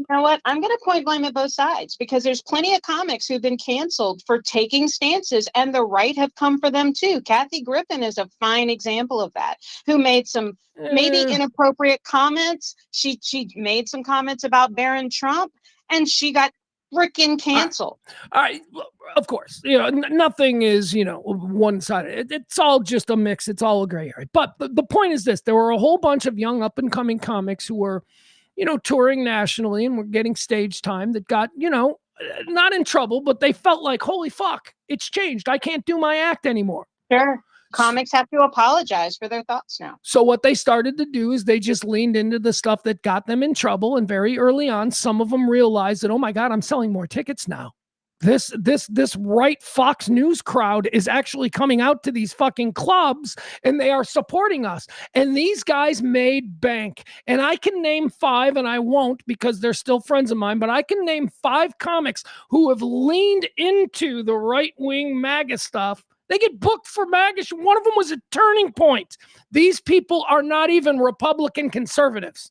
know what? I'm gonna point blame at both sides because there's plenty of comics who've been canceled for taking stances, and the right have come for them too. Kathy Griffin is a fine example of that, who made some maybe inappropriate comments. She made some comments about Barron Trump, and she got freaking canceled. All right, of course, nothing is one-sided. It's all just a mix. It's all a gray area. But the point is this: there were a whole bunch of young up-and-coming comics who were, touring nationally and were getting stage time that got, not in trouble, but they felt like, holy fuck, it's changed. I can't do my act anymore. Sure. Comics have to apologize for their thoughts now. So what they started to do is they just leaned into the stuff that got them in trouble. And very early on, some of them realized that, oh my God, I'm selling more tickets now. This right Fox News crowd is actually coming out to these fucking clubs and they are supporting us. And these guys made bank. And I can name 5, and I won't because they're still friends of mine, but I can name 5 comics who have leaned into the right-wing MAGA stuff. They get booked for MAGA. One of them was a Turning Point. These people are not even Republican conservatives.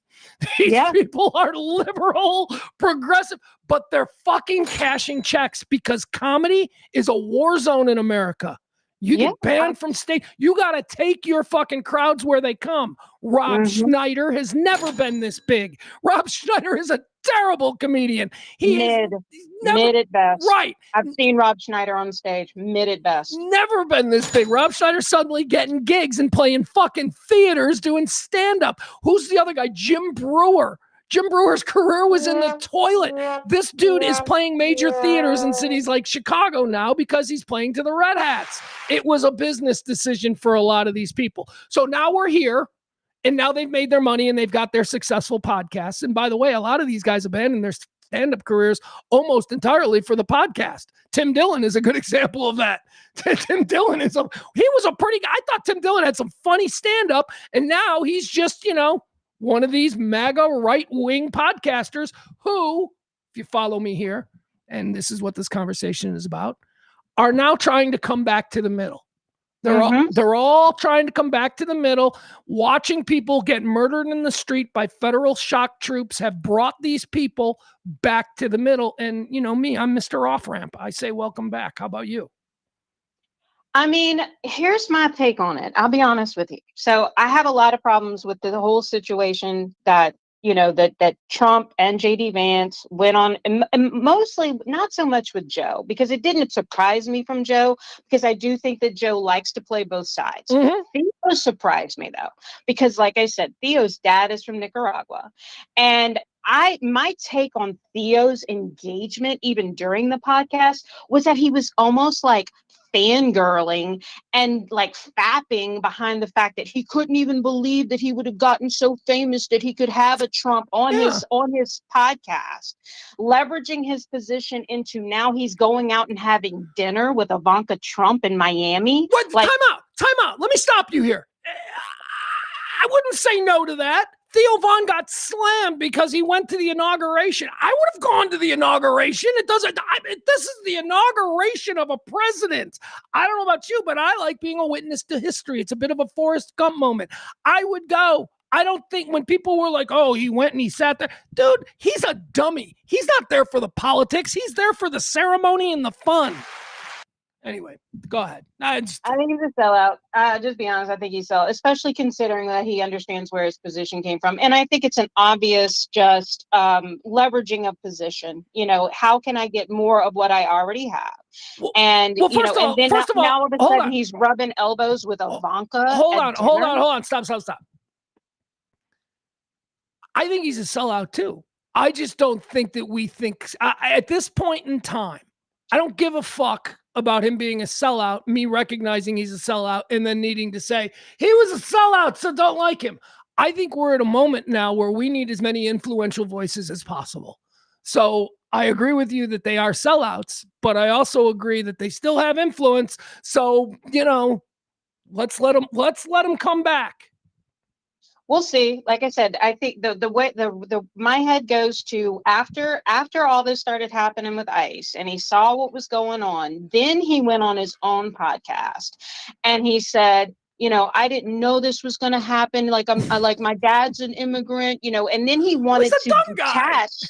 These people are liberal, progressive, but they're fucking cashing checks because comedy is a war zone in America. You get banned from stage. You got to take your fucking crowds where they come. Rob Schneider has never been this big. Rob Schneider is a terrible comedian. Mid at best. Right. I've seen Rob Schneider on stage. Mid at best. Never been this big. Rob Schneider suddenly getting gigs and playing fucking theaters doing stand-up. Who's the other guy? Jim Brewer. Jim Brewer's career was in the toilet. This dude is playing major theaters in cities like Chicago now because he's playing to the Red Hats. It was a business decision for a lot of these people. So now we're here, and now they've made their money and they've got their successful podcasts. And by the way, a lot of these guys abandoned their stand-up careers almost entirely for the podcast. Tim Dillon is a good example of that. Tim Dillon he was a pretty guy. I thought Tim Dillon had some funny stand-up, and now he's just, one of these MAGA right-wing podcasters who, if you follow me here, and this is what this conversation is about, are now trying to come back to the middle. They're all trying to come back to the middle. Watching people get murdered in the street by federal shock troops have brought these people back to the middle. And me, I'm Mr. Off-Ramp. I say welcome back. How about you? I mean, here's my take on it. I'll be honest with you. So I have a lot of problems with the whole situation that, that Trump and JD Vance went on, and mostly not so much with Joe, because it didn't surprise me from Joe, because I do think that Joe likes to play both sides. Theo surprised me though, because like I said, Theo's dad is from Nicaragua. And my take on Theo's engagement, even during the podcast, was that he was almost like fangirling and like fapping behind the fact that he couldn't even believe that he would have gotten so famous that he could have a Trump on his podcast, leveraging his position into now he's going out and having dinner with Ivanka Trump in Miami. What? Time out. Let me stop you here. I wouldn't say no to that. Theo Von got slammed because he went to the inauguration. I would have gone to the inauguration. This is the inauguration of a president. I don't know about you, but I like being a witness to history. It's a bit of a Forrest Gump moment. I would go. I don't think when people were like, oh, he went and he sat there. Dude, he's a dummy. He's not there for the politics. He's there for the ceremony and the fun. Anyway, go ahead. I think he's a sellout. Just be honest, I think he's sellout, especially considering that he understands where his position came from. And I think it's an obvious just leveraging of position. How can I get more of what I already have? And now all of a sudden he's rubbing elbows with Ivanka. Hold on. Stop. I think he's a sellout too. I just don't think that we think at this point in time, I don't give a fuck about him being a sellout, me recognizing he's a sellout, and then needing to say, he was a sellout, so don't like him. I think we're at a moment now where we need as many influential voices as possible. So I agree with you that they are sellouts, but I also agree that they still have influence. So, let's let them come back. We'll see. Like I said, I think the way my head goes to after all this started happening with ICE and he saw what was going on, then he went on his own podcast and he said, I didn't know this was going to happen. Like like my dad's an immigrant, and then he wanted to detach.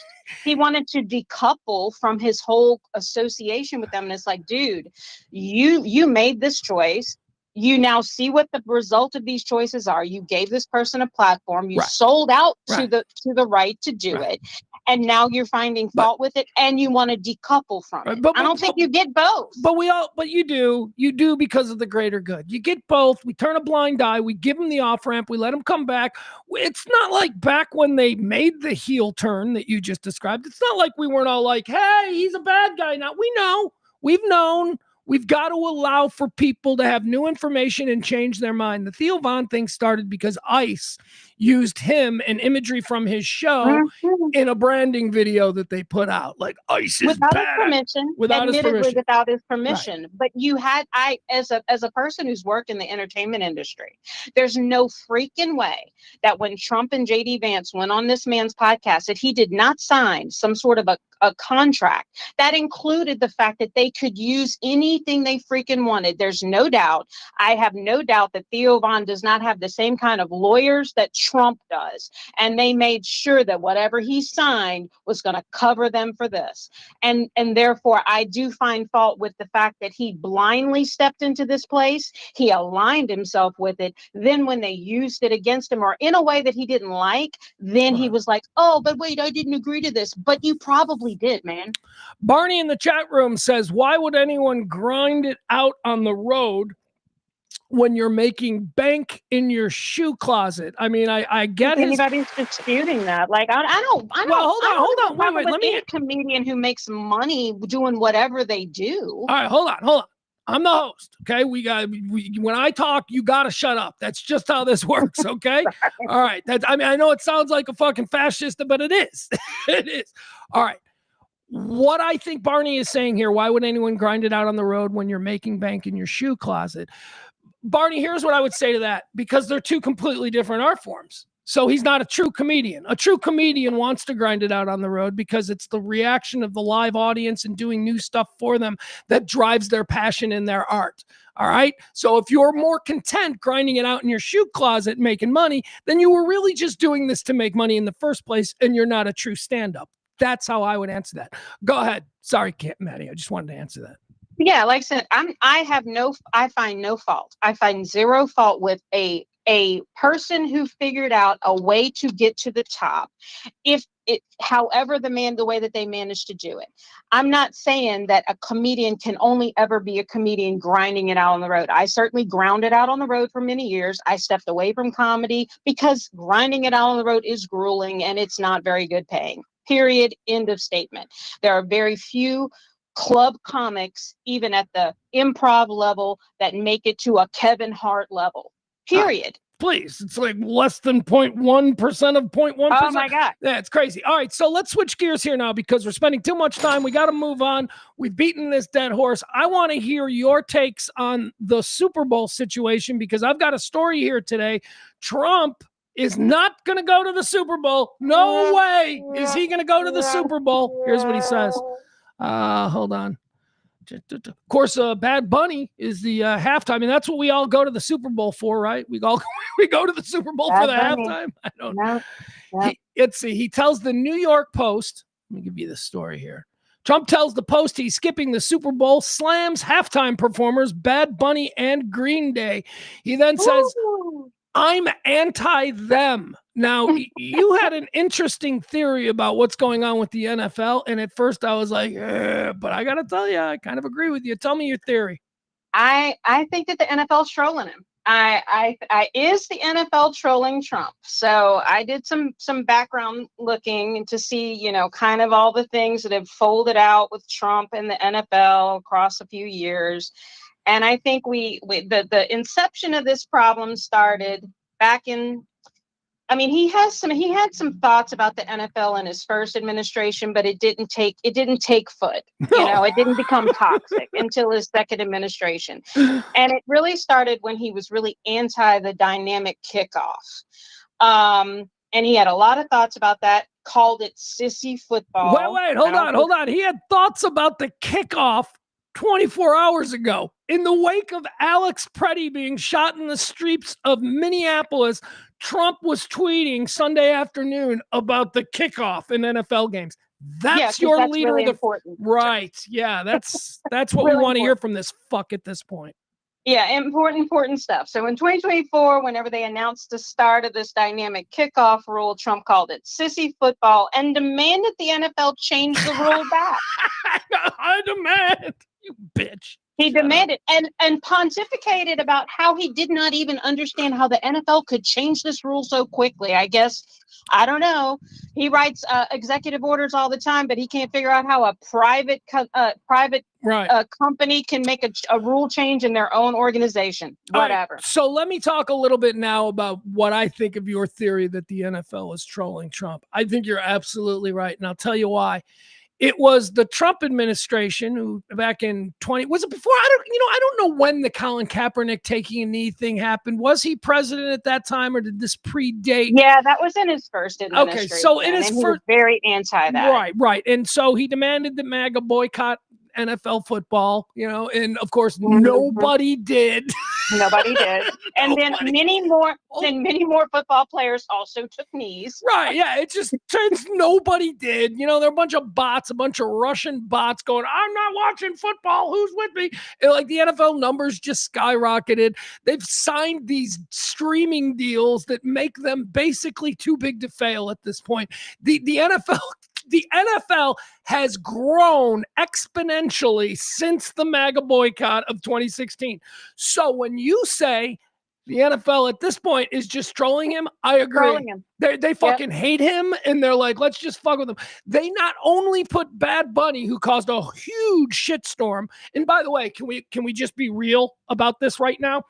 He wanted to decouple from his whole association with them. And it's like, dude, you made this choice. You now see what the result of these choices are. You gave this person a platform. You sold out to the right to do it. And now you're finding fault with it and you want to decouple from it. I don't think you get both. But you do because of the greater good. You get both. We turn a blind eye. We give them the off ramp. We let them come back. It's not like back when they made the heel turn that you just described. It's not like we weren't all like, hey, he's a bad guy. Now we know, we've known. We've got to allow for people to have new information and change their mind. The Theo Von thing started because ICE used him and imagery from his show in a branding video that they put out. Like, ICE is without bad. His permission, without his admittedly permission. without his permission. But as a person who's worked in the entertainment industry, there's no freaking way that when Trump and JD Vance went on this man's podcast that he did not sign some sort of a contract that included the fact that they could use anything they freaking wanted. There's no doubt. I have no doubt that Theo Von does not have the same kind of lawyers that Trump does. And they made sure that whatever he signed was going to cover them for this. And therefore, I do find fault with the fact that he blindly stepped into this place. He aligned himself with it. Then when they used it against him or in a way that he didn't like, then he was like, oh, but wait, I didn't agree to this. But you probably did, man. Barney in the chat room says, why would anyone grind it out on the road when you're making bank in your shoe closet? I mean, I get anybody's disputing that. Like, I don't. Well, hold on. Wait. Let me. A comedian who makes money doing whatever they do. All right, hold on. I'm the host. Okay, when I talk, you gotta shut up. That's just how this works. Okay. All right. I know it sounds like a fucking fascist, but it is. It is. All right. What I think Barney is saying here, why would anyone grind it out on the road when you're making bank in your shoe closet? Barney, here's what I would say to that, because they're two completely different art forms. So he's not a true comedian. A true comedian wants to grind it out on the road because it's the reaction of the live audience and doing new stuff for them that drives their passion in their art. All right. So if you're more content grinding it out in your shoe closet, making money, then you were really just doing this to make money in the first place, and you're not a true stand-up. That's how I would answer that. Go ahead. Sorry, Maddie. I just wanted to answer that. Yeah, like I said, I find no fault. I find zero fault with a person who figured out a way to get to the top. However the way that they managed to do it. I'm not saying that a comedian can only ever be a comedian grinding it out on the road. I certainly ground it out on the road for many years. I stepped away from comedy because grinding it out on the road is grueling and it's not very good paying. Period. End of statement. There are very few club comics, even at the improv level, that make it to a Kevin Hart level. Period. Please, it's like less than 0.1% of 0.1%. Oh my God. Yeah, it's crazy. All right, so let's switch gears here now because we're spending too much time. We got to move on. We've beaten this dead horse. I want to hear your takes on the Super Bowl situation because I've got a story here today. Trump is not going to go to the Super Bowl. No way is he going to go to the Super Bowl. Here's what he says. Hold on. Of course, Bad Bunny is the halftime, and that's what we all go to the Super Bowl for, right? We go to the Super Bowl for the halftime. I don't know. Let's see. He tells the New York Post. Let me give you the story here. Trump tells the Post he's skipping the Super Bowl, slams halftime performers Bad Bunny and Green Day. He then says, I'm anti them. Now, you had an interesting theory about what's going on with the NFL. And at first I was like, but I got to tell you, I kind of agree with you. Tell me your theory. I think that the NFL's trolling him. Is the NFL trolling Trump? So I did some background looking to see, you know, kind of all the things that have folded out with Trump and the NFL across a few years. And I think the inception of this problem started back in, I mean, he had some thoughts about the NFL in his first administration, but it didn't take foot. You know, it didn't become toxic until his second administration. And it really started when he was really anti the dynamic kickoff. And he had a lot of thoughts about that, called it sissy football. Wait, hold on. He had thoughts about the kickoff 24 hours ago. In the wake of Alex Pretti being shot in the streets of Minneapolis, Trump was tweeting Sunday afternoon about the kickoff in NFL games. That's your that's leader. really important. Right. Yeah, that's what Really we want to hear from this fuck at this point. Yeah, important stuff. So in 2024, whenever they announced the start of this dynamic kickoff rule, Trump called it sissy football and demanded the NFL change the rule back. I demand, you bitch. He demanded and pontificated about how he did not even understand how the NFL could change this rule so quickly. I guess, I don't know. He writes executive orders all the time, but he can't figure out how a private company can make a rule change in their own organization. Whatever. Right, so let me talk a little bit now about what I think of your theory that the NFL is trolling Trump. I think you're absolutely right, and I'll tell you why. It was the Trump administration who back in was it before? I don't know when the Colin Kaepernick taking a knee thing happened. Was he president at that time or did this predate? Yeah, that was in his first administration. Okay, so in his first, he was very anti that. Right. And so he demanded that MAGA boycott NFL football, you know, and of course nobody did. Nobody did. And then many more football players also took knees. Right. Yeah. It just turns nobody did. You know, there are a bunch of bots, a bunch of Russian bots going, I'm not watching football. Who's with me? And like the NFL numbers just skyrocketed. They've signed these streaming deals that make them basically too big to fail at this point. The NFL has grown exponentially since the MAGA boycott of 2016. So when you say the NFL at this point is just trolling him, I agree. They fucking hate him, and they're like, let's just fuck with him. They not only put Bad Bunny, who caused a huge shitstorm, and by the way, can we just be real about this right now?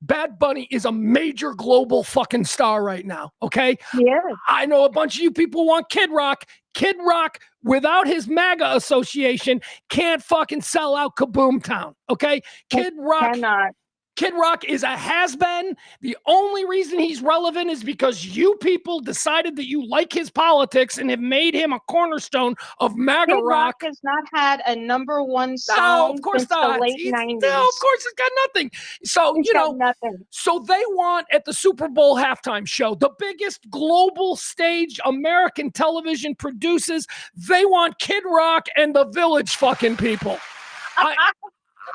Bad Bunny is a major global fucking star right now, okay? Yeah. I know a bunch of you people want Kid Rock. Kid Rock, without his MAGA association, can't fucking sell out Kaboom Town, okay? Kid Rock is a has-been. The only reason he's relevant is because you people decided that you like his politics and have made him a cornerstone of MAGA Kid rock. Has not had a number one song No, of course since not. the late 90s. No, of course he's got nothing. So, nothing. So they want at the Super Bowl halftime show, the biggest global stage American television produces, they want Kid Rock and the Village fucking people.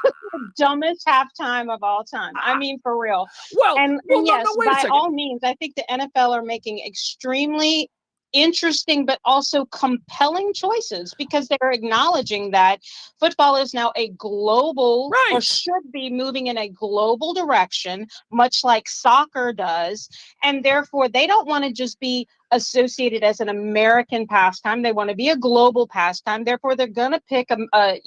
The dumbest halftime of all time. I mean, for real. Well, yes, wait a by second. all means, I think the NFL are making extremely interesting but also compelling choices because they're acknowledging that football is now a global or should be moving in a global direction, much like soccer does, and therefore they don't want to just be associated as an American pastime. They want to be a global pastime. Therefore, they're going to pick a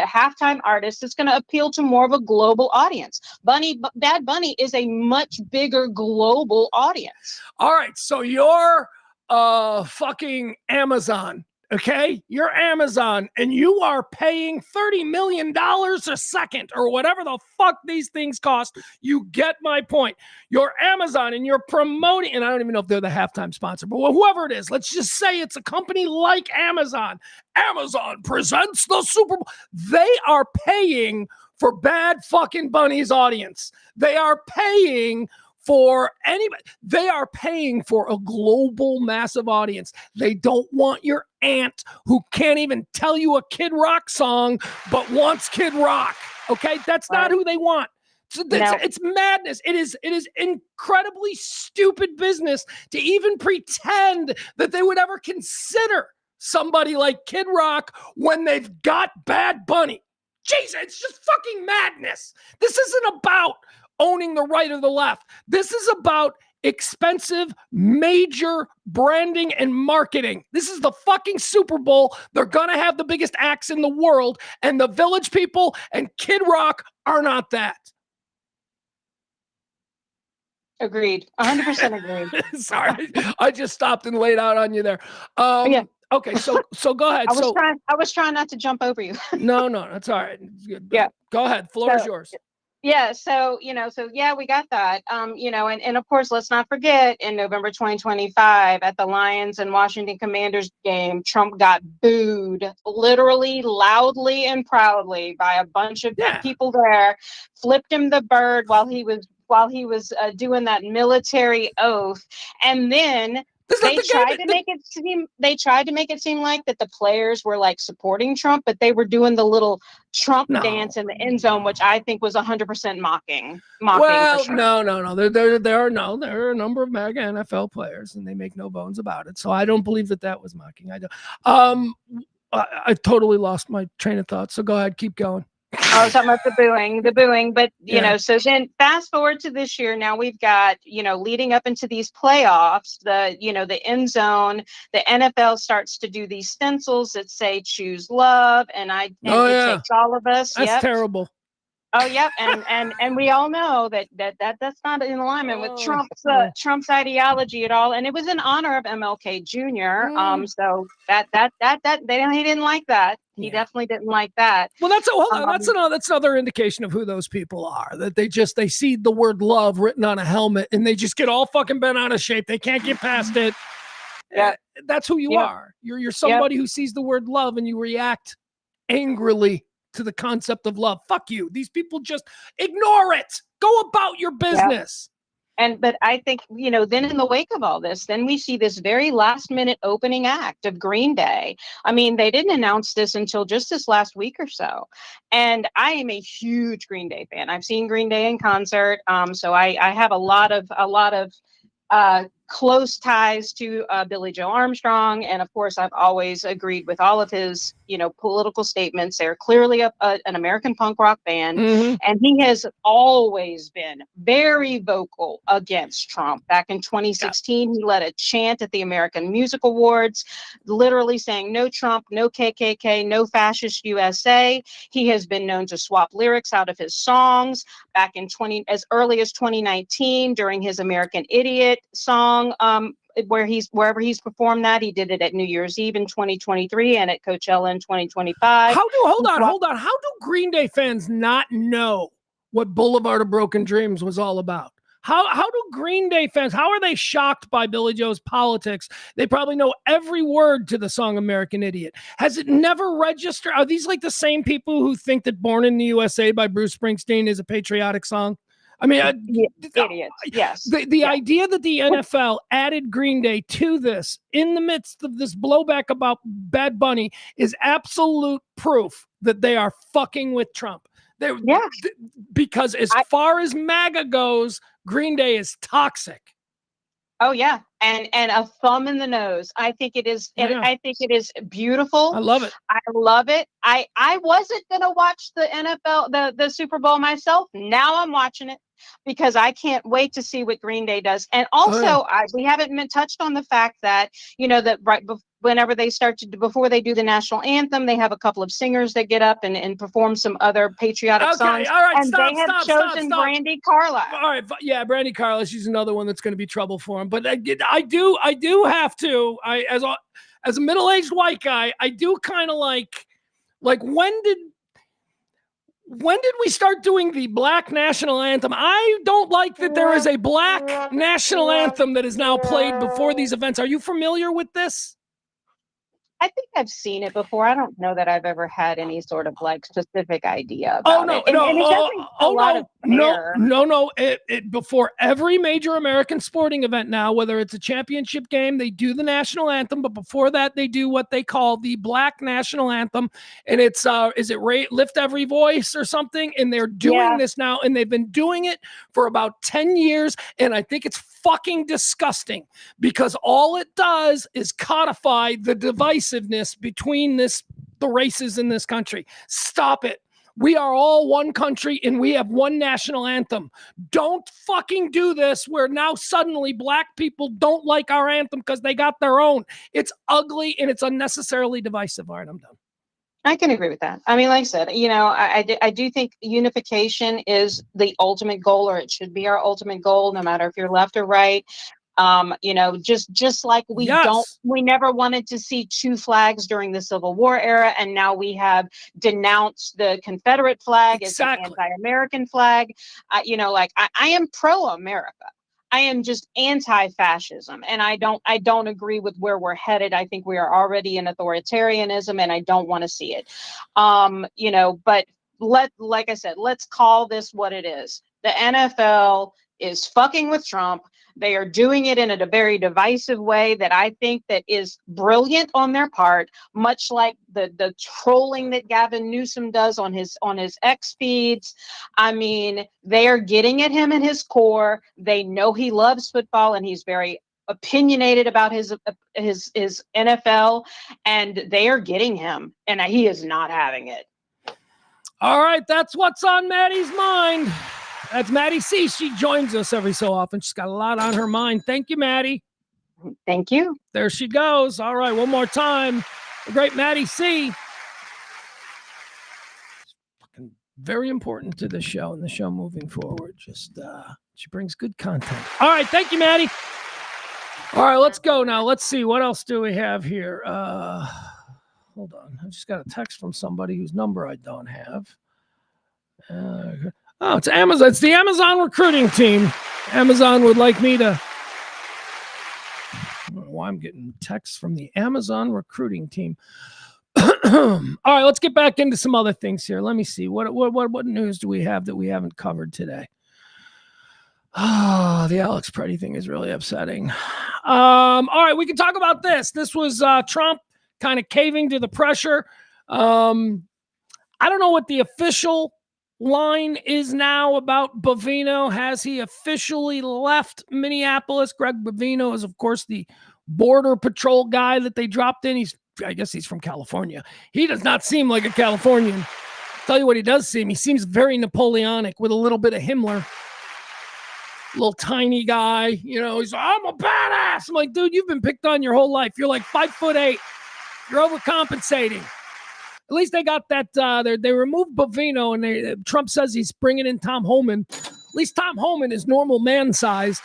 halftime artist that's going to appeal to more of a global audience. Bad Bunny is a much bigger global audience. All right, so you're fucking Amazon, okay? You're Amazon, and you are paying $30 million a second or whatever the fuck these things cost. You get my point. You're Amazon, and you're promoting, and I don't even know if they're the halftime sponsor, but whoever it is, let's just say it's a company like Amazon. Amazon presents the Super Bowl. They are paying for Bad fucking Bunny's audience. They are paying for anybody. They are paying for a global massive audience. They don't want your aunt who can't even tell you a Kid Rock song but wants Kid Rock. Okay, that's not who they want. It's madness. It is incredibly stupid business to even pretend that they would ever consider somebody like Kid Rock when they've got Bad Bunny. Jesus, it's just fucking madness. This isn't about owning the right or the left. This is about expensive, major branding and marketing. This is the fucking Super Bowl. They're going to have the biggest acts in the world, and the Village People and Kid Rock are not that. Agreed. 100% agreed. Sorry, I just stopped and laid out on you there. Okay, so go ahead. I was trying not to jump over you. No, that's all right. Yeah. Go ahead. Floor is yours. Yeah, so we got that. And of course, let's not forget in November 2025 at the Lions and Washington Commanders game, Trump got booed literally, loudly, and proudly by a bunch of people there, flipped him the bird while he was doing that military oath, and then they tried to make it seem like that the players were like supporting Trump, but they were doing the little Trump dance in the end zone, which I think was 100% mocking. Well, for sure. no. There are a number of MAGA NFL players, and they make no bones about it. So I don't believe that was mocking. I don't. I totally lost my train of thought. So go ahead, keep going. I was talking about the booing, but so then fast forward to this year. Now we've got, leading up into these playoffs, the end zone, the NFL starts to do these stencils that say "Choose Love," and it takes all of us. That's terrible. Oh, yep, and we all know that's not in alignment with Trump's ideology at all, and it was in honor of MLK Jr. So he didn't like that. He definitely didn't like that. Well, that's another indication of who those people are. That they see the word love written on a helmet and they just get all fucking bent out of shape. They can't get past it. Yeah, that's who you are. You're somebody who sees the word love and you react angrily to the concept of love. Fuck you. These people just ignore it. Go about your business. But I think, then in the wake of all this, then we see this very last minute opening act of Green Day. I mean, they didn't announce this until just this last week or so. And I am a huge Green Day fan. I've seen Green Day in concert. So I have a lot of close ties to Billy Joe Armstrong. And of course, I've always agreed with all of his, political statements. They're clearly an American punk rock band. Mm-hmm. And he has always been very vocal against Trump. Back in 2016, he led a chant at the American Music Awards, literally saying no Trump, no KKK, no fascist USA. He has been known to swap lyrics out of his songs. Back in as early as 2019, during his American Idiot song, wherever he's performed that, he did it at New Year's Eve in 2023 and at Coachella in 2025. Hold on. How do Green Day fans not know what Boulevard of Broken Dreams was all about? How do Green Day fans, how are they shocked by Billy Joe's politics? They probably know every word to the song American Idiot. Has it never registered? Are these like the same people who think that Born in the USA by Bruce Springsteen is a patriotic song? I mean, idiots. Yes. The idea that the NFL added Green Day to this in the midst of this blowback about Bad Bunny is absolute proof that they are fucking with Trump. Because as far as MAGA goes, Green Day is toxic. Oh yeah, and a thumb in the nose. I think it is. I think it is beautiful. I love it. I love it. I wasn't gonna watch the NFL, the Super Bowl myself. Now I'm watching it because I can't wait to see what Green Day does. And also, we haven't touched on the fact that that whenever they before they do the national anthem, they have a couple of singers that get up and perform some other patriotic songs. All right, and they have chosen Brandi Carlile. All right, yeah, Brandi Carlile. She's another one that's going to be trouble for him. But I do have to. As a middle-aged white guy, I do kind of like when did we start doing the Black national anthem? I don't like that there is a Black national anthem that is now played before these events. Are you familiar with this? I think I've seen it before. I don't know that I've ever had any sort of specific idea about it. No. Before every major American sporting event now, whether it's a championship game, they do the national anthem. But before that, they do what they call the Black national anthem. And it's, Lift Every Voice or something? And they're doing this now. And they've been doing it for about 10 years. And I think it's fucking disgusting because all it does is codify the divisiveness between the races in this country. Stop it. We are all one country and we have one national anthem. Don't fucking do this where now suddenly black people don't like our anthem because they got their own. It's ugly and it's unnecessarily divisive. All right, I'm done. I can agree with that. I mean, like I said, I do think unification is the ultimate goal, or it should be our ultimate goal, no matter if you're left or right. Just like we never wanted to see two flags during the Civil War era, and now we have denounced the Confederate flag as an anti-American flag. I am pro-America. I am just anti-fascism, and I don't agree with where we're headed. I think we are already in authoritarianism, and I don't want to see it. But like I said, let's call this what it is. The NFL is fucking with Trump. They are doing it in a very divisive way that I think that is brilliant on their part, much like the trolling that Gavin Newsom does on his X feeds. I mean, they are getting at him in his core. They know he loves football and he's very opinionated about his NFL, and they are getting him, and he is not having it. All right, that's what's on Maddie's mind. That's Maddie C. She joins us every so often. She's got a lot on her mind. Thank you, Maddie. Thank you. There she goes. All right, one more time. The great Maddie C. Fucking very important to the show and the show moving forward. Just she brings good content. All right, thank you, Maddie. All right, let's go now. Let's see, what else do we have here? Hold on. I just got a text from somebody whose number I don't have. Oh, it's Amazon. It's the Amazon recruiting team. Amazon would like me to. I don't know why I'm getting texts from the Amazon recruiting team. All right, let's get back into some other things here. Let me see. What news do we have that we haven't covered today? Oh, the Alex Pretti thing is really upsetting. All right, we can talk about this. This was Trump kind of caving to the pressure. I don't know what the official line is now about Bovino. Has he officially left Minneapolis? Greg Bovino is, of course, the border patrol guy that they dropped in. I guess he's from California. He does not seem like a Californian. Tell you what he does seem. He seems very Napoleonic with a little bit of Himmler. Little tiny guy, he's like, I'm a badass. I'm like, dude, you've been picked on your whole life. You're like 5'8". You're overcompensating. At least they got that. They removed Bovino, and Trump says he's bringing in Tom Homan. At least Tom Homan is normal man-sized.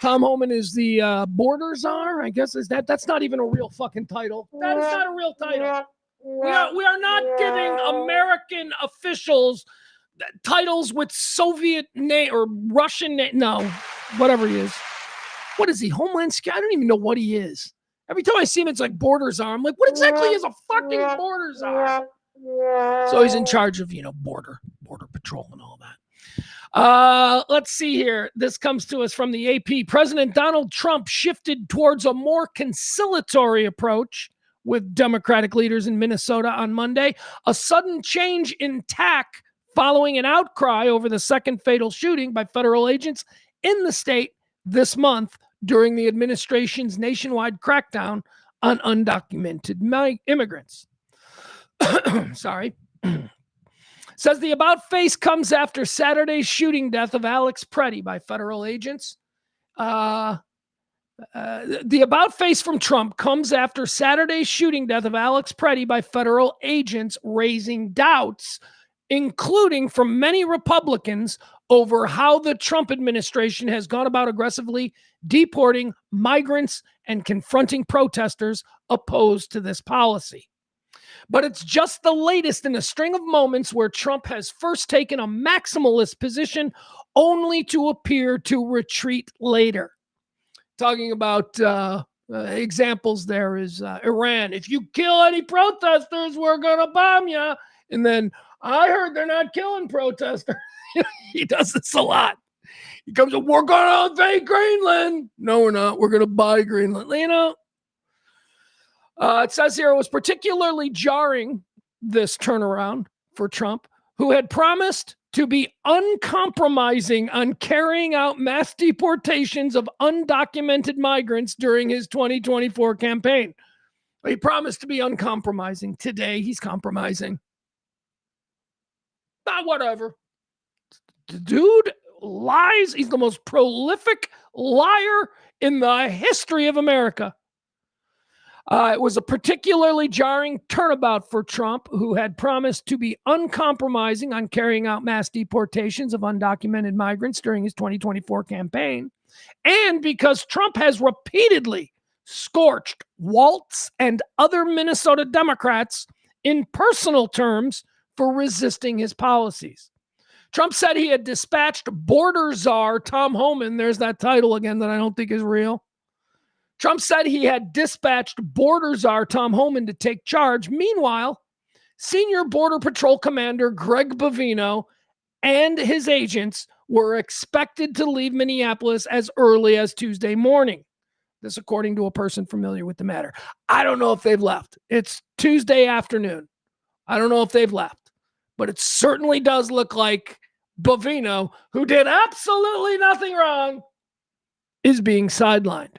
Tom Homan is the border czar, I guess. That's not even a real fucking title. That is not a real title. We are not giving American officials titles with Soviet name or Russian name. No, whatever he is. What is he? Homeland Security? I don't even know what he is. Every time I see him, it's like border czar. I'm like, what exactly is a fucking border czar? So he's in charge of, border patrol and all that. Let's see here. This comes to us from the AP. President Donald Trump shifted towards a more conciliatory approach with Democratic leaders in Minnesota on Monday. A sudden change in tack following an outcry over the second fatal shooting by federal agents in the state this month during the administration's nationwide crackdown on undocumented immigrants. Sorry. Says the about face comes after Saturday's shooting death of Alex Pretti by federal agents. The about face from Trump comes after Saturday's shooting death of Alex Pretti by federal agents, raising doubts, including from many Republicans, over how the Trump administration has gone about aggressively deporting migrants and confronting protesters opposed to this policy. But it's just the latest in a string of moments where Trump has first taken a maximalist position only to appear to retreat later. Talking about examples there is Iran. If you kill any protesters, we're going to bomb you. And then I heard they're not killing protesters. He does this a lot. He comes up, we're going to invade Greenland. No, we're not. We're going to buy Greenland. It says here it was particularly jarring, this turnaround for Trump, who had promised to be uncompromising on carrying out mass deportations of undocumented migrants during his 2024 campaign. He promised to be uncompromising. Today, he's compromising. But whatever. The dude lies. He's the most prolific liar in the history of America. It was a particularly jarring turnabout for Trump, who had promised to be uncompromising on carrying out mass deportations of undocumented migrants during his 2024 campaign, and because Trump has repeatedly scorched Waltz and other Minnesota Democrats in personal terms for resisting his policies. Trump said he had dispatched border czar Tom Homan. There's that title again that I don't think is real. Trump said he had dispatched border czar Tom Homan to take charge. Meanwhile, senior Border Patrol Commander Greg Bovino and his agents were expected to leave Minneapolis as early as Tuesday morning. This, according to a person familiar with the matter. I don't know if they've left. It's Tuesday afternoon. I don't know if they've left. But it certainly does look like Bovino, who did absolutely nothing wrong, is being sidelined.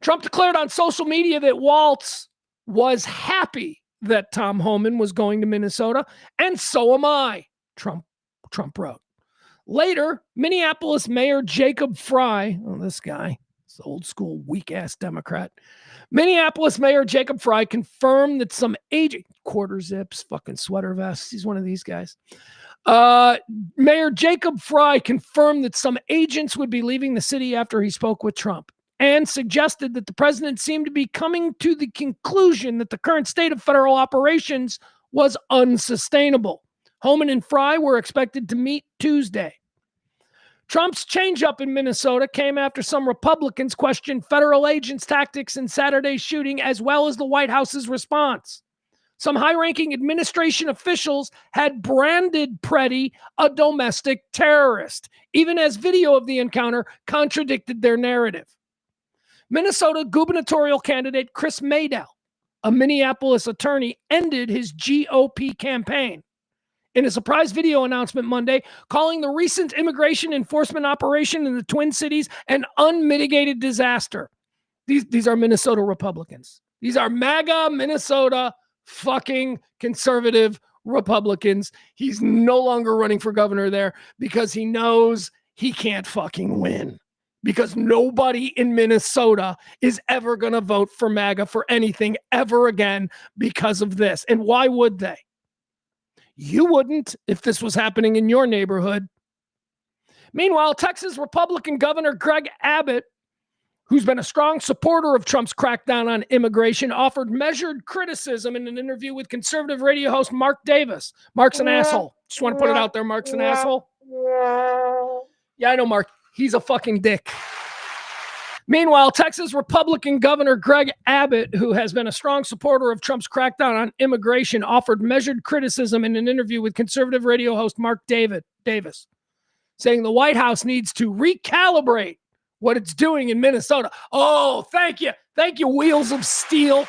Trump declared on social media that Waltz was happy that Tom Homan was going to Minnesota, and so am I, Trump wrote. Later, Minneapolis Mayor Jacob Fry, this guy, this old school weak-ass Democrat, Minneapolis Mayor Jacob Fry confirmed that some agent, quarter zips, fucking sweater vests, he's one of these guys. Mayor Jacob Fry confirmed that some agents would be leaving the city after he spoke with Trump, and suggested that the president seemed to be coming to the conclusion that the current state of federal operations was unsustainable. Homan and Fry were expected to meet Tuesday. Trump's change-up in Minnesota came after some Republicans questioned federal agents' tactics in Saturday's shooting, as well as the White House's response. Some high-ranking administration officials had branded Pretti a domestic terrorist, even as video of the encounter contradicted their narrative. Minnesota gubernatorial candidate Chris Maddow, a Minneapolis attorney, ended his GOP campaign in a surprise video announcement Monday, calling the recent immigration enforcement operation in the Twin Cities an unmitigated disaster. These are Minnesota Republicans. These are MAGA Minnesota fucking conservative Republicans. He's no longer running for governor there because he knows he can't fucking win. Because nobody in Minnesota is ever going to vote for MAGA for anything ever again because of this. And why would they? You wouldn't if this was happening in your neighborhood. Meanwhile, Texas Republican Governor Greg Abbott, who's been a strong supporter of Trump's crackdown on immigration, offered measured criticism in an interview with conservative radio host Mark Davis. Mark's an asshole. Just want to put it out there. Mark's an asshole. Yeah, I know, Mark. He's a fucking dick. Meanwhile, Texas Republican Governor Greg Abbott, who has been a strong supporter of Trump's crackdown on immigration, offered measured criticism in an interview with conservative radio host Mark Davis, saying the White House needs to recalibrate what it's doing in Minnesota. Oh, thank you. Thank you, Wheels of Steel.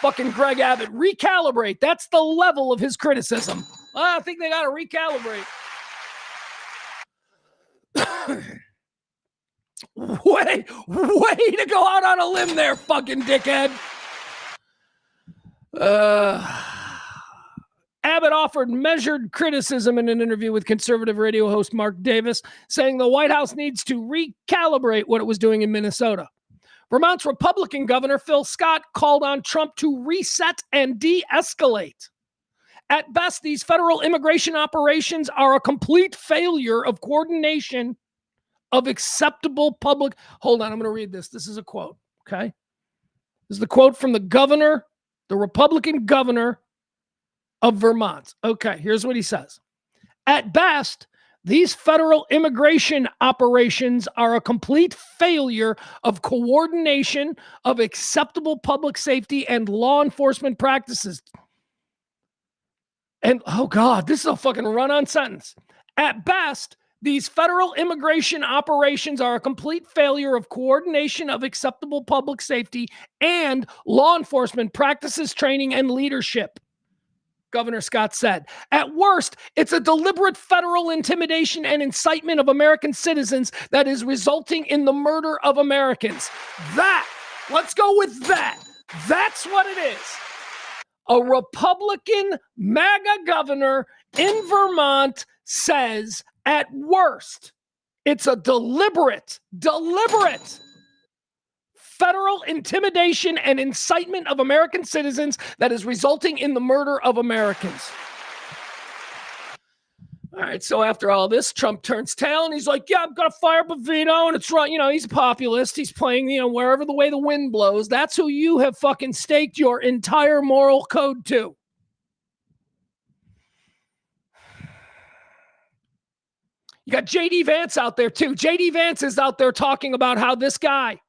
Fucking Greg Abbott. Recalibrate. That's the level of his criticism. I think they got to recalibrate. Way to go out on a limb there, fucking dickhead. Abbott offered measured criticism in an interview with conservative radio host Mark Davis, saying the White House needs to recalibrate what it was doing in Minnesota. Vermont's Republican Governor Phil Scott called on Trump to reset and de-escalate. At best, these federal immigration operations are a complete failure of coordination of acceptable public. Hold on, I'm going to read this. This is a quote, okay? This is the quote from the governor, the Republican governor of Vermont. Okay, here's what he says. At best, these federal immigration operations are a complete failure of coordination of acceptable public safety and law enforcement practices. And, oh God, this is a fucking run-on sentence. At best, these federal immigration operations are a complete failure of coordination of acceptable public safety and law enforcement practices, training, and leadership, Governor Scott said. At worst, it's a deliberate federal intimidation and incitement of American citizens that is resulting in the murder of Americans. Let's go with that. That's what it is. A Republican MAGA governor in Vermont says, at worst, it's a deliberate federal intimidation and incitement of American citizens that is resulting in the murder of Americans. All right, so after all this, Trump turns tail and he's like, yeah, I'm going to fire Bovino, and it's right. You know, he's a populist. He's playing, wherever the way the wind blows. That's who you have fucking staked your entire moral code to. You got J.D. Vance out there, too. J.D. Vance is out there talking about how this guy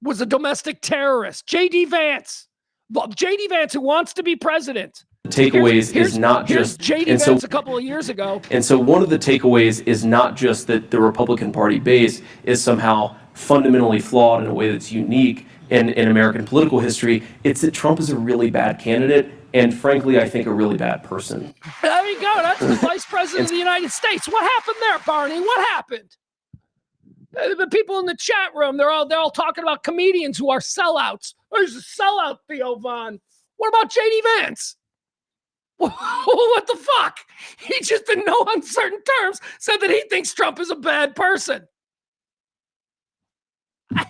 was a domestic terrorist. J.D. Vance, who wants to be president. Takeaways is not just J.D. Vance a couple of years ago. And so one of the takeaways is not just that the Republican Party base is somehow fundamentally flawed in a way that's unique in American political history. It's that Trump is a really bad candidate and, frankly, I think a really bad person. There you go. That's the vice president of the United States. What happened there, Barney? What happened? The people in the chat room, they're all talking about comedians who are sellouts. There's a sellout, Theo Von. What about J.D. Vance? What the fuck? He just, in no uncertain terms, said that he thinks Trump is a bad person. I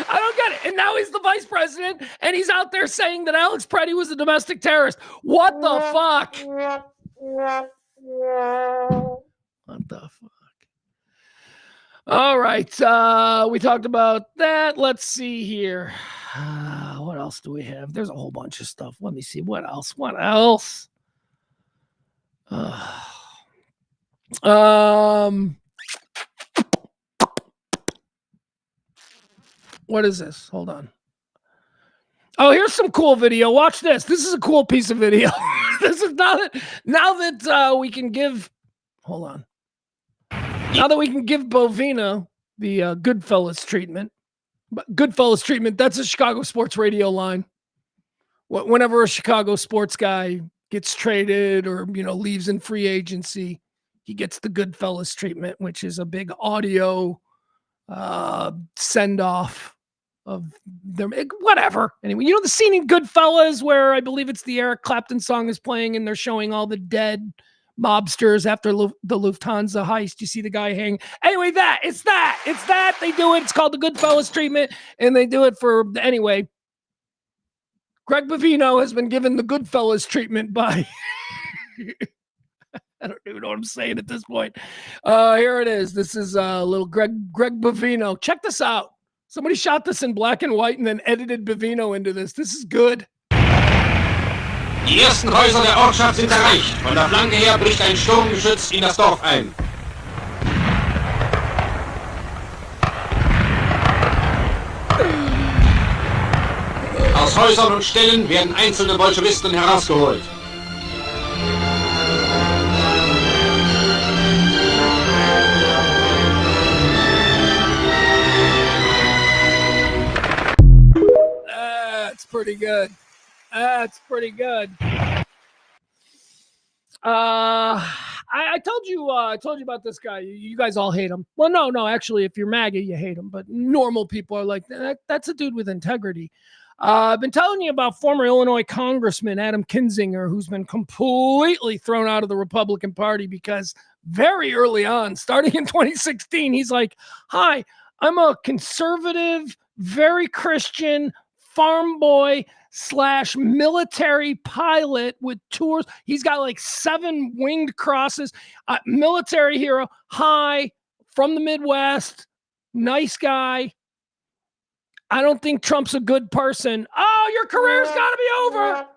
don't get it. And now he's the vice president, and he's out there saying that Alex Pretti was a domestic terrorist. What the fuck? What the fuck? All right. We talked about that. Let's see here. What else do we have? There's a whole bunch of stuff. Let me see. What else? What is this? Hold on. Oh, here's some cool video. Watch this. This is a cool piece of video. This is now that we can give. Hold on. Now that we can give Bovino the Goodfellas treatment. Goodfellas treatment, that's a Chicago sports radio line. Whenever a Chicago sports guy gets traded or, leaves in free agency, he gets the Goodfellas treatment, which is a big audio send-off of them. Whatever. Anyway, the scene in Goodfellas where I believe it's the Eric Clapton song is playing and they're showing all the dead mobsters after the Lufthansa heist. You see the guy hang. Anyway, it's that. They do it. It's called the Goodfellas treatment, and they do it for, anyway. Greg Bovino has been given the Goodfellas treatment by, I don't even know what I'm saying at this point. Here it is. This is little Greg Bovino. Check this out. Somebody shot this in black and white and then edited Bovino into this. This is good. Die ersten Häuser der Ortschaft sind erreicht. Von der Flanke her bricht ein Sturmgeschütz in das Dorf ein. Aus Häusern und Ställen werden einzelne Bolschewisten herausgeholt. That's pretty good. That's pretty good. I told you about this guy. You guys all hate him. Well, no. Actually, if you're MAGA, you hate him. But normal people are like, that's a dude with integrity. I've been telling you about former Illinois Congressman Adam Kinzinger, who's been completely thrown out of the Republican Party because very early on, starting in 2016, he's like, hi, I'm a conservative, very Christian farm boy / military pilot with tours. He's got like 7 winged crosses. Military hero. Hi, from the Midwest. Nice guy. I don't think Trump's a good person. Oh, your career's got to be over.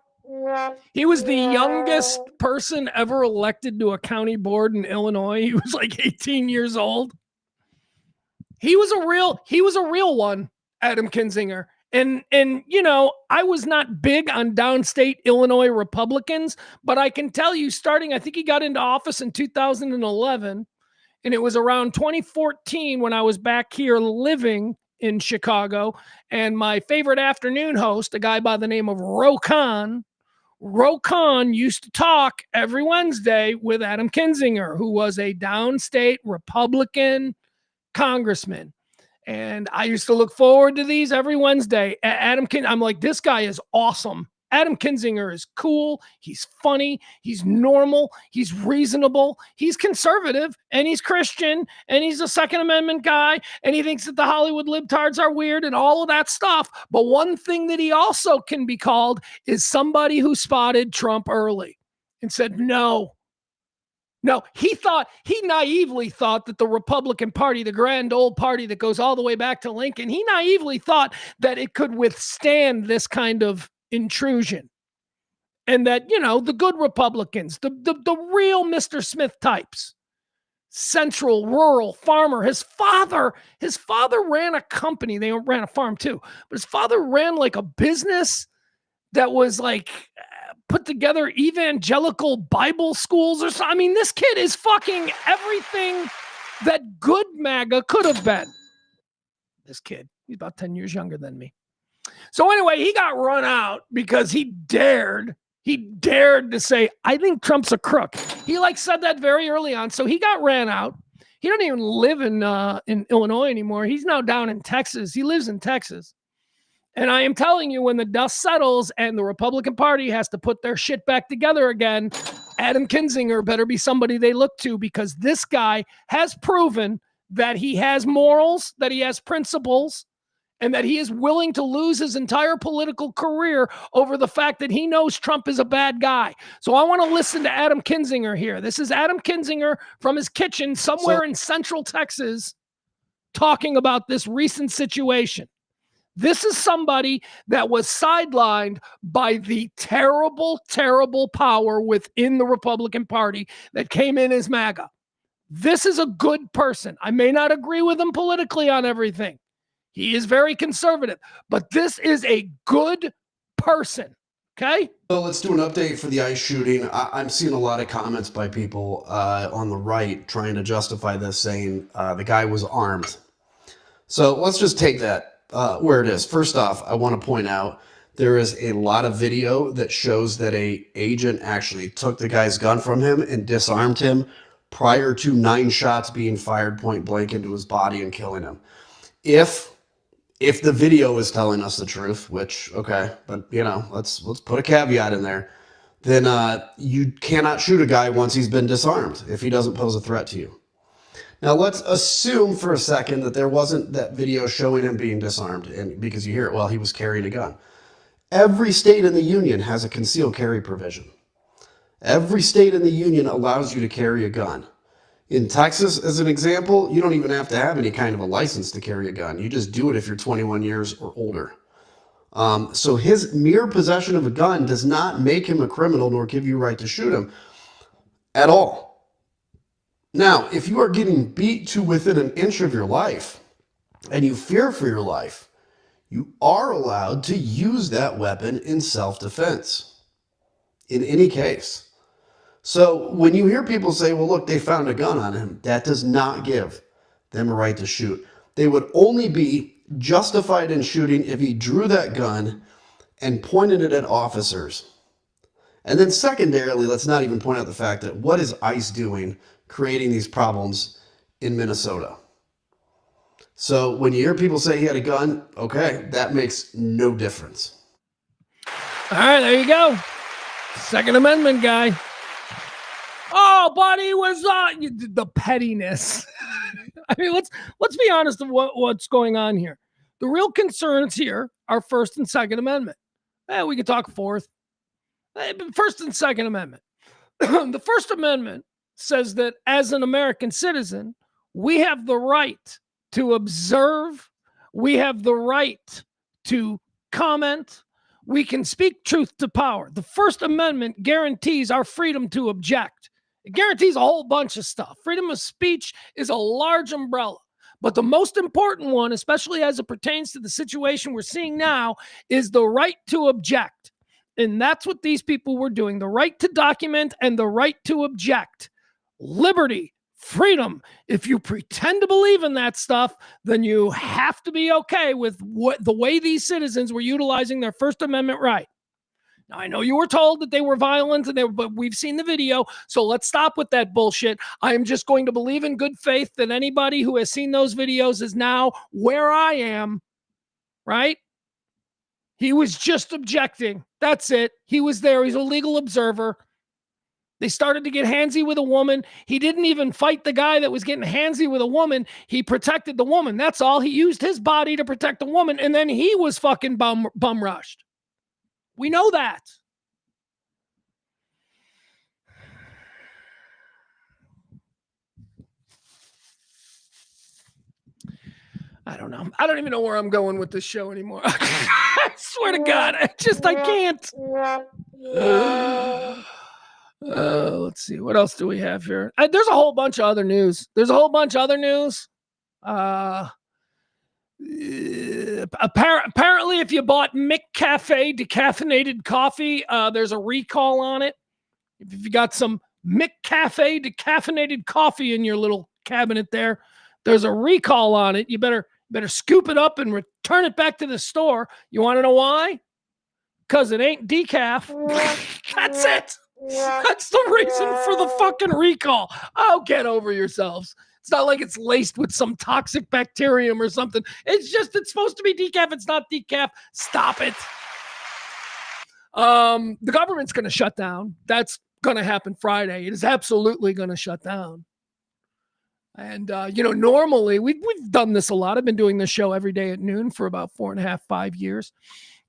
He was the youngest person ever elected to a county board in Illinois. He was like 18 years old. He was a real one, Adam Kinzinger. And I was not big on downstate Illinois Republicans, but I can tell you I think he got into office in 2011, and it was around 2014 when I was back here living in Chicago, and my favorite afternoon host, a guy by the name of Ro Khan, used to talk every Wednesday with Adam Kinzinger, who was a downstate Republican congressman. And I used to look forward to these every Wednesday. I'm like, this guy is awesome. Adam Kinzinger is cool. He's funny. He's normal. He's reasonable. He's conservative, and he's Christian, and he's a Second Amendment guy, and he thinks that the Hollywood libtards are weird and all of that stuff. But one thing that he also can be called is somebody who spotted Trump early and said, no, he naively thought that the Republican Party, the grand old party that goes all the way back to Lincoln, he naively thought that it could withstand this kind of intrusion. And that, the good Republicans, the real Mr. Smith types, central, rural, farmer, his father ran a company. They ran a farm too, but his father ran like a business that was like put together evangelical Bible schools or something. I mean, this kid is fucking everything that good MAGA could have been. This kid, he's about 10 years younger than me. So anyway, he got run out because he dared to say, I think Trump's a crook. He said that very early on. So he got ran out. He doesn't even live in Illinois anymore. He's now down in Texas. He lives in Texas. And I am telling you, when the dust settles and the Republican Party has to put their shit back together again, Adam Kinzinger better be somebody they look to, because this guy has proven that he has morals, that he has principles, and that he is willing to lose his entire political career over the fact that he knows Trump is a bad guy. So I want to listen to Adam Kinzinger here. This is Adam Kinzinger from his kitchen somewhere in Central Texas talking about this recent situation. This is somebody that was sidelined by the terrible, terrible power within the Republican Party that came in as MAGA. This is a good person. I may not agree with him politically on everything. He is very conservative, but this is a good person. Okay? So let's do an update for the ICE shooting. I'm seeing a lot of comments by people on the right trying to justify this, saying the guy was armed. So let's just take that where it is. First off, I want to point out there is a lot of video that shows that an agent actually took the guy's gun from him and disarmed him prior to 9 shots being fired point blank into his body and killing him. If the video is telling us the truth, which, okay, but let's put a caveat in there, then you cannot shoot a guy once he's been disarmed if he doesn't pose a threat to you. Now let's assume for a second that there wasn't that video showing him being disarmed, and because you hear it, well, he was carrying a gun. Every state in the union has a concealed carry provision. Every state in the union allows you to carry a gun. In Texas, as an example, you don't even have to have any kind of a license to carry a gun. You just do it if you're 21 years or older. So his mere possession of a gun does not make him a criminal nor give you a right to shoot him at all. Now, if you are getting beat to within an inch of your life and you fear for your life, you are allowed to use that weapon in self-defense in any case. So when you hear people say, well, look, they found a gun on him, that does not give them a right to shoot. They would only be justified in shooting if he drew that gun and pointed it at officers. And then secondarily, let's not even point out the fact that what is ICE doing creating these problems in Minnesota? So when you hear people say he had a gun, okay, that makes no difference. All right, there you go. Second Amendment guy. Oh, but he was the pettiness. I mean, let's be honest of what's going on here. The real concerns here are First and Second Amendment. We could talk Fourth. First and Second Amendment. The First Amendment says that as an American citizen, we have the right to observe, we have the right to comment, we can speak truth to power. The First Amendment guarantees our freedom to object. It guarantees a whole bunch of stuff. Freedom of speech is a large umbrella. But the most important one, especially as it pertains to the situation we're seeing now, is the right to object. And that's what these people were doing. The right to document and the right to object. Liberty, freedom. If you pretend to believe in that stuff, then you have to be okay with the way these citizens were utilizing their First Amendment right. I know you were told that they were violent, but we've seen the video, so let's stop with that bullshit. I am just going to believe in good faith that anybody who has seen those videos is now where I am, right? He was just objecting. That's it. He was there. He's a legal observer. They started to get handsy with a woman. He didn't even fight the guy that was getting handsy with a woman. He protected the woman. That's all. He used his body to protect the woman, and then he was fucking bum rushed. We know that. I don't know. I don't even know where I'm going with this show anymore. I swear to God, I can't. Let's see. What else do we have here? There's a whole bunch of other news. Apparently, if you bought McCafe decaffeinated coffee, there's a recall on it. If you got some McCafe decaffeinated coffee in your little cabinet there's a recall on it. You better scoop it up and return it back to the store. You want to know why? Because it ain't decaf. That's it. That's the reason for the fucking recall. Oh, get over yourselves. It's not like it's laced with some toxic bacterium or something. It's supposed to be decaf. It's not decaf. Stop it. The government's going to shut down. That's going to happen Friday. It is absolutely going to shut down. And, normally we've done this a lot. I've been doing this show every day at noon for about 4.5, 5 years.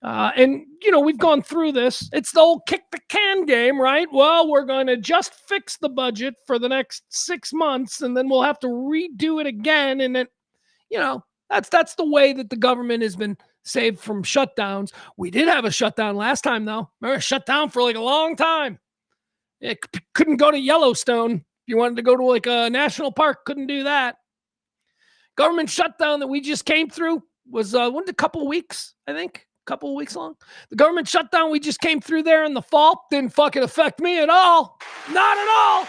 And we've gone through this. It's the old kick the can game, right? Well, we're going to just fix the budget for the next 6 months, and then we'll have to redo it again. And then, that's the way that the government has been saved from shutdowns. We did have a shutdown last time, though. Remember, shut down for like a long time. It couldn't go to Yellowstone. If you wanted to go to like a national park, couldn't do that. Government shutdown that we just came through was a couple of weeks, I think. Couple of weeks long. The government shutdown we just came through there in the fall didn't fucking affect me at all. Not at all.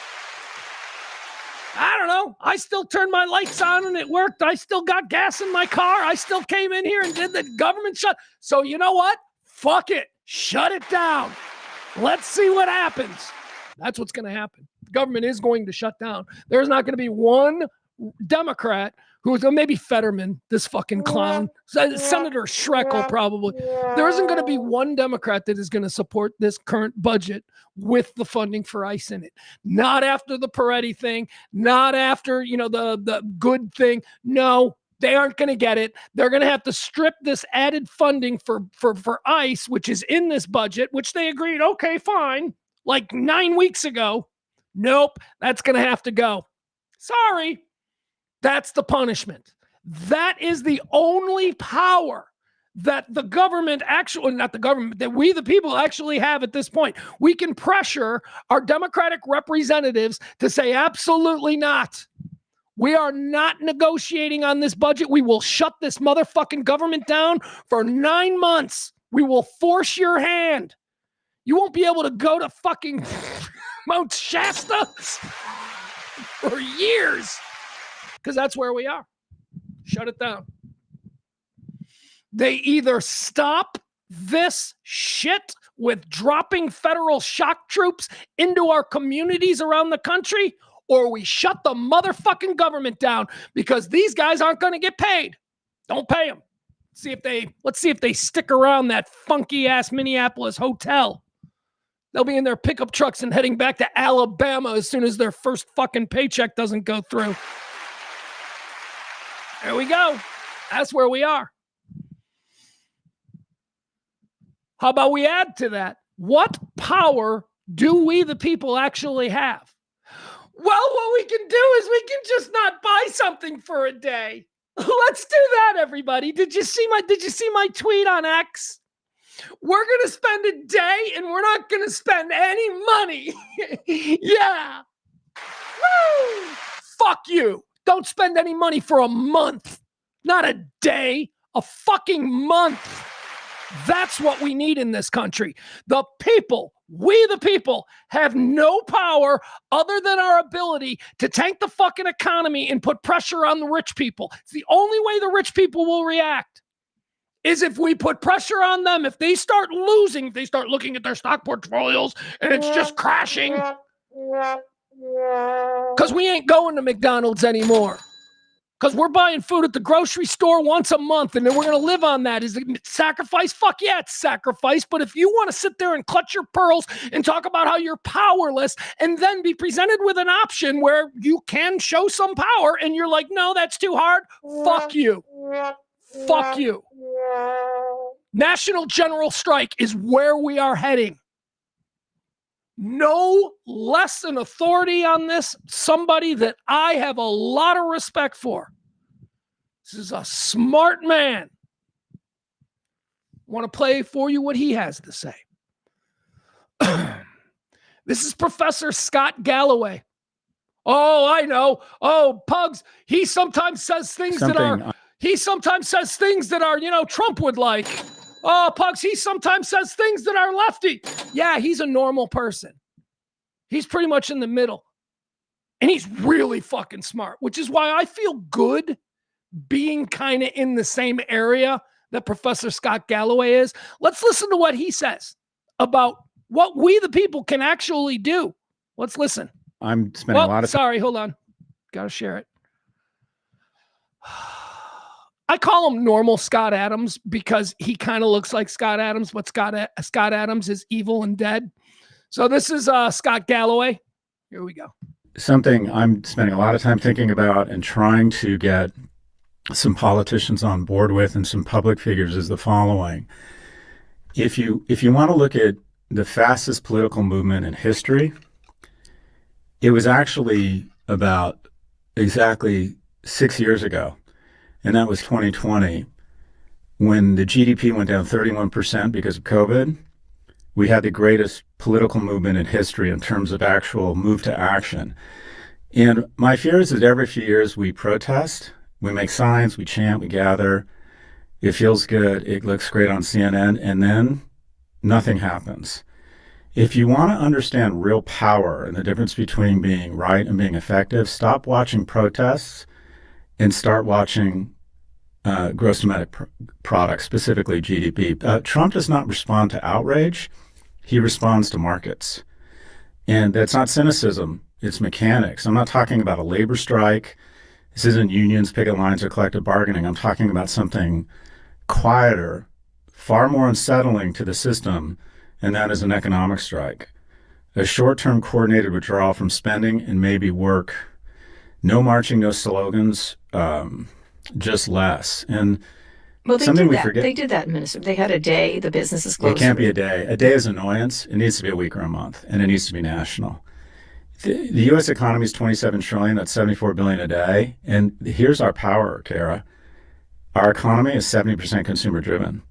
I don't know. I still turned my lights on and it worked. I still got gas in my car. I still came in here and did the government shut. So you know what? Fuck it. Shut it down. Let's see what happens. That's what's going to happen. The government is going to shut down. There's not going to be one Democrat who's maybe Fetterman, this fucking clown, Senator Schreck probably. There isn't going to be one Democrat that is going to support this current budget with the funding for ICE in it. Not after the Peretti thing, not after, the good thing. No, they aren't going to get it. They're going to have to strip this added funding for ICE, which is in this budget, which they agreed, okay, fine, like 9 weeks ago. Nope, that's going to have to go. Sorry. That's the punishment. That is the only power that the government not the government, that we the people actually have at this point. We can pressure our Democratic representatives to say absolutely not. We are not negotiating on this budget. We will shut this motherfucking government down for 9 months. We will force your hand. You won't be able to go to fucking Mount Shasta for years. Because that's where we are. Shut it down. They either stop this shit with dropping federal shock troops into our communities around the country, or we shut the motherfucking government down because these guys aren't going to get paid. Don't pay them. Let's see if they stick around that funky ass Minneapolis hotel. They'll be in their pickup trucks and heading back to Alabama as soon as their first fucking paycheck doesn't go through. There we go. That's where we are. How about we add to that? What power do we, the people, actually have? Well, what we can do is we can just not buy something for a day. Let's do that, everybody. Did you see my tweet on X? We're going to spend a day and we're not going to spend any money. Yeah. Woo! Fuck you. Don't spend any money for a month. Not a day, a fucking month. That's what we need in this country. The people, we the people, have no power other than our ability to tank the fucking economy and put pressure on the rich people. It's the only way the rich people will react is if we put pressure on them, if they start losing, if they start looking at their stock portfolios and it's just crashing, because we ain't going to McDonald's anymore. Because we're buying food at the grocery store once a month, and then we're going to live on that. Is it sacrifice? Fuck yeah, it's sacrifice. But if you want to sit there and clutch your pearls and talk about how you're powerless and then be presented with an option where you can show some power and you're like, no, that's too hard, fuck you. Fuck you. National general strike is where we are heading. No less an authority on this, somebody that I have a lot of respect for. This is a smart man. Want to play for you what he has to say. This is Professor Scott Galloway. Oh, I know. Oh, Pugs, he sometimes says things that are, Trump would like. Oh, Pugs, he sometimes says things that are lefty. Yeah, he's a normal person. He's pretty much in the middle. And he's really fucking smart, which is why I feel good being kind of in the same area that Professor Scott Galloway is. Let's listen to what he says about what we the people can actually do. Let's listen. I'm spending a lot of time. Sorry, hold on. Got to share it. I call him normal Scott Adams because he kind of looks like Scott Adams, but Scott Adams is evil and dead. So this is Scott Galloway. Here we go. Something I'm spending a lot of time thinking about and trying to get some politicians on board with and some public figures is the following. If you want to look at the fastest political movement in history, it was actually about exactly 6 years ago. And that was 2020, when the GDP went down 31% because of COVID. We had the greatest political movement in history in terms of actual move to action. And my fear is that every few years we protest, we make signs, we chant, we gather. It feels good. It looks great on CNN. And then nothing happens. If you want to understand real power and the difference between being right and being effective, stop watching protests and start watching gross domestic product, specifically GDP. Trump does not respond to outrage. He responds to markets. And that's not cynicism. It's mechanics. I'm not talking about a labor strike. This isn't unions, picket lines, or collective bargaining. I'm talking about something quieter, far more unsettling to the system, and that is an economic strike. A short-term coordinated withdrawal from spending and maybe work. No marching, no slogans, just less. And well, something we that. forget. They did that in Minnesota. They had a day, the businesses closed. It can't be a day. A day is annoyance. It needs to be a week or a month, and it needs to be national. The U.S. economy is $27 trillion. That's $74 billion a day. And here's our power, Kara. Our economy is 70% consumer-driven.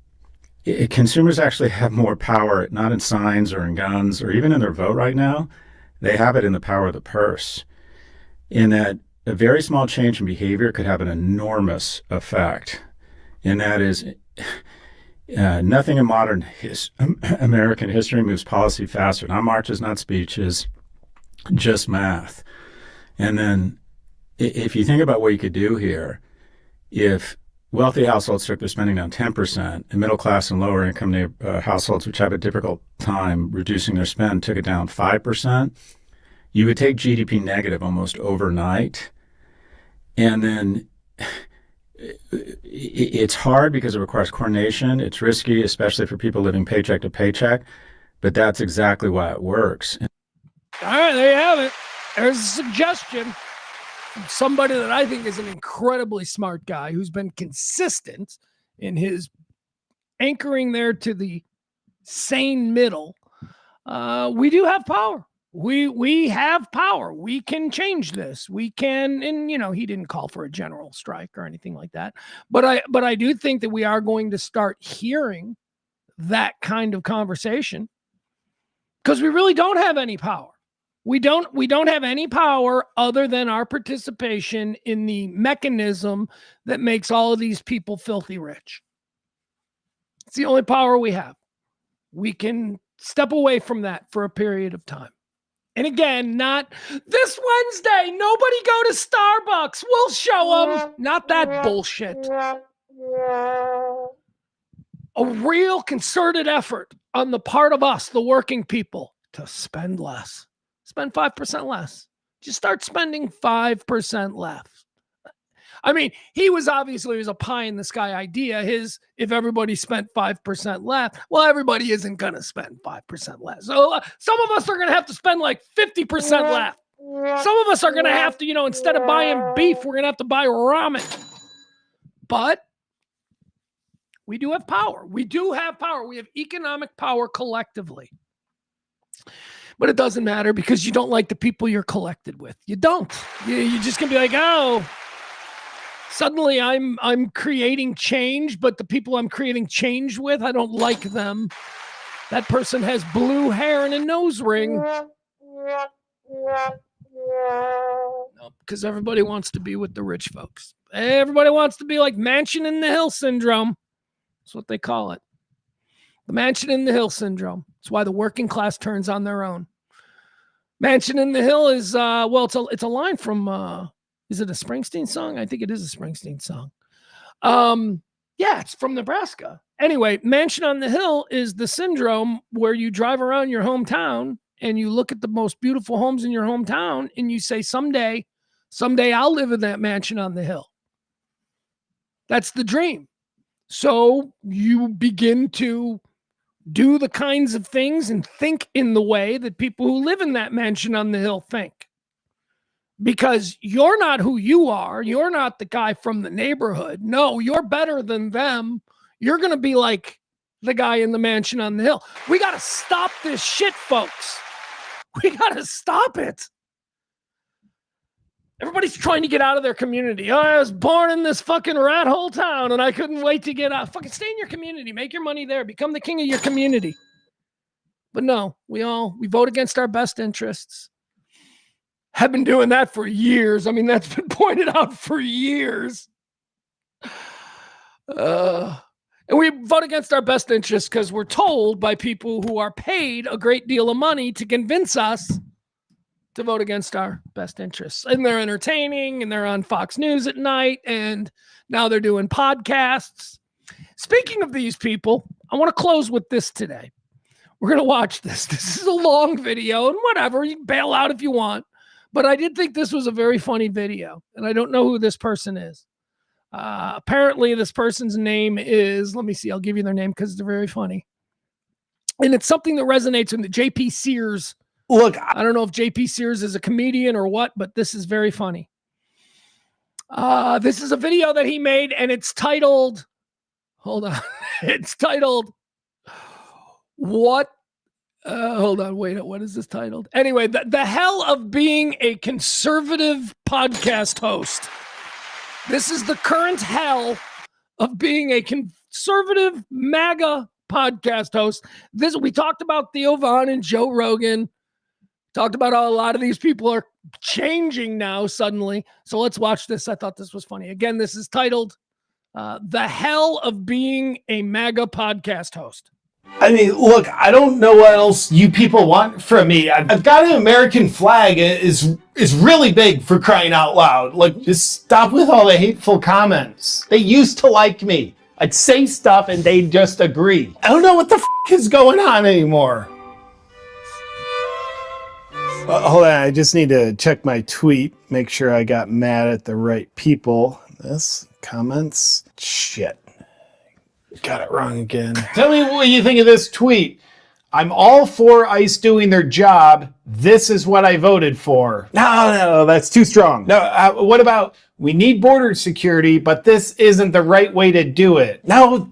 Consumers actually have more power, not in signs or in guns or even in their vote right now. They have it in the power of the purse. In that a very small change in behavior could have an enormous effect. And that is, nothing in modern American history moves policy faster. Not marches, not speeches, just math. And then if you think about what you could do here, if wealthy households took their spending down 10%, and middle class and lower income households, which have a difficult time reducing their spend, took it down 5%, you would take GDP negative almost overnight. And then it's hard because it requires coordination. It's risky, especially for people living paycheck to paycheck. But that's exactly why it works. All right, there you have it. There's a suggestion from somebody that I think is an incredibly smart guy who's been consistent in his anchoring there to the sane middle. We do have power. We have power. We can change this. We can, and he didn't call for a general strike or anything like that. But I do think that we are going to start hearing that kind of conversation because we really don't have any power. We don't have any power other than our participation in the mechanism that makes all of these people filthy rich. It's the only power we have. We can step away from that for a period of time. And again, not this Wednesday. Nobody go to Starbucks. We'll show them. Not that bullshit. a real concerted effort on the part of us, the working people, to spend less. Spend 5% less. Just start spending 5% less. I mean, he was a pie in the sky idea. If everybody spent 5% less, well, everybody isn't going to spend 5% less. So some of us are going to have to spend like 50% less. Some of us are going to have to, instead of buying beef, we're going to have to buy ramen. But we do have power. We do have power. We have economic power collectively. But it doesn't matter because you don't like the people you're collected with. You don't. You're just going to be like, oh, suddenly I'm creating change, but the people I'm creating change with, I don't like them. That person has blue hair and a nose ring. No, because everybody wants to be with the rich folks. Everybody wants to be like Mansion in the Hill syndrome. That's what they call it. The Mansion in the Hill syndrome. It's why the working class turns on their own. Mansion in the Hill is, it's a line from, is it a Springsteen song? I think it is a Springsteen song. Yeah, it's from Nebraska. Anyway, Mansion on the Hill is the syndrome where you drive around your hometown and you look at the most beautiful homes in your hometown and you say, someday I'll live in that mansion on the hill. That's the dream. So you begin to do the kinds of things and think in the way that people who live in that mansion on the hill think. Because you're not who you are. You're not the guy from the neighborhood. No, you're better than them. You're going to be like the guy in the mansion on the hill. We got to stop this shit, folks. We got to stop it. Everybody's trying to get out of their community. Oh, I was born in this fucking rat hole town and I couldn't wait to get out. Fucking stay in your community. Make your money there. Become the king of your community. But no, we vote against our best interests. Have been doing that for years. I mean, that's been pointed out for years. And we vote against our best interests because we're told by people who are paid a great deal of money to convince us to vote against our best interests. And they're entertaining and they're on Fox News at night and now they're doing podcasts. Speaking of these people, I want to close with this today. We're going to watch this. This is a long video and whatever, you can bail out if you want. But I did think this was a very funny video, and I don't know who this person is. Apparently, this person's name is, let me see, I'll give you their name because they're very funny. And it's something that resonates with JP Sears. Look, I don't know if JP Sears is a comedian or what, but this is very funny. This is a video that he made, and it's titled, hold on, it's titled, What? Hold on, wait, what is this titled? Anyway, the hell of being a conservative podcast host. This is the current hell of being a conservative MAGA podcast host. We talked about Theo Vaughn and Joe Rogan. Talked about how a lot of these people are changing now suddenly. So let's watch this. I thought this was funny. Again, this is titled The Hell of Being a MAGA Podcast Host. I mean, look, I don't know what else you people want from me. I've got an American flag is really big, for crying out loud. Like, just stop with all the hateful comments. They used to like me. I'd say stuff and they'd just agree. I don't know what the is going on anymore. Hold on, I just need to check my tweet, make sure I got mad at the right people. This, comments, shit. Got it wrong again. Tell me what you think of this tweet. I'm all for ICE doing their job. This is what I voted for. No, that's too strong. No, what about we need border security, but this isn't the right way to do it? No,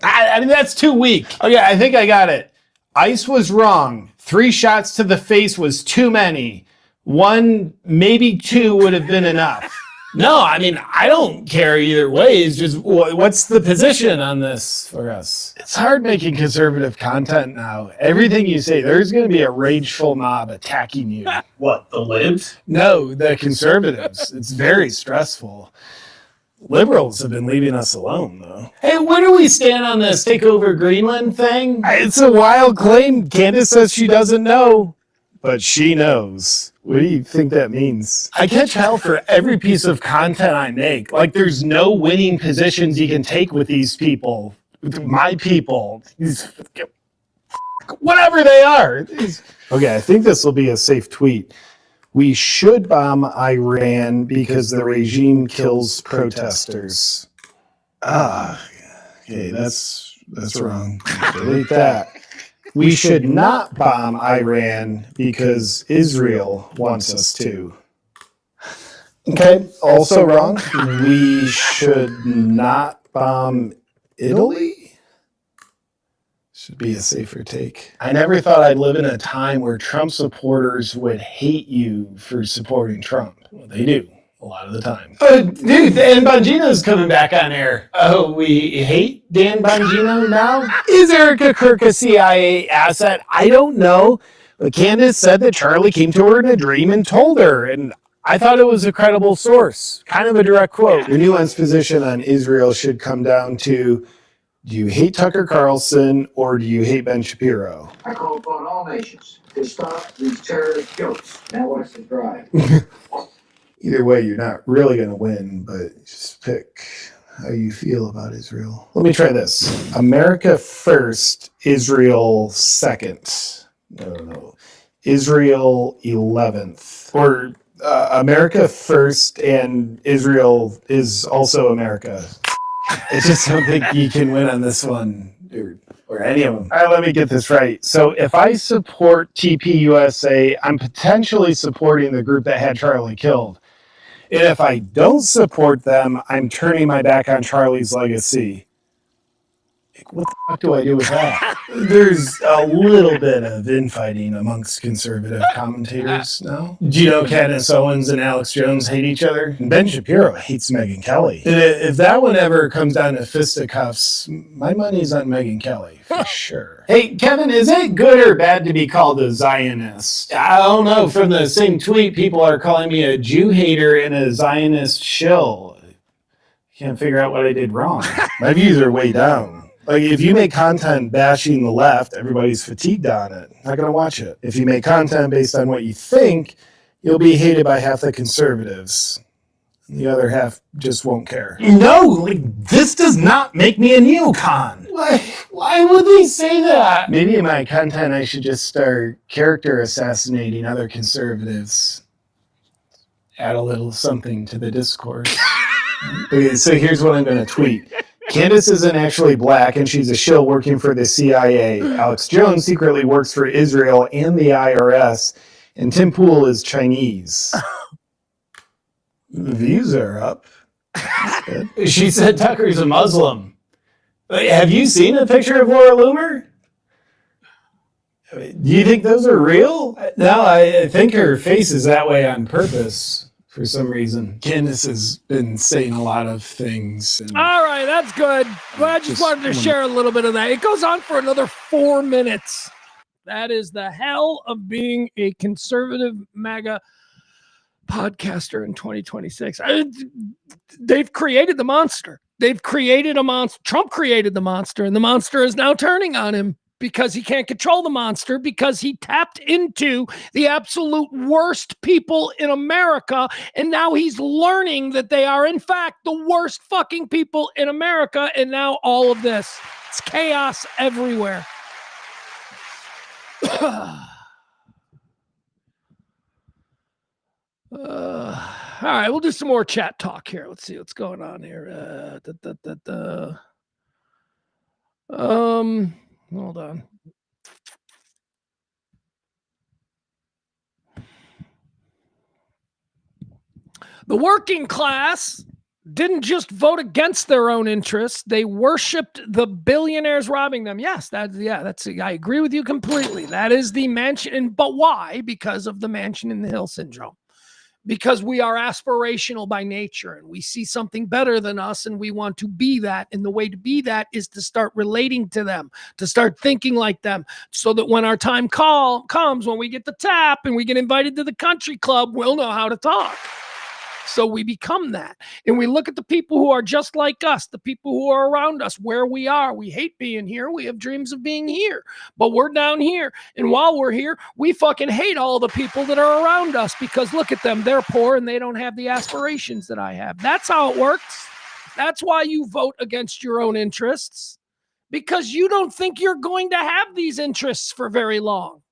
I mean, that's too weak. Okay, I think I got it. ICE was wrong. 3 shots to the face was too many. 1, maybe 2 would have been enough. No, I mean, I don't care either way. It's just, what's the position on this for us? It's hard making conservative content now. Everything you say, there's going to be a rageful mob attacking you. What, the libs? No, the conservatives. It's very stressful. Liberals have been leaving us alone, though. Hey, where do we stand on this take over Greenland thing? It's a wild claim. Candace says she doesn't know. But she knows. What do you think that means? I catch hell for every piece of content I make. Like, there's no winning positions you can take with these people. my people, whatever they are. Okay, I think this will be a safe tweet. We should bomb Iran because the regime kills protesters. Okay, that's wrong. Delete that. We should not bomb Iran because Israel wants us to. Okay, also wrong. We should not bomb Italy? Should be a safer take. I never thought I'd live in a time where Trump supporters would hate you for supporting Trump. Well, they do. A lot of the time. Dude, Dan Bongino's coming back on air. Oh, we hate Dan Bongino now? Is Erica Kirk a CIA asset? I don't know. But Candace said that Charlie came to her in a dream and told her, and I thought it was a credible source. Kind of a direct quote. Your nuanced position on Israel should come down to, do you hate Tucker Carlson or do you hate Ben Shapiro? I call upon all nations to stop these terrorist jokes. Now what's the drive? Either way, you're not really going to win, but just pick how you feel about Israel. Let me try this. America first, Israel second. No. Israel 11th. Or America first and Israel is also America. I just don't think you can win on this one, or any of them. All right, let me get this right. So if I support TPUSA, I'm potentially supporting the group that had Charlie killed. And if I don't support them, I'm turning my back on Charlie's legacy. What the fuck do I do with that? There's a little bit of infighting amongst conservative commentators now. Do you know Candace Owens and Alex Jones hate each other? And Ben Shapiro hates Megyn Kelly. And if that one ever comes down to fisticuffs, my money's on Megyn Kelly, for sure. Hey, Kevin, is it good or bad to be called a Zionist? I don't know. From the same tweet, people are calling me a Jew hater and a Zionist shill. Can't figure out what I did wrong. My views are way down. Like, if you make content bashing the left, everybody's fatigued on it. Not going to watch it. If you make content based on what you think, you'll be hated by half the conservatives. The other half just won't care. No, like, this does not make me a neocon. Why would they say that? Maybe in my content, I should just start character assassinating other conservatives. Add a little something to the discourse. Okay, so here's what I'm going to tweet. Candace isn't actually black, and she's a shill working for the CIA. Alex Jones secretly works for Israel and the IRS, and Tim Pool is Chinese. The views are up. She said Tucker's a Muslim. Have you seen a picture of Laura Loomer? Do you think those are real? No, I think her face is that way on purpose. For some reason, Candace has been saying a lot of things. All right, that's good. Well, I just wanted to share a little bit of that. It goes on for another 4 minutes. That is the hell of being a conservative MAGA podcaster in 2026. They've created the monster. They've created a monster. Trump created the monster, and the monster is now turning on him. Because he can't control the monster, because he tapped into the absolute worst people in America, and now he's learning that they are, in fact, the worst fucking people in America, and now all of this. It's chaos everywhere. All right, we'll do some more chat talk here. Let's see what's going on here. Hold on. The working class didn't just vote against their own interests; they worshipped the billionaires robbing them. Yes, I agree with you completely. That is the mansion, but why? Because of the mansion in the hill syndrome. Because we are aspirational by nature and we see something better than us and we want to be that. And the way to be that is to start relating to them, to start thinking like them, so that when our time comes, when we get the tap and we get invited to the country club, we'll know how to talk. So we become that. And we look at the people who are just like us, the people who are around us, where we are. We hate being here. We have dreams of being here, but we're down here. And while we're here, we fucking hate all the people that are around us because look at them. They're poor and they don't have the aspirations that I have. That's how it works. That's why you vote against your own interests. because you don't think you're going to have these interests for very long.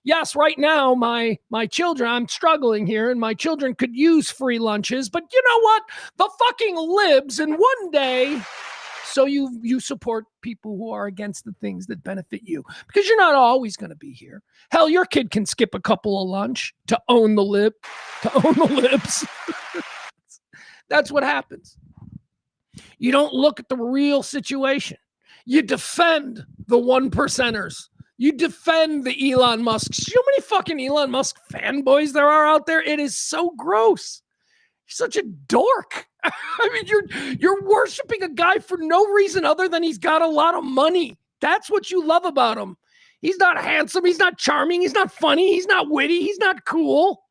Yes, right now, my children, I'm struggling here, and my children could use free lunches, but you know what? The fucking libs, and one day, so you support people who are against the things that benefit you, because you're not always going to be here. Hell, your kid can skip a couple of lunch to own the libs. That's what happens. You don't look at the real situation. You defend the 1%ers. You defend the Elon Musks. You know how many fucking Elon Musk fanboys there are out there? It is so gross. You're such a dork. I mean, you're worshiping a guy for no reason other than he's got a lot of money. That's what you love about him. He's not handsome. He's not charming. He's not funny. He's not witty. He's not cool.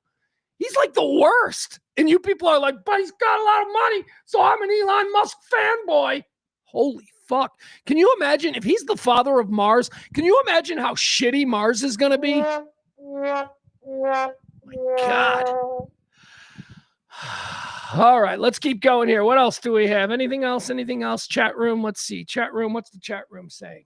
He's like the worst. And you people are like, but he's got a lot of money, so I'm an Elon Musk fanboy. Holy fuck. Can you imagine if he's the father of Mars? Can you imagine how shitty Mars is going to be? My God. All right, let's keep going here. What else do we have? Anything else? Anything else? Chat room. Let's see. Chat room. What's the chat room saying?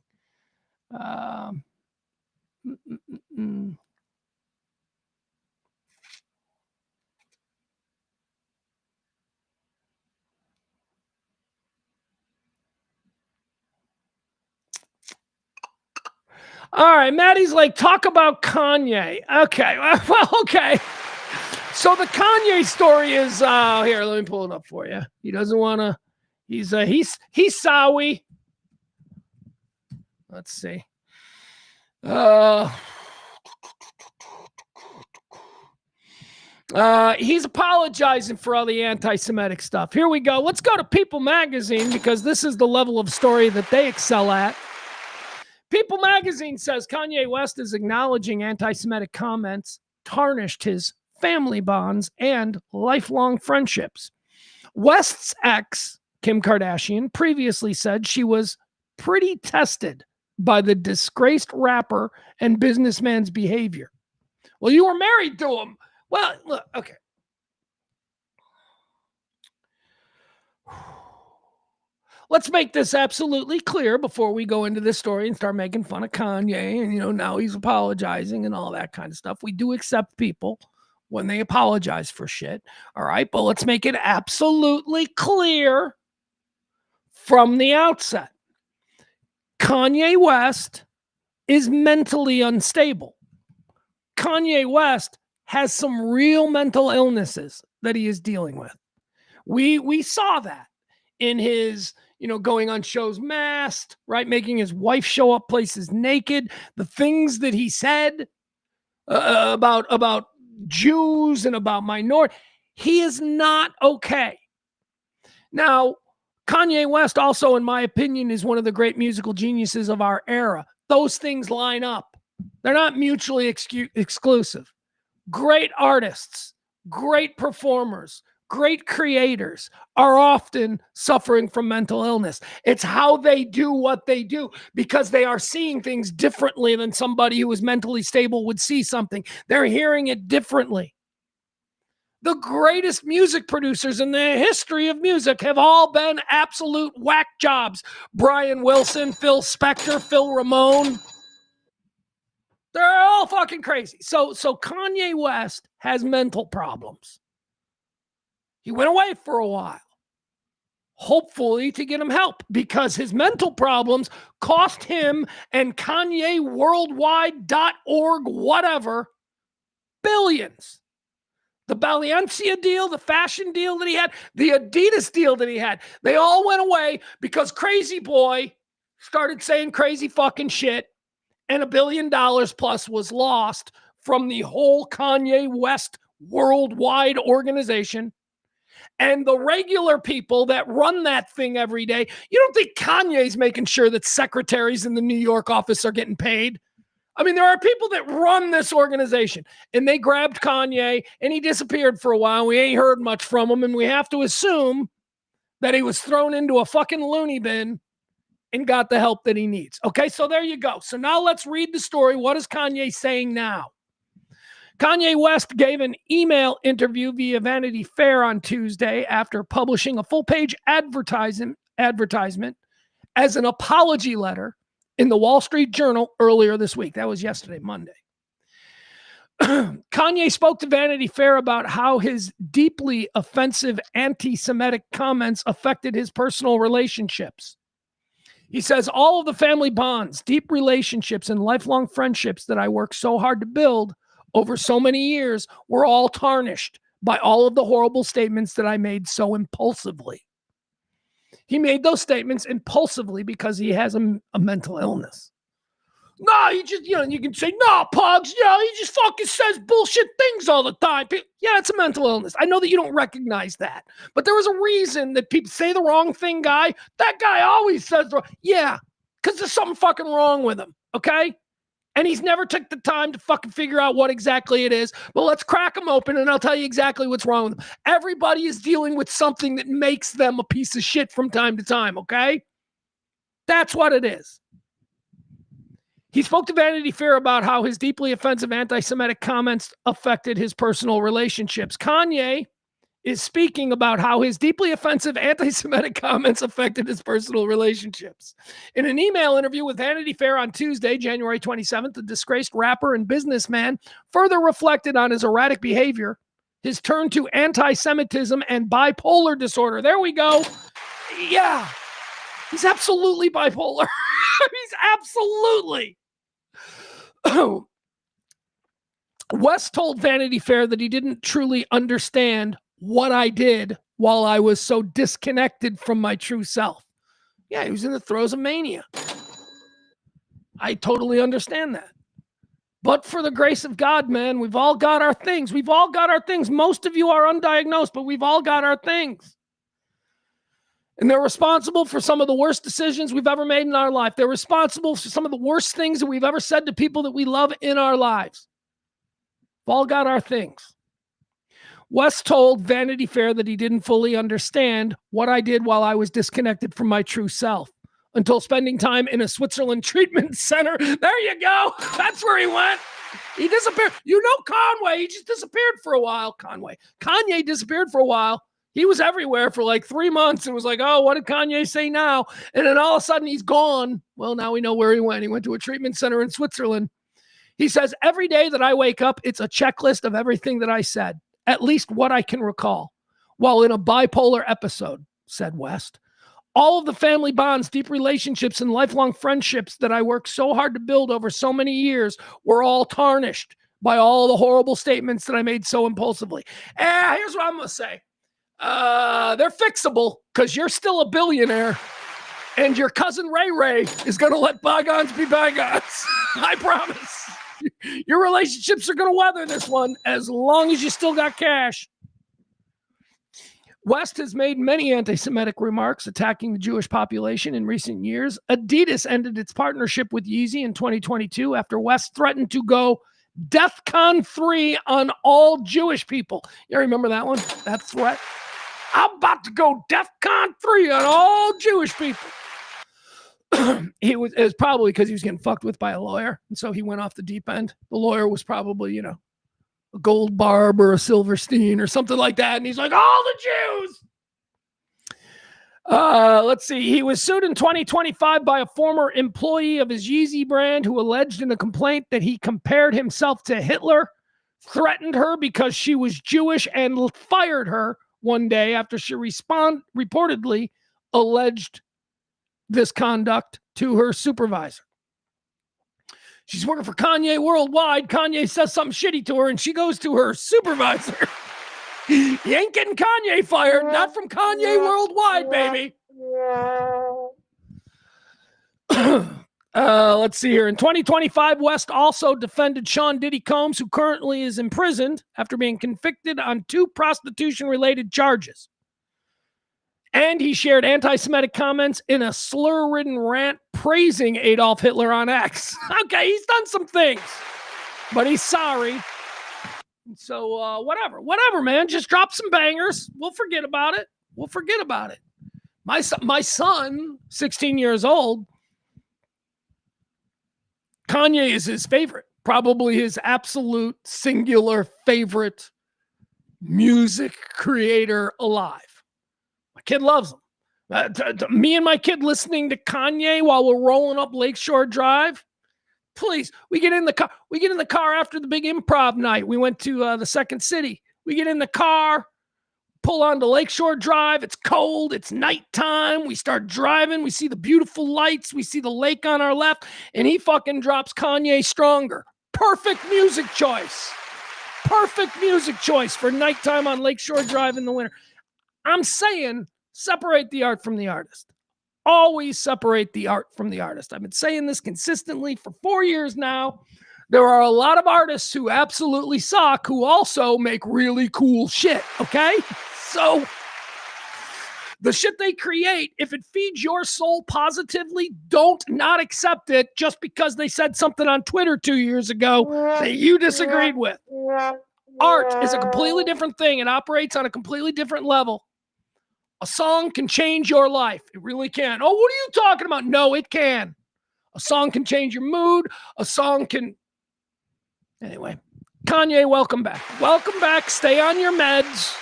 All right, Maddie's like, talk about Kanye. Okay, well, okay. So the Kanye story is here. Let me pull it up for you. He doesn't want to. He's sorry. Let's see. He's apologizing for all the anti-Semitic stuff. Here we go. Let's go to People Magazine because this is the level of story that they excel at. People Magazine says Kanye West is acknowledging anti-Semitic comments tarnished his family bonds and lifelong friendships. West's ex, Kim Kardashian, previously said she was pretty tested by the disgraced rapper and businessman's behavior. Well, you were married to him. Well, look, okay. Let's make this absolutely clear before we go into this story and start making fun of Kanye and, now he's apologizing and all that kind of stuff. We do accept people when they apologize for shit. All right. But let's make it absolutely clear from the outset. Kanye West is mentally unstable. Kanye West has some real mental illnesses that he is dealing with. We saw that in his, going on shows masked, right? Making his wife show up places naked. The things that he said about Jews and about minorities. He is not okay. Now, Kanye West also, in my opinion, is one of the great musical geniuses of our era. Those things line up. They're not mutually exclusive. Great artists, great performers, great creators are often suffering from mental illness. It's how they do what they do because they are seeing things differently than somebody who is mentally stable would see something. They're hearing it differently. The greatest music producers in the history of music have all been absolute whack jobs. Brian Wilson, Phil Spector, Phil Ramone. They're all fucking crazy. So Kanye West has mental problems. He went away for a while, hopefully to get him help, because his mental problems cost him and Kanye Worldwide.org, whatever, billions. The Balenciaga deal, the fashion deal that he had, the Adidas deal that he had, they all went away because Crazy Boy started saying crazy fucking shit. And $1 billion plus was lost from the whole Kanye West worldwide organization. And the regular people that run that thing every day, you don't think Kanye's making sure that secretaries in the New York office are getting paid? I mean, there are people that run this organization, and they grabbed Kanye, and he disappeared for a while. We ain't heard much from him, and we have to assume that he was thrown into a fucking loony bin and got the help that he needs. Okay, so there you go. So now let's read the story. What is Kanye saying now? Kanye West gave an email interview via Vanity Fair on Tuesday after publishing a full-page advertisement as an apology letter in the Wall Street Journal earlier this week. That was yesterday, Monday. Kanye spoke to Vanity Fair about how his deeply offensive anti-Semitic comments affected his personal relationships. He says, all of the family bonds, deep relationships, and lifelong friendships that I worked so hard to build over so many years were all tarnished by all of the horrible statements that I made so impulsively. He made those statements impulsively because he has a mental illness. No, you just, you can say, no, Pugs, he just fucking says bullshit things all the time. Yeah, it's a mental illness. I know that you don't recognize that. But there was a reason that people say the wrong thing, guy. That guy always says the wrong. Yeah, because there's something fucking wrong with him, okay? And he's never took the time to fucking figure out what exactly it is. Well, let's crack him open and I'll tell you exactly what's wrong with him. Everybody is dealing with something that makes them a piece of shit from time to time, okay? That's what it is. He spoke to Vanity Fair about how his deeply offensive anti-Semitic comments affected his personal relationships. Kanye is speaking about how his deeply offensive anti-Semitic comments affected his personal relationships. In an email interview with Vanity Fair on Tuesday, January 27th, the disgraced rapper and businessman further reflected on his erratic behavior, his turn to anti-Semitism and bipolar disorder. There we go. Yeah, he's absolutely bipolar. He's absolutely. West told Vanity Fair that he didn't truly understand what I did while I was so disconnected from my true self. Yeah, he was in the throes of mania. I totally understand that. But for the grace of God, man, we've all got our things. We've all got our things. Most of you are undiagnosed, but we've all got our things. And they're responsible for some of the worst decisions we've ever made in our life. They're responsible for some of the worst things that we've ever said to people that we love in our lives. We've all got our things. West told Vanity Fair that he didn't fully understand what I did while I was disconnected from my true self until spending time in a Switzerland treatment center. There you go. That's where he went. He disappeared. You know Conway. He just disappeared for a while. Kanye disappeared for a while. He was everywhere for like 3 months. It was like, oh, what did Kanye say now? And then all of a sudden he's gone. Well, now we know where he went. He went to a treatment center in Switzerland. He says, every day that I wake up, it's a checklist of everything that I said, at least what I can recall, while in a bipolar episode, said West. All of the family bonds, deep relationships, and lifelong friendships that I worked so hard to build over so many years were all tarnished by all the horrible statements that I made so impulsively. Here's what I'm going to say. They're fixable because you're still a billionaire and your cousin Ray Ray is going to let bygones be bygones. I promise. Your relationships are going to weather this one as long as you still got cash. West has made many anti-Semitic remarks attacking the Jewish population in recent years. Adidas ended its partnership with Yeezy in 2022 after West threatened to go DEFCON 3 on all Jewish people. You remember that one? That threat? I'm about to go DEFCON 3 on all Jewish people. It was probably because he was getting fucked with by a lawyer. And so he went off the deep end. The lawyer was probably, a Goldbarb or a Silverstein or something like that. And he's like, all the Jews. Let's see. He was sued in 2025 by a former employee of his Yeezy brand who alleged in a complaint that he compared himself to Hitler, threatened her because she was Jewish, and fired her one day after she reportedly alleged this conduct to her supervisor. She's working for Kanye worldwide. Kanye says something shitty to her, and she goes to her supervisor. You ain't getting Kanye fired. Not from Kanye worldwide, baby. Let's see here. In 2025, West also defended Sean Diddy Combs, who currently is imprisoned after being convicted on 2 prostitution-related charges. And he shared anti-Semitic comments in a slur-ridden rant praising Adolf Hitler on X. Okay, he's done some things, but he's sorry. So whatever, man. Just drop some bangers. We'll forget about it. My son, 16 years old, Kanye is his favorite, probably his absolute singular favorite music creator alive. My kid loves him. Me and my kid listening to Kanye while we're rolling up Lakeshore Drive. Please, we get in the car. We get in the car after the big improv night. We went to the Second City. We get in the car, pull onto Lakeshore Drive. It's cold. It's nighttime. We start driving. We see the beautiful lights. We see the lake on our left, and he fucking drops Kanye Stronger. Perfect music choice. Perfect music choice for nighttime on Lakeshore Drive in the winter. I'm saying separate the art from the artist. Always separate the art from the artist. I've been saying this consistently for 4 years now. There are a lot of artists who absolutely suck who also make really cool shit, okay? So the shit they create, if it feeds your soul positively, don't not accept it just because they said something on Twitter 2 years ago that you disagreed with. Art is a completely different thing. It operates on a completely different level. A song can change your life. It really can. Oh, what are you talking about? No, it can. A song can change your mood. A song can... Anyway, Kanye, welcome back. Welcome back. Stay on your meds.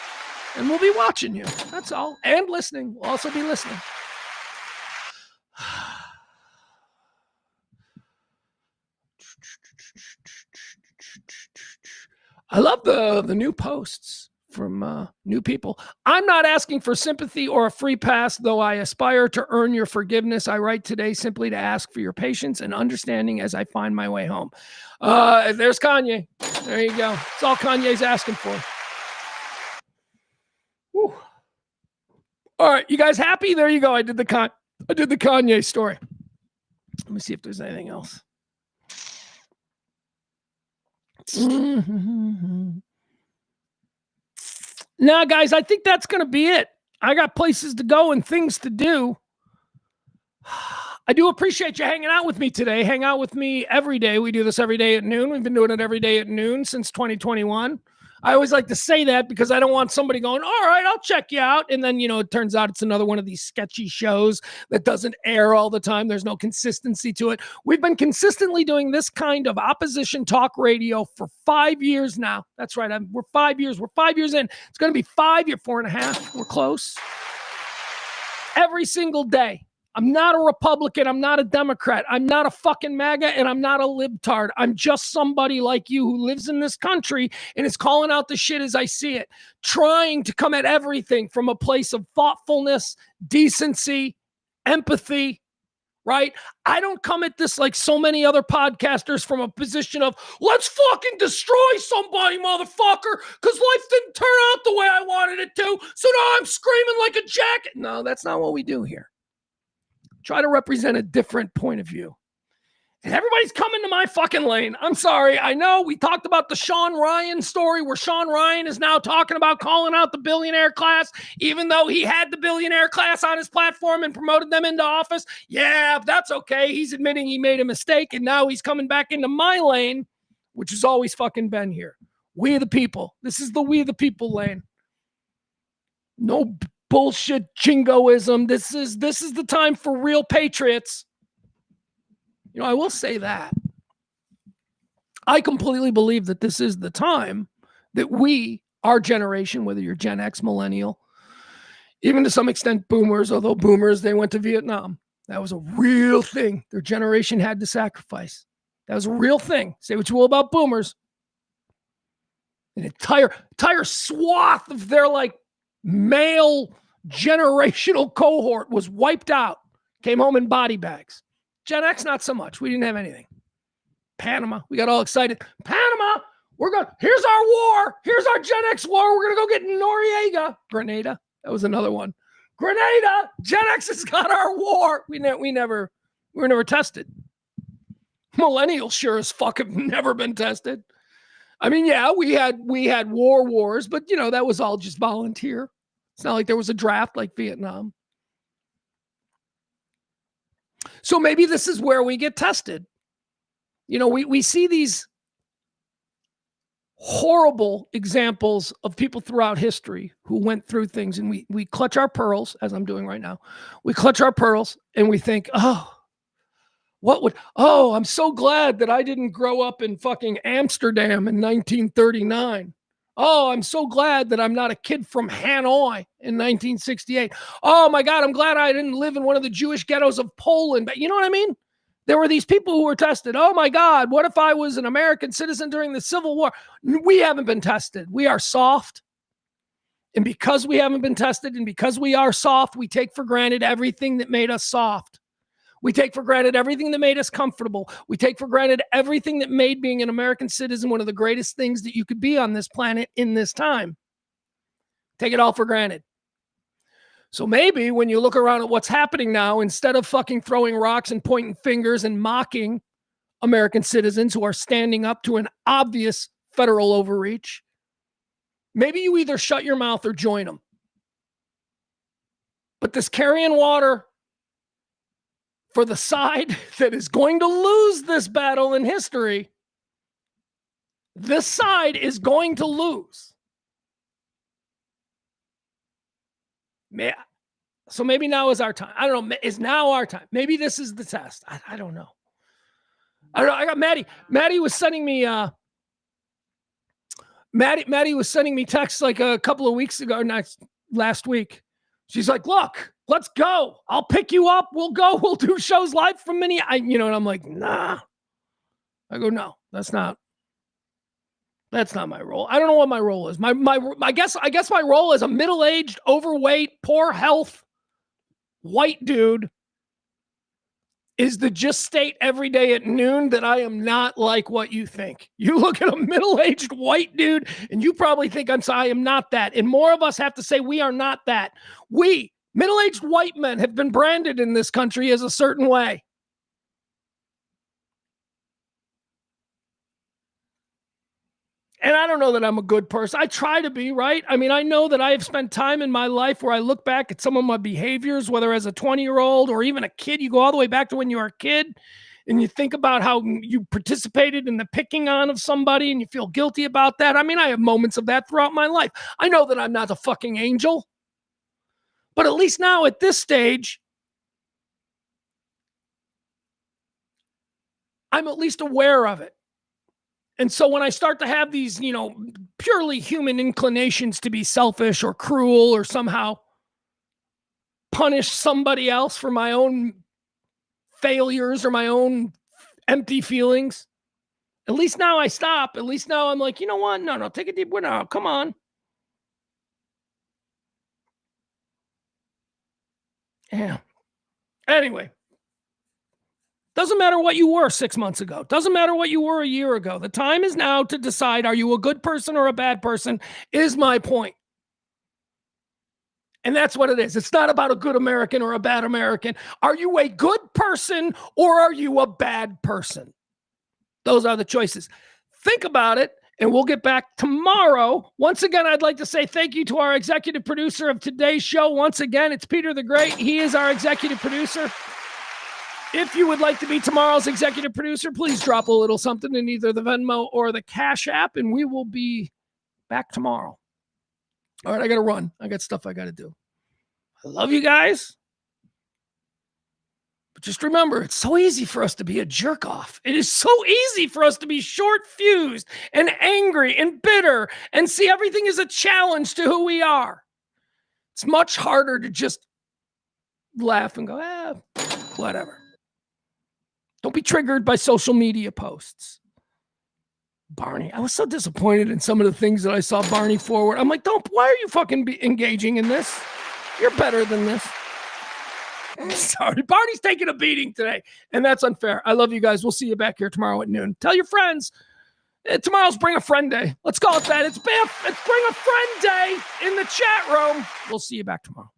And we'll be watching you. That's all. And listening. We'll also be listening. I love the new posts from new people. I'm not asking for sympathy or a free pass, though I aspire to earn your forgiveness. I write today simply to ask for your patience and understanding as I find my way home. There's Kanye. There you go. It's all Kanye's asking for. Whew. All right, you guys happy? There you go. I did the Kanye story. Let me see if there's anything else. Nah, guys, I think that's going to be it. I got places to go and things to do. I do appreciate you hanging out with me today. Hang out with me every day. We do this every day at noon. We've been doing it every day at noon since 2021. I always like to say that because I don't want somebody going, all right, I'll check you out. And then, it turns out it's another one of these sketchy shows that doesn't air all the time. There's no consistency to it. We've been consistently doing this kind of opposition talk radio for 5 years now. That's right. We're 5 years. We're 5 years in. It's going to be 5 years, 4.5. We're close. Every single day. I'm not a Republican. I'm not a Democrat. I'm not a fucking MAGA, and I'm not a libtard. I'm just somebody like you who lives in this country and is calling out the shit as I see it, trying to come at everything from a place of thoughtfulness, decency, empathy, right? I don't come at this like so many other podcasters from a position of, let's fucking destroy somebody, motherfucker, because life didn't turn out the way I wanted it to, so now I'm screaming like a jacket. No, that's not what we do here. Try to represent a different point of view. And everybody's coming to my fucking lane. I'm sorry. I know we talked about the Sean Ryan story where Sean Ryan is now talking about calling out the billionaire class, even though he had the billionaire class on his platform and promoted them into office. Yeah, that's okay. He's admitting he made a mistake, and now he's coming back into my lane, which has always fucking been here. We the people. This is the we the people lane. No bullshit jingoism. This is the time for real patriots. I will say that. I completely believe that this is the time that we, our generation, whether you're Gen X, millennial, even to some extent boomers, although boomers, they went to Vietnam. That was a real thing. Their generation had to sacrifice. That was a real thing. Say what you will about boomers. An entire swath of their male generational cohort was wiped out, came home in body bags. Gen X, not so much. We didn't have anything. Panama, we got all excited. Panama, here's our war. Here's our Gen X war. We're going to go get Noriega. Grenada, that was another one. Grenada, Gen X has got our war. We were never tested. Millennials sure as fuck have never been tested. I mean, yeah, we had wars, but that was all just volunteer. It's not like there was a draft like Vietnam. So maybe this is where we get tested. We see these horrible examples of people throughout history who went through things, and we clutch our pearls, as I'm doing right now. We clutch our pearls and we think, I'm so glad that I didn't grow up in fucking Amsterdam in 1939. Oh, I'm so glad that I'm not a kid from Hanoi in 1968. Oh my God, I'm glad I didn't live in one of the Jewish ghettos of Poland. But you know what I mean? There were these people who were tested. Oh my God, what if I was an American citizen during the Civil War? We haven't been tested. We are soft. And because we haven't been tested and because we are soft, we take for granted everything that made us soft. We take for granted everything that made us comfortable. We take for granted everything that made being an American citizen one of the greatest things that you could be on this planet in this time. Take it all for granted. So maybe when you look around at what's happening now, instead of fucking throwing rocks and pointing fingers and mocking American citizens who are standing up to an obvious federal overreach, maybe you either shut your mouth or join them. But this carrying water for the side that is going to lose this battle in history, this side is going to lose. So maybe now is our time. I don't know. Is now our time? Maybe this is the test. I don't know. I got Maddie. Maddie was sending me Maddie was sending me texts like a couple of weeks ago, last week. She's like, look, let's go. I'll pick you up. We'll go. We'll do shows live from Minneapolis. And I'm like, nah. I go, no, that's not my role. I don't know what my role is. I guess my role is a middle-aged, overweight, poor health, white dude is to just state every day at noon that I am not like what you think. You look at a middle-aged white dude and you probably think I am not that. And more of us have to say we are not that. We, middle-aged white men, have been branded in this country as a certain way. And I don't know that I'm a good person. I try to be, right? I mean, I know that I have spent time in my life where I look back at some of my behaviors, whether as a 20-year-old or even a kid. You go all the way back to when you were a kid and you think about how you participated in the picking on of somebody and you feel guilty about that. I mean, I have moments of that throughout my life. I know that I'm not a fucking angel. But at least now at this stage, I'm at least aware of it. And so when I start to have these, purely human inclinations to be selfish or cruel or somehow punish somebody else for my own failures or my own empty feelings, at least now I stop. At least now I'm like, you know what? No, take a deep breath. No, come on. Yeah. Anyway. Doesn't matter what you were 6 months ago. Doesn't matter what you were a year ago. The time is now to decide, are you a good person or a bad person, is my point. And that's what it is. It's not about a good American or a bad American. Are you a good person or are you a bad person? Those are the choices. Think about it, and we'll get back tomorrow. Once again, I'd like to say thank you to our executive producer of today's show. Once again, it's Peter the Great. He is our executive producer. If you would like to be tomorrow's executive producer, please drop a little something in either the Venmo or the Cash App, and we will be back tomorrow. All right, I got to run. I got stuff I got to do. I love you guys. But just remember, it's so easy for us to be a jerk off. It is so easy for us to be short-fused and angry and bitter and see everything as a challenge to who we are. It's much harder to just laugh and go, whatever. Don't be triggered by social media posts. Barney, I was so disappointed in some of the things that I saw Barney forward. I'm like, why are you fucking engaging in this? You're better than this. Sorry, Barney's taking a beating today, and that's unfair. I love you guys. We'll see you back here tomorrow at noon. Tell your friends. Tomorrow's Bring a Friend Day. Let's call it that. It's Bring a Friend Day in the chat room. We'll see you back tomorrow.